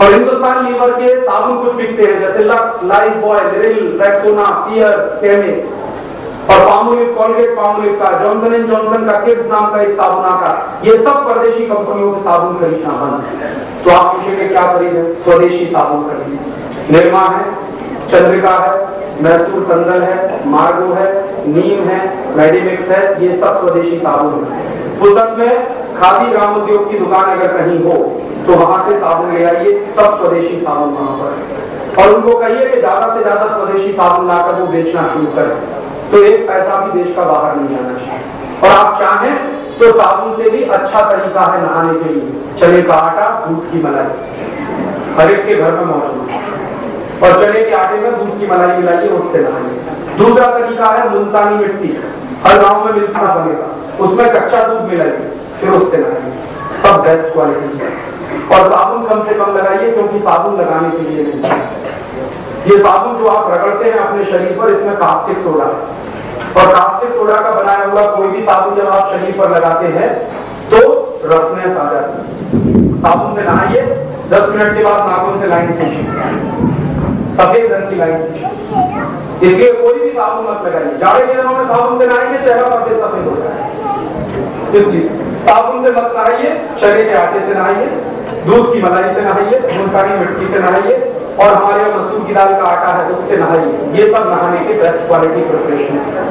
S1: और हिंदुस्तान लीवर के साबुन कुछ बिकते हैं जैसे Lux, Lifebuoy, Liril, Rexona, Pears, केमिक और पामोलिव, कॉलगेट पामोलिव का, जॉनसन एंड जॉनसन का, किड्स नाम का एक साबुन आता है। ये सब परदेशी कंपनियों के साबुन खरीदना बंद। तो आप पूछेंगे क्या खरीदें? स्वदेशी साबुन खरीदें। निरमा है, चंद्रिका है, मैसूर संदल है, मार्गो है, नीम है, मेडिमिक्स है, ये सब स्वदेशी साबुन है। फुर्सत में खादी ग्रामोद्योग की दुकान अगर कहीं हो तो वहां से साबुन ले आइए, सब स्वदेशी साबुन वहां पर, और उनको कहिए कि ज्यादा से ज्यादा स्वदेशी साबुन लाकर वो बेचना शुरू करें, तो एक पैसा भी देश का बाहर नहीं जाना चाहिए। और आप चाहें तो साबुन से भी अच्छा तरीका है नहाने के लिए, चने का आटा, दूध की मलाई, हर एक के घर में मौजूद है, और चने के आटे में दूध की मलाई मिलाइए, उससे नहाइए। दूसरा तरीका है मुल्तानी मिट्टी, हर गांव में मिलता बनेगा, उसमें कच्चा दूध मिलाइए, फिर उससे नहाइए, सब बेस्ट क्वालिटी है। और साबुन कम से कम लगाइए, क्योंकि साबुन लगाने के लिए नहीं है। ये साबुन जो आप रगड़ते हैं अपने शरीर पर, इसमें कास्टिक सोडा है, और कास्टिक सोडा का बनाया हुआ कोई भी साबुन जब आप शरीर पर लगाते हैं तो रफनेस आ जाती है। साबुन से नहाइए, 10 मिनट के बाद नाखून से लाइन खींचिए, सफेद रंग की लाइन खींचिए। इसलिए कोई भी साबुन मत लगाइए। जाड़े के दिनों में साबुन से नहाएंगे, चेहरा पर सफेद हो जाएगा। इसलिए साबुन से मत नहाइए, चने के आटे से नहाइए, दूध की मलाई से नहाइए, मुल्तानी मिट्टी से नहाइए, और हमारे यहाँ मसूर की दाल का आटा है उससे नहाइए। ये सब नहाने के बेस्ट क्वालिटी प्रिपरेशन है।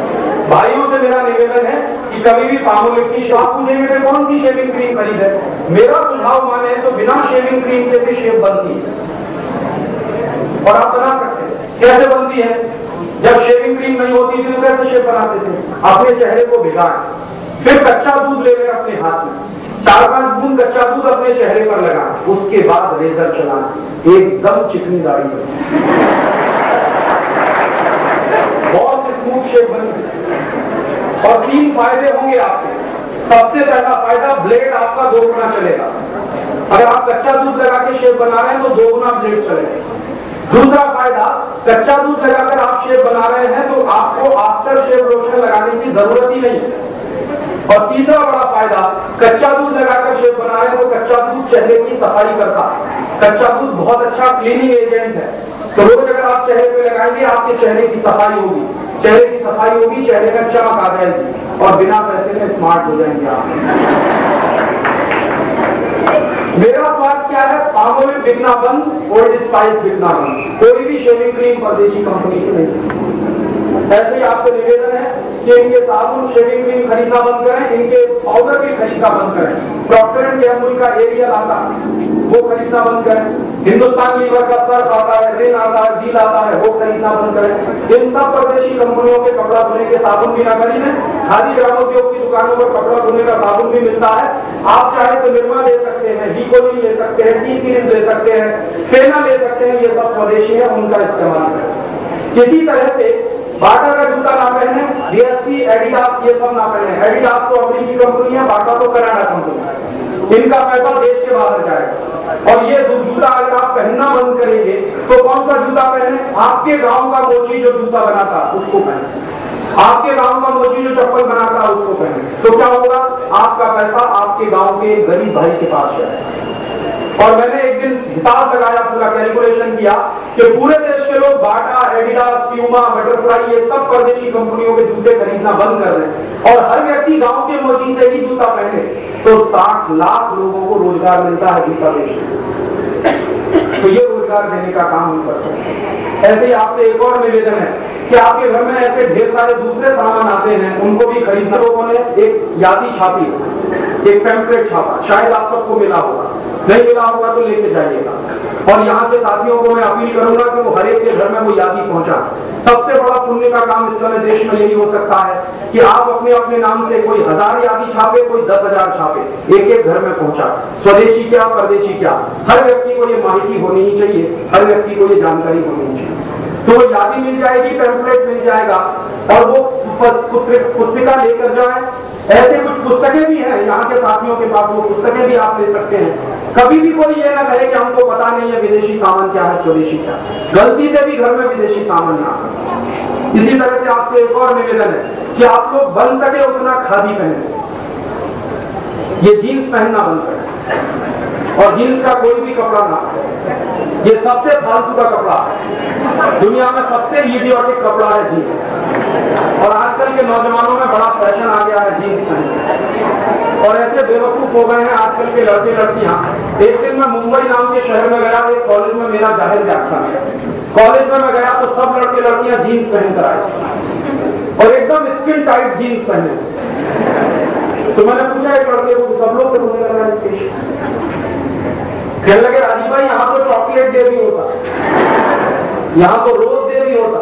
S1: भाइयों से मेरा निवेदन है कि कभी भी पामोलिव की आप पूछेंगे कौन सी शेविंग क्रीम खरीदे, मेरा सुझाव माने तो बिना शेविंग क्रीम के भी शेव बनती है, और आप बना सकते हैं। कैसे बनती है? जब शेविंग क्रीम नहीं होती थी तो कैसे शेव बनाते थे? अपने चेहरे को भिगाएं, फिर कच्चा दूध ले लें अपने हाथ में, 4-5 बूंद कच्चा दूध अपने चेहरे पर लगाएं, उसके बाद रेजर चलाएं, एकदम चिकनी दाढ़ी बने, बहुत स्मूथ शेप बनेगी। और 3 फायदे होंगे आपके। सबसे पहला फायदा, ब्लेड आपका 2 गुना चलेगा। अगर आप कच्चा दूध लगा के शेप बना रहे हैं तो 2 गुना ब्लेड चलेगा। दूसरा फायदा, कच्चा दूध लगाकर आप शेप बना रहे हैं तो आपको आफ्टर शेव लोशन लगाने की जरूरत ही नहीं है। और तीसरा बड़ा फायदा, कच्चा दूध लगाकर शेव बना रहे हैं तो कच्चा दूध चेहरे की सफाई करता है। कच्चा दूध बहुत अच्छा क्लीनिंग एजेंट है, तो रोज अगर आप चेहरे पे लगाएंगे आपके चेहरे की सफाई होगी, चेहरे की सफाई होगी, चेहरे में चमक आ जाएगी, और बिना पैसे में स्मार्ट हो जाएंगे आप। मेरा स्वाद क्या है? पामोलिव बिकना बंद, ओल्ड स्पाइस बिकना बंद, कोई भी शेविंग क्रीम परदेशी कंपनी की नहीं। ऐसे ही आपसे निवेदन है कि इनके साबुन, शेविंग क्रीम खरीदना बंद करें, इनके पाउडर भी खरीदना बंद करें। प्रॉक्टर एंड गैम्बल का एरियल आता है वो खरीदना बंद करें। हिंदुस्तान लीवर का सर्फ आता है, रिन आता है, डील आता है, वो खरीदना बंद करें। इन सब परदेशी कंपनियों के कपड़ा धोने के साबुन भी ना खरीदें। खादी ग्रामोद्योग की दुकानों पर कपड़ा धोने का साबुन भी मिलता है, आप चाहे तो निर्मा ले सकते हैं, वीकोलिन ले सकते हैं, टी क्रीम ले सकते हैं, फेना ले सकते हैं, ये सब स्वदेशी है, उनका इस्तेमाल करें। इसी तरह से बाटा का जूता ना पहने, डीएससी, एडिडास ये सब ना पहने। एडिडास तो अमेरिकी कंपनी है, बाटा तो कनाडा कंपनी है। इनका पैसा देश के बाहर जाएगा। और ये जूता अगर आप पहनना बंद करेंगे तो कौन सा जूता पहने? आपके गांव का मोची जो जूता बनाता उसको पहने, आपके गांव का मोची जो चप्पल बनाता उसको पहने। तो क्या होगा? आपका पैसा आपके गांव के गरीब भाई के पास जाएगा। और मैंने एक दिन हिसाब लगाया, पूरा कैलकुलेशन किया कि पूरे देश के लोग बाटा, एडिडास, प्यूमा, बटरफ्लाई, ये सब परदेशी कंपनियों के जूते खरीदना बंद कर रहे हैं और हर व्यक्ति गांव के मोची से ही जूता पहने तो 60 लाख लोगों को रोजगार मिलता है जूता बेचने। तो ये रोजगार देने का काम हम करते हैं। ऐसे ही आपसे एक और निवेदन है कि आपके घर में ऐसे ढेर सारे दूसरे सामान आते हैं, उनको भी खरीदना। लोगों ने एक यादी छापी, एक पैम्फलेट छापा, शायद आप सबको मिला होगा, नहीं मिला होगा तो लेके जाइएगा। और यहाँ के साथियों को मैं अपील करूंगा कि वो हर एक के घर में वो यादी पहुंचा। सबसे बड़ा पुण्य का काम इस समय देश में यही हो सकता है कि आप अपने अपने नाम से कोई 1000 यादी छापे, कोई 10,000 छापे, एक एक घर में पहुंचा। स्वदेशी क्या, परदेशी क्या, हर व्यक्ति को ये माहिती होनी ही चाहिए, हर व्यक्ति को ये जानकारी होनी चाहिए। तो वो यादी मिल जाएगी, पैम्फलेट मिल जाएगा और वो पुस्तिका लेकर जाए। ऐसे कुछ पुस्तकें भी हैं यहाँ के साथियों के पास, वो पुस्तकें भी आप ले सकते हैं। कभी भी कोई ये ना कहे कि हमको पता नहीं है विदेशी सामान क्या है, स्वदेशी क्या। गलती से भी घर में विदेशी सामान ना आए। इसी तरह से आपसे एक और निवेदन है कि आप लोग बन सके उतना खादी पहने, ये जीन्स पहनना बंद करें और जीन्स का कोई भी कपड़ा ना, ये सबसे फालतू का कपड़ा है। दुनिया में सबसे इडियोटिक कपड़ा है जीन्स। और आजकल के नौजवानों में बड़ा फैशन आ गया है जीन्स पहनने और ऐसे बेवकूफ हो गए हैं आजकल के लड़के लड़कियां। एक दिन मैं मुंबई नाम के शहर में गया, एक कॉलेज में मेरा जाहिर व्याख्यान है। कॉलेज में मैं गया तो सब लड़के लड़कियां जीन्स पहनकर आए और एकदम स्किन टाइट जीन्स पहने। तो मैंने पूछा एक लड़के को, सब लोग कहने लगे राजीव भाई यहाँ तो चॉकलेट डे भी होता, यहाँ तो रोज डे भी होता,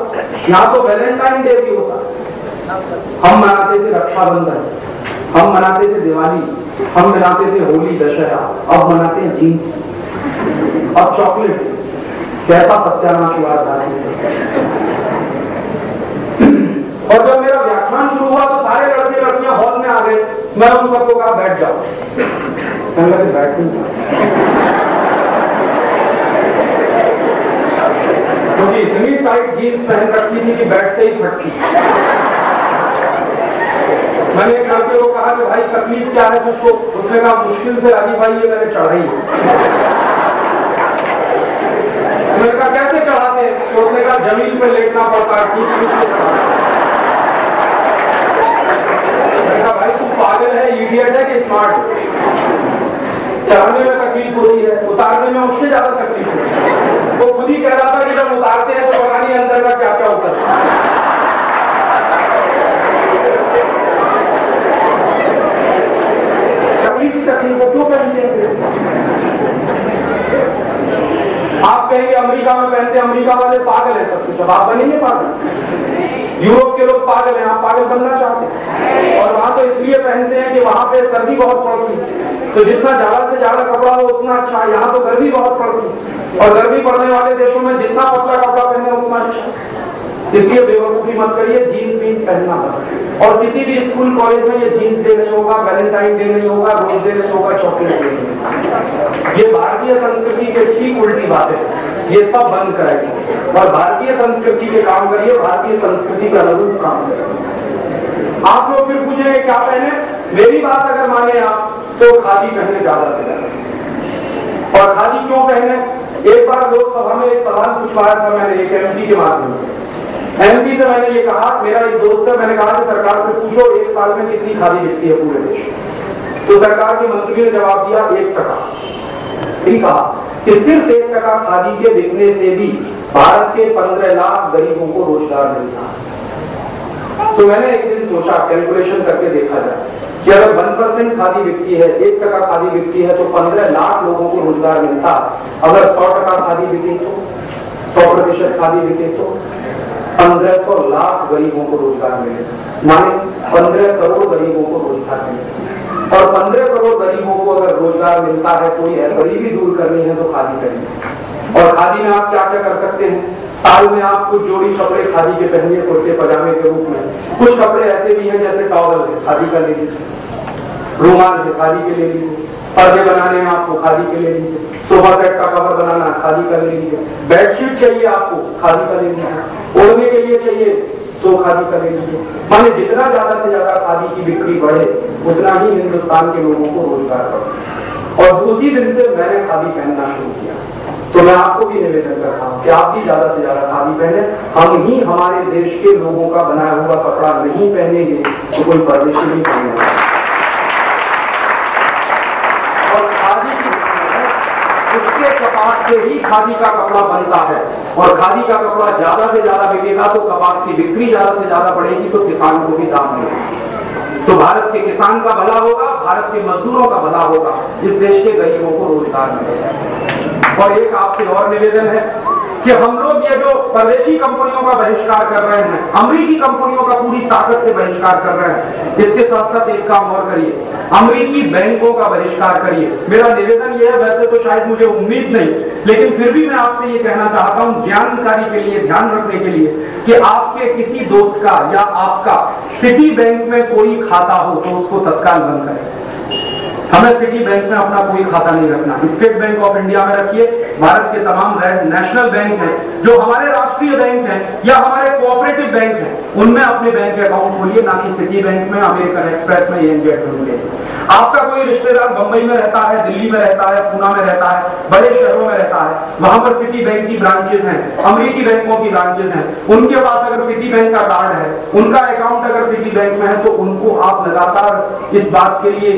S1: यहाँ तो वैलेंटाइन डे भी होता। हम मनाते थे रक्षाबंधन, हम मनाते थे दिवाली, हम मनाते थे होली, दशहरा, अब मनाते हैं जीन्स, अब चॉकलेट। कैसा सत्यानाश हुआ था। और जब मेरा व्याख्यान शुरू हुआ तो सारे लड़के लड़कियां हॉल में आ गए। मैं उन सबको कहा बैठ जाओ, बैठ क्योंकि इतनी टाइट जीन्स पहन रखी थी कि बैठते ही फटती। मैंने एक लड़के को कहा कि भाई तकलीफ क्या है तुझको? उसने कहा मुश्किल से राजी भाई ये मैंने चढ़ाई है। मैंने कहा कैसे चढ़ाते? तो उसने कहा जमीन पे लेटना पड़ता है। मैंने कहा भाई तू पागल है, इडियट है कि स्मार्ट? चढ़ाने में तकलीफ हो रही है, उतारने में उससे ज्यादा तकलीफ हो रही है। वो खुद ही कह रहा था कि जब उतारते हैं तो पता नहीं अंदर का क्या क्या होता है। तकलीफ को क्यों पहनते हैं? आप कहेंगे अमेरिका में पहनते, अमेरिका वाले पागल है सब कुछ। आप बनेंगे पागल? यूरोप के लोग पागल हैं, आप पागल बनना चाहते हैं। और वहां तो इसलिए पहनते हैं कि वहां पे सर्दी बहुत पड़ती है, तो जितना ज्यादा से ज्यादा कपड़ा हो उतना अच्छा। यहाँ तो गर्मी बहुत पड़ती है और गर्मी पड़ने वाले देशों में जितना पतला कपड़ा पहने उतना अच्छा। इसलिए बेवकूफी मत करिए, जीन्स वीन्स पहनना मत। और किसी भी स्कूल कॉलेज में ये जीन्स डे नहीं होगा, वैलेंटाइन डे नहीं होगा, रोज डे नहीं होगा, चॉकलेट डे नहीं होगा। ये भारतीय संस्कृति के ठीक उल्टी बात है, ये सब बंद कराइए और भारतीय संस्कृति के काम करिए, भारतीय संस्कृति का अनुरूप काम करिए। आप लोग फिर पूछेंगे क्या पहने? मेरी बात अगर माने आप तो खादी पहने ज्यादा से ज्यादा। और खादी क्यों पहने? एक बार लोकसभा में एक सवाल पूछवाया था मैंने एक एमपी के माध्यम से। एमपी से मैंने ये कहा, मेरा एक दोस्त है, मैंने कहा कि सरकार से पूछो एक साल में कितनी खादी बिकती है पूरे देश। तो सरकार के मंत्री ने जवाब दिया 1%। ठीक कहा कि सिर्फ 1% खादी के बिकने से भी भारत के 15 लाख गरीबों को रोजगार मिलता है। तो मैंने एक दिन सोचा, कैलकुलेशन करके देखा जाए कि अगर 1% खादी बिकती है, 1% खादी बिकती है तो 15 लाख लोगों को रोजगार मिलता। अगर 100% खादी बिके तो, 100% खादी बिके तो 1500 लाख गरीबों को रोजगार मिले, माने 15 करोड़ गरीबों को रोजगार मिले। और 15 करोड़ गरीबों को अगर रोजगार मिलता है, कोई गरीबी दूर करनी है तो खादी करिए। और खादी में आप क्या क्या कर सकते हैं? साल में आप कुछ जोड़ी कपड़े खादी के पहनिए, कुर्ते पजामे के रूप में। कुछ कपड़े ऐसे भी हैं जैसे टॉवल है, खादी का ले लीजिए, रुमाल है, खादी के ले लीजिए, पर्दे बनाने में आपको खादी के ले लीजिए, सोफा सेट का कवर बनाना खादी का ले लीजिए, बेडशीट चाहिए आपको खादी का ले लीजिए, ओढ़ने के लिए चाहिए तो खादी का ले लीजिए। माने जितना ज्यादा से ज्यादा खादी की बिक्री बढ़े उतना ही हिंदुस्तान के लोगों को रोजगार बढ़े। और उसी दिन से मैंने खादी पहनना शुरू किया। तो मैं आपको भी निवेदन करता हूँ कि आप भी ज्यादा से ज्यादा खादी पहने। हम ही हमारे देश के लोगों का बनाया हुआ कपड़ा नहीं पहनेंगे तो कोई परदेशी नहीं पहनेगा। और खादी की उसके कपास से ही खादी का कपड़ा बनता है, और खादी का कपड़ा ज्यादा से ज्यादा बिकेगा तो कपास की बिक्री ज्यादा से ज्यादा बढ़ेगी, तो किसान को भी दाम मिलेगा, तो भारत के किसान का भला होगा, भारत के मजदूरों का भला होगा, इस देश के गरीबों को रोजगार मिलेगा। और एक आपसे और निवेदन है कि हम लोग ये जो परदेशी कंपनियों का बहिष्कार कर रहे हैं, अमेरिकी कंपनियों का पूरी ताकत से बहिष्कार कर रहे हैं, इसके साथ साथ एक काम और करिए, अमेरिकी बैंकों का बहिष्कार करिए। मेरा निवेदन यह है, वैसे तो शायद मुझे उम्मीद नहीं, लेकिन फिर भी मैं आपसे ये कहना चाहता हूं जानकारी के लिए, ध्यान रखने के लिए, कि आपके किसी दोस्त का या आपका सिटी बैंक में कोई खाता हो तो उसको तत्काल बंद करें। हमें सिटी बैंक में अपना कोई खाता नहीं रखना, स्टेट बैंक ऑफ इंडिया में रखिए। भारत के तमाम नेशनल बैंक हैं, जो हमारे राष्ट्रीय बैंक हैं या हमारे कोऑपरेटिव बैंक हैं, उनमें अपने बैंक अकाउंट खोलिए, ना कि सिटी बैंक में, अमेरिकन एक्सप्रेस में, एनजेड में। आपका कोई रिश्तेदार बंबई में रहता है, दिल्ली में रहता है, पूना में रहता है, बड़े शहरों में रहता है, वहां पर सिटी बैंक की ब्रांचेस हैं, अमेरिकी बैंकों की ब्रांचेस हैं, उनके पास अगर सिटी बैंक का कार्ड है, उनका अकाउंट अगर सिटी बैंक में है, तो उनको आप लगातार इस बात के लिए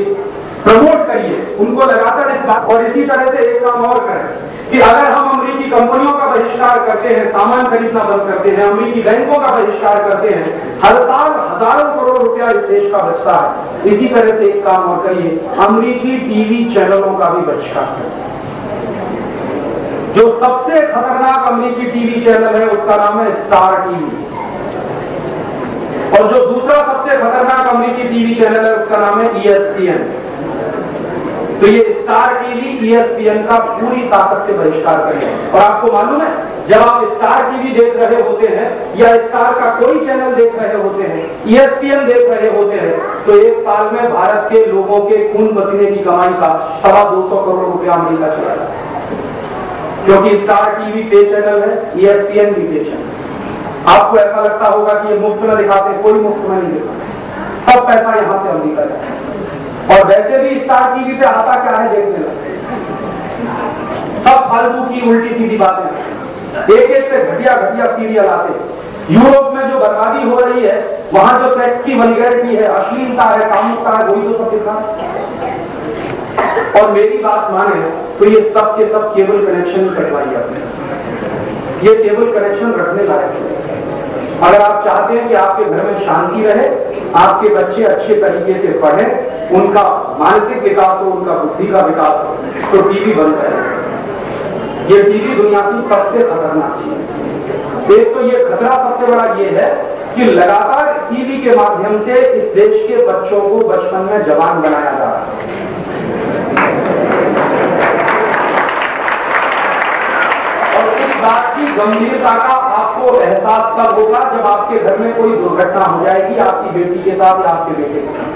S1: प्रमोट करिए, उनको लगातार इस बात। और इसी तरह से एक काम और करें कि अगर हम अमेरिकी कंपनियों का बहिष्कार करते हैं, सामान खरीदना बंद करते हैं, अमेरिकी बैंकों का बहिष्कार करते हैं, हर साल हजारों करोड़ रुपया इस देश का बचता है। इसी तरह से एक काम और करिए, अमेरिकी टीवी चैनलों का भी बहिष्कार करें। जो सबसे खतरनाक अमेरिकी टीवी चैनल है उसका नाम है स्टार टीवी, और जो दूसरा सबसे खतरनाक अमेरिकी टीवी चैनल है उसका नाम है ESPN। तो ये स्टार टीवी, ESPN का पूरी ताकत से बहिष्कार करें। और आपको मालूम है, जब आप स्टार टीवी देख रहे होते हैं या स्टार का कोई चैनल देख रहे होते हैं, ESPN देख रहे होते हैं, तो एक साल में भारत के लोगों के खून पसीने की कमाई का 225 करोड़ रुपया अमेरिका चला जाता है, क्योंकि स्टार टीवी पे चैनल है, ESPN भी पे चैनल। आपको ऐसा लगता होगा कि ये मुफ्त में दिखाते, कोई मुफ्त में नहीं दिखाते, सब पैसा यहां से अमेरिका जाता है। और वैसे भी स्टार टीवी पे आता क्या है देखने लगते, सब फालतू की उल्टी सीधी बातें, एक एक से घटिया घटिया सीरियल आते। यूरोप में जो बर्बादी हो रही है, वहां जो सेक्स की वल्गैरिटी है, अश्लीलता है, कामुकता है, वही तो सब दिखा। और मेरी बात माने तो ये सब के सब केबल कनेक्शन कटवाई जाते हैं, ये केबल कनेक्शन रखने लायक है। अगर आप चाहते हैं कि आपके घर में शांति रहे, आपके बच्चे अच्छे तरीके से पढ़ें, उनका मानसिक विकास हो, उनका बुद्धि का विकास हो, तो टीवी बंद करें। ये टीवी दुनिया की सबसे खतरनाक चीज है। एक तो ये खतरा सबसे बड़ा ये है कि लगातार टीवी के माध्यम से इस देश के बच्चों को बचपन में जवान बनाया जा रहा है। और इस बात की गंभीरता का आपको एहसास तब होगा जब आपके घर में कोई दुर्घटना हो जाएगी, आपकी बेटी के साथ या आपके बेटे के साथ।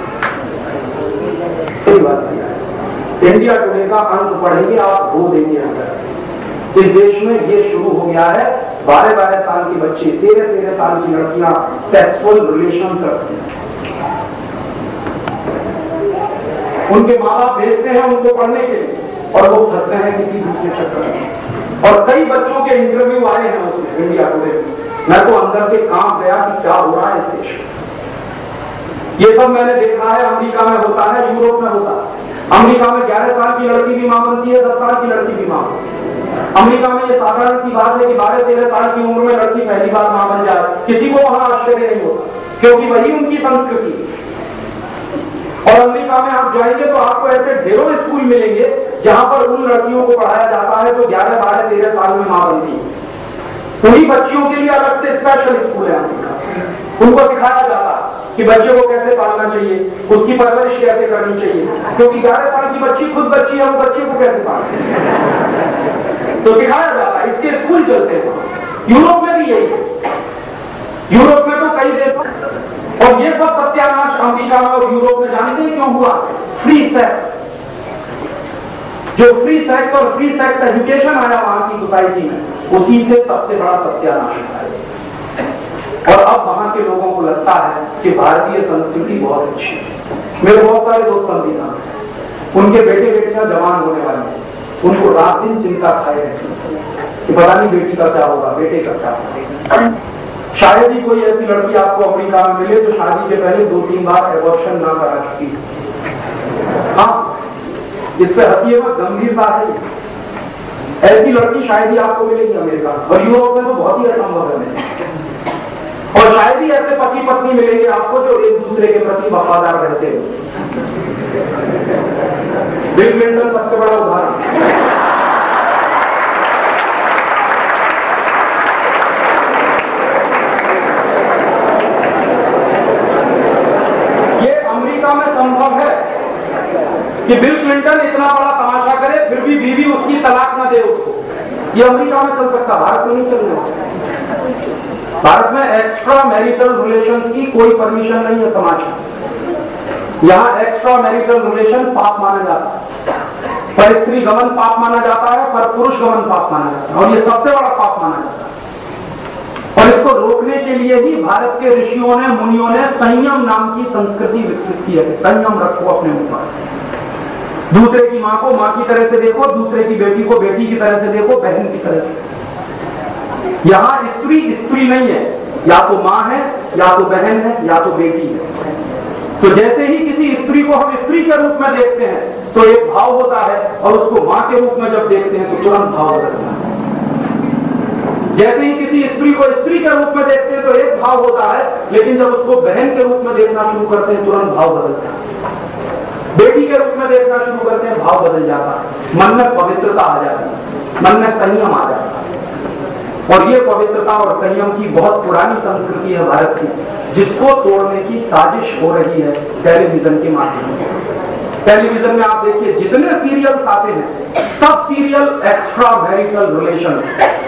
S1: इंडिया टुडे का अंक पढ़ेंगे आप, रो देंगे अंदर। इस देश में ये शुरू हो गया है, 12-12 साल की बच्चे, 13-13 साल की लड़कियां सेक्सुअल रिलेशन करती हैं। उनके माँ बाप भेजते हैं उनको पढ़ने के लिए, और वो फंसते हैं किसी दूसरे चक्कर में। और कई बच्चों के इंटरव्यू आए हैं उसमें इंडिया टुडे में, मैं तो अंदर से कांप गया कि क्या हो रहा है इस देश में। ये सब मैंने देखा है, अमेरिका में होता है, यूरोप में होता है। अमेरिका में 11 साल की लड़की भी मां बनती है, 10 साल की लड़की भी मां बनती है। अमेरिका में ये साधारण सी बात है कि 12-13 साल की उम्र में लड़की पहली बार मां बन जाए, किसी को वहां आश्चर्य नहीं होता, क्योंकि वही उनकी संस्कृति। और अमेरिका में आप जाएंगे तो आपको ऐसे ढेरों स्कूल मिलेंगे जहां पर उन लड़कियों को पढ़ाया जाता है जो 11, 12, 13 साल में मां बनती है। उन्हीं बच्चियों के लिए अलग से स्पेशल स्कूल है अमेरिका। उनको सिखाया जाता है कि बच्चे को कैसे पालना चाहिए, उसकी परवरिश कैसे करनी चाहिए, क्योंकि 11 साल की बच्ची खुद बच्ची है, वो बच्चे को कैसे पालना तो सिखाया जाता है, इसके स्कूल चलते हैं। यूरोप में भी यही है, यूरोप में तो कई देश। और ये सब सत्यानाश अमेरिका में और यूरोप में जानते हैं क्यों हुआ? Free sex. जो फ्री सेक्स और फ्री सेक्स एजुकेशन आया वहां की सोसाइटी में, उसी से सबसे बड़ा सत्यानाश है। और अब वहां के लोगों को लगता है कि भारतीय संस्कृति बहुत अच्छी है। मेरे बहुत सारे दोस्त अमेरिका, उनके बेटे बेटियां जवान होने वाले हैं, उनको रात दिन चिंता खाए रहती कि पता नहीं बेटी का क्या होगा, बेटे का क्या होगा। शायद ही कोई ऐसी लड़की आपको अमेरिका में मिले जो शादी के पहले 2-3 बार एबॉर्शन ना करा चुकी। हाँ, इस पे हंसी मत, गंभीरता है। ऐसी लड़की शायद ही आपको मिलेगी अमेरिका, और यूरोप में तो बहुत ही असंभव है। और शायद ही ऐसे पति पत्नी मिलेंगे आपको जो एक दूसरे के प्रति वफादार रहते हो। बिल क्लिंटन सबसे बड़ा उदाहरण। ये अमेरिका में संभव है कि बिल क्लिंटन इतना बड़ा तमाशा करे फिर भी बीवी उसकी तलाक न दे उसको। ये अमेरिका में चल सकता, भारत में नहीं चलने। भारत में एक्स्ट्रा मैरिटल रिलेशन की कोई परमिशन नहीं है समाज में। यहाँ एक्स्ट्रा मैरिटल रिलेशन पाप माना जाता है, पर स्त्री गमन पाप माना जाता है, पर पुरुष गमन पाप माना जाता है, और ये सबसे बड़ा पाप माना जाता है। और इसको रोकने के लिए ही भारत के ऋषियों ने, मुनियों ने संयम नाम की संस्कृति विकसित की है। संयम रखो अपने ऊपर, दूसरे की माँ को माँ की तरह से देखो, दूसरे की बेटी को बेटी की तरह से देखो, बहन की तरह से। यहाँ स्त्री स्त्री नहीं है, या तो माँ है, या तो बहन है, या तो बेटी है। तो जैसे ही किसी स्त्री को हम स्त्री के रूप में देखते हैं तो एक भाव होता है, और उसको माँ के रूप में जब देखते हैं तो तुरंत भाव बदलता है। जैसे ही किसी स्त्री को स्त्री के रूप में देखते हैं तो एक भाव होता है, लेकिन जब उसको बहन के रूप में देखना शुरू करते हैं तुरंत भाव बदलता है। बेटी के रूप में देखना शुरू करते हैं, भाव बदल जाता है। मन में पवित्रता आ जाती है, मन में संयम आ जाता है। और ये पवित्रता और संयम की बहुत पुरानी संस्कृति है भारत की, जिसको तोड़ने की साजिश हो रही है टेलीविजन के माध्यम से। टेलीविजन में आप देखिए जितने सीरियल्स आते हैं, सब सीरियल एक्स्ट्रा मैरिटल रिलेशन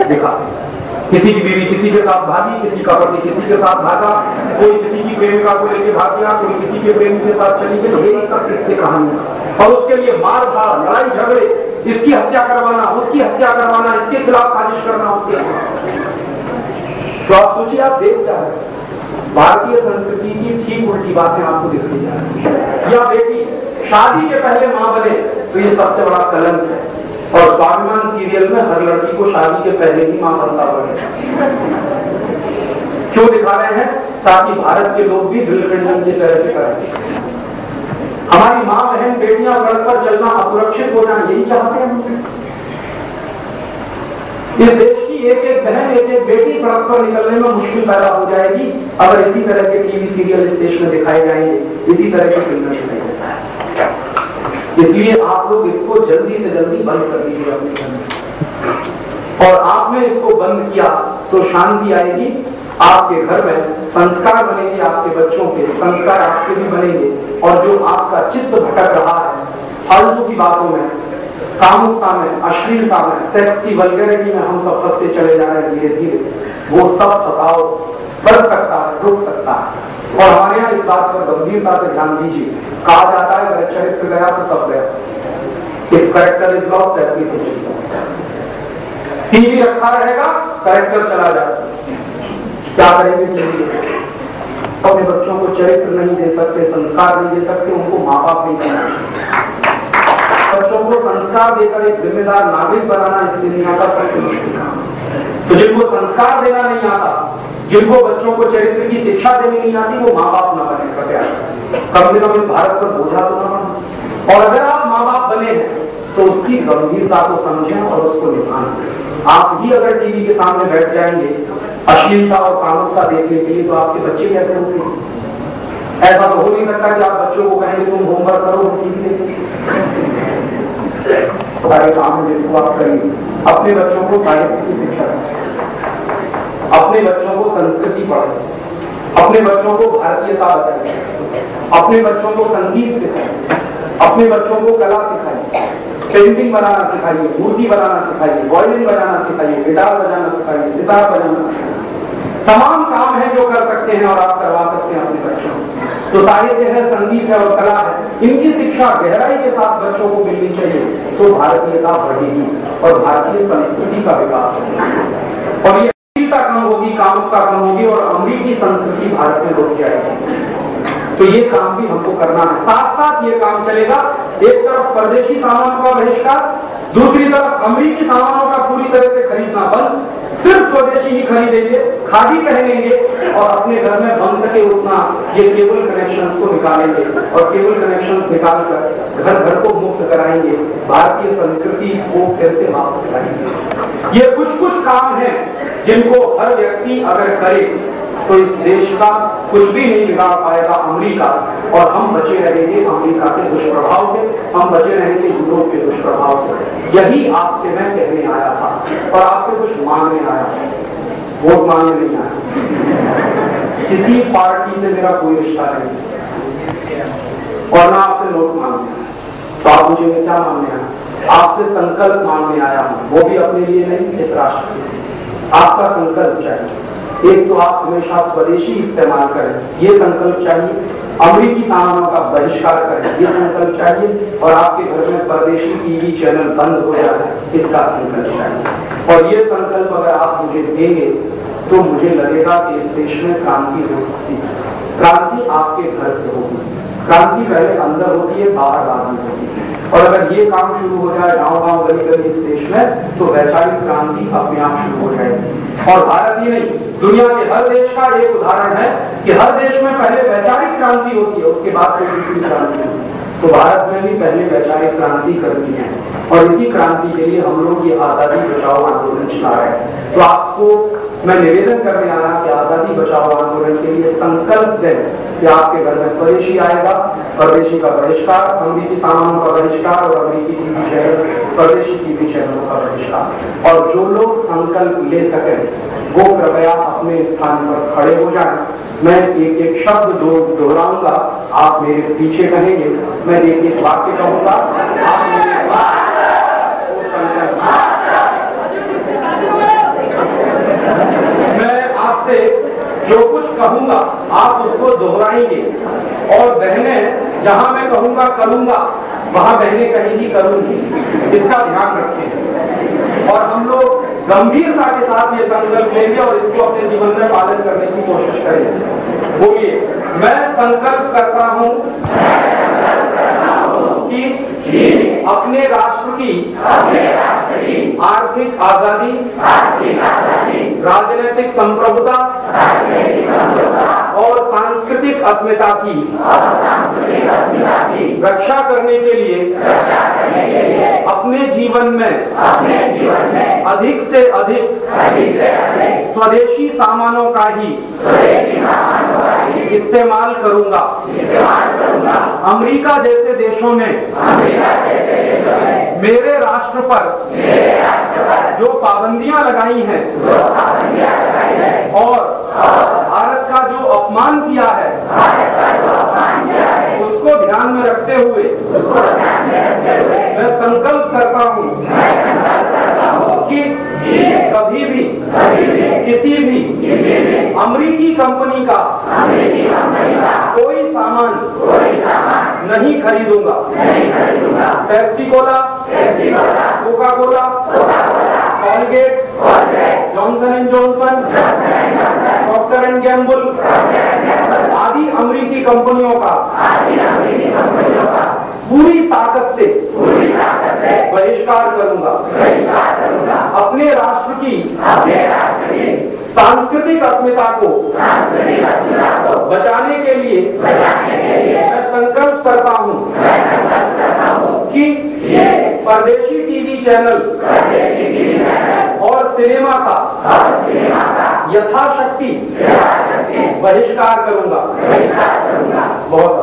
S1: दिखाते हैं। किसी की बीवी किसी के साथ भागी, किसी का पति किसी के साथ भागा, कोई किसी की प्रेमिका को लेकर भाग गया, कोई किसी के प्रेमी के साथ चली गई। यही सब किससे कहानी, और उसके लिए मार धाड़, लड़ाई झगड़े, इसकी हत्या करवाना, उसकी हत्या करवाना, इसके खिलाफ साजिश करना, उसके खिलाफ। तो आप सोचिए, आप देख क्या है, भारतीय संस्कृति की ठीक उल्टी बातें आपको दिखती है। या बेटी शादी के पहले मां बने तो ये सबसे बड़ा कलंक है। और स्वाभिमान सीरियल में हर लड़की को शादी के पहले ही मां बनता पड़े। क्यों दिखा रहे हैं? ताकि भारत के लोग भी बिल क्लिंटन की तरह से करें। हमारी मां बहन बेटियां सड़क पर चलना असुरक्षित हो जाए, यही चाहते हैं। इस देश की एक एक बहन, एक एक बेटी सड़क पर निकलने में मुश्किल पैदा हो जाएगी अगर इसी तरह के टीवी सीरियल इस देश में दिखाए जाएंगे, इसी तरह की फिल्में दिखाई जाएंगी। इसलिए आप लोग इसको जल्दी से जल्दी बंद कर दीजिए अपने घर में। और आपने इसको बंद किया तो शांति आएगी आपके घर में, संस्कार बनेंगे आपके बच्चों के, संस्कार आपके भी बनेंगे। और जो आपका चित्त भटक रहा है फालतू की बातों में, कामुकता में, अश्लीलता में, सेक्स की वल्गैरिटी में हम सब फंसते चले जा रहे हैं धीरे धीरे, वो सब फसाओ बढ़ सकता है, रुक सकता है। और हमारे यहाँ इस बात पर गंभीरता से ध्यान दीजिए। कहा जाता है अगर चरित्र गया तो सब गया। If character is lost everything. TV रखा रहेगा, कैरेक्टर चला जाएगा। क्या करेंगे टीवी? अपने बच्चों को चरित्र नहीं दे सकते, संस्कार नहीं दे सकते, उनको माँ बाप नहीं बनाना। बच्चों को संस्कार देकर एक जिम्मेदार नागरिक बनाना इस दुनिया का सबसे मुश्किल काम। तो जिनको संस्कार देना नहीं आता, जिनको बच्चों को चरित्र की शिक्षा देनी नहीं आती, वो माँ बाप न बने। कम से कम इस भारत पर बोझा तो न बने। और अगर आप माँ बाप बने हैं तो उसकी गंभीरता को समझें और उसको निभाएं। आप ही अगर टीवी के सामने बैठ जाएंगे अश्लीलता और कामुकता देखने के लिए, तो आपके बच्चे कैसे होंगे? ऐसा तो हो नहीं सकता कि आप बच्चों को कहेंगे तुम होमवर्क करो, टीवी देखो। सारे काम जिनको आप करेंगे, अपने बच्चों को साहित्य की शिक्षा दें, अपने बच्चों को संस्कृति पढ़ाएं, अपने बच्चों को भारतीयता बताएं, अपने बच्चों को संगीत सिखाएं, अपने बच्चों को कला सिखाएं, पेंटिंग बनाना सिखाइए, मूर्ति बनाना सिखाइए, वायलिन बजाना सिखाइए, गिटार बजाना सिखाइए, सितार बजाना सिखाइए। तमाम काम है जो कर सकते हैं और आप करवा सकते हैं अपने बच्चों को। तो साहित्य है, संगीत है और कला है, इनकी शिक्षा गहराई के साथ बच्चों को मिलनी चाहिए, तो भारतीयता बढ़ेगी और भारतीय संस्कृति का विकास होगा और ये अश्लीलता कम होगी, कामुकता कम होगी और अमरीकी संस्कृति भारत में रुक जाएगी। तो ये काम भी हमको करना है। साथ साथ ये काम चलेगा, एक तरफ परदेशी सामानों का बहिष्कार, दूसरी तरफ अमरीकी सामानों का पूरी तरह से खरीदना बंद, सिर्फ स्वदेशी ही खरीदेंगे, खादी पहनेंगे और अपने घर में बन सके उतना ये केबल कनेक्शंस को निकालेंगे और केबल कनेक्शंस निकालकर घर घर को मुक्त कराएंगे, भारतीय संस्कृति को फिर से वापस लाएंगे। ये कुछ कुछ काम है जिनको हर व्यक्ति अगर करे तो इस देश का कुछ भी नहीं बिगाड़ पाएगा अमेरिका, और हम बचे रहेंगे अमेरिका के दुष्प्रभाव से, हम बचे रहेंगे यूरोप के दुष्प्रभाव से। यही आपसे मैं कहने आया था और आपसे कुछ मांगने आया, वोट मांगने नहीं आया। किसी पार्टी से मेरा कोई रिश्ता नहीं और ना आपसे वोट मांगने, तो आप मुझे क्या मांगने आया? आपसे संकल्प मांगने आया हूं, वो भी अपने लिए नहीं, इस राष्ट्र के। आपका संकल्प चाहिए। एक तो आप हमेशा स्वदेशी इस्तेमाल करें, ये संकल्प चाहिए। अमरीकी सामानों का बहिष्कार करें, ये संकल्प चाहिए। और आपके घर में परदेशी टीवी चैनल बंद हो जाए, इसका संकल्प चाहिए। और ये संकल्प अगर आप मुझे देंगे तो मुझे लगेगा कि इस देश में क्रांति हो सकती है। क्रांति आपके घर से होगी। क्रांति पहले अंदर होती है, बाहर बाद में होती है। और अगर ये काम शुरू हो जाए गांव गांव गली गली इस देश में, तो वैचारिक क्रांति अपने आप शुरू हो जाएगी। और भारत ही नहीं, दुनिया के हर देश का एक उदाहरण है कि हर देश में पहले वैचारिक क्रांति होती है, उसके बाद कोई दूसरी क्रांति होती है। तो भारत में भी पहले वैचारिक क्रांति करनी है और इसी क्रांति के लिए हम लोग ये आजादी बचाओ आंदोलन चला रहे हैं। तो आपको मैं निवेदन करने आया कि आजादी बचाओ आंदोलन के लिए संकल्प दें कि आपके घर में स्वदेशी आएगा, परदेशी का बहिष्कार, अमरीकी सामानों का बहिष्कार और अमरीकी टीवी चैनल, परदेशी टीवी चैनलों का बहिष्कार। और जो लोग संकल्प ले सकें वो कृपया अपने स्थान पर खड़े हो जाएं। मैं एक एक शब्द दोहराऊंगा, आप मेरे पीछे कहेंगे, मैं एक एक वाक्य कहूंगा, आप मेरे मैं आपसे जो कुछ कहूंगा आप उसको दोहराएंगे। और बहनें जहां मैं कहूंगा करूंगा, वहां बहनें कहेंगी करूंगी, इसका ध्यान रखें। और हम लोग गंभीरता के साथ ये संकल्प लेंगे और इसको अपने जीवन में पालन करने की कोशिश करेंगे। बोलिए, मैं संकल्प करता हूं कि अपने राष्ट्र की आर्थिक आजादी, राजनीतिक संप्रभुता और सांस्कृतिक अस्मिता की रक्षा करने के लिए अपने जीवन में अधिक से अधिक स्वदेशी सामानों का ही इस्तेमाल करूंगा। अमेरिका जैसे देशों में मेरे राष्ट्र पर जो पाबंदियां लगाई हैं और भारत का जो अपमान किया है उसको ध्यान में रखते हुए मैं संकल्प करता हूं कि कभी भी किसी भी अमरीकी कंपनी का कोई सामान नहीं खरीदूंगा। Pepsi Cola, Coca Cola, Colgate, Johnson and Johnson, Procter and Gamble आदि अमरीकी कंपनियों का पूरी ताकत से बहिष्कार करूंगा। अपने राष्ट्र की सांस्कृतिक अस्मिता को बचाने के लिए मैं संकल्प करता हूं कि परदेशी टीवी चैनल और सिनेमा का यथाशक्ति बहिष्कार करूंगा। बहुत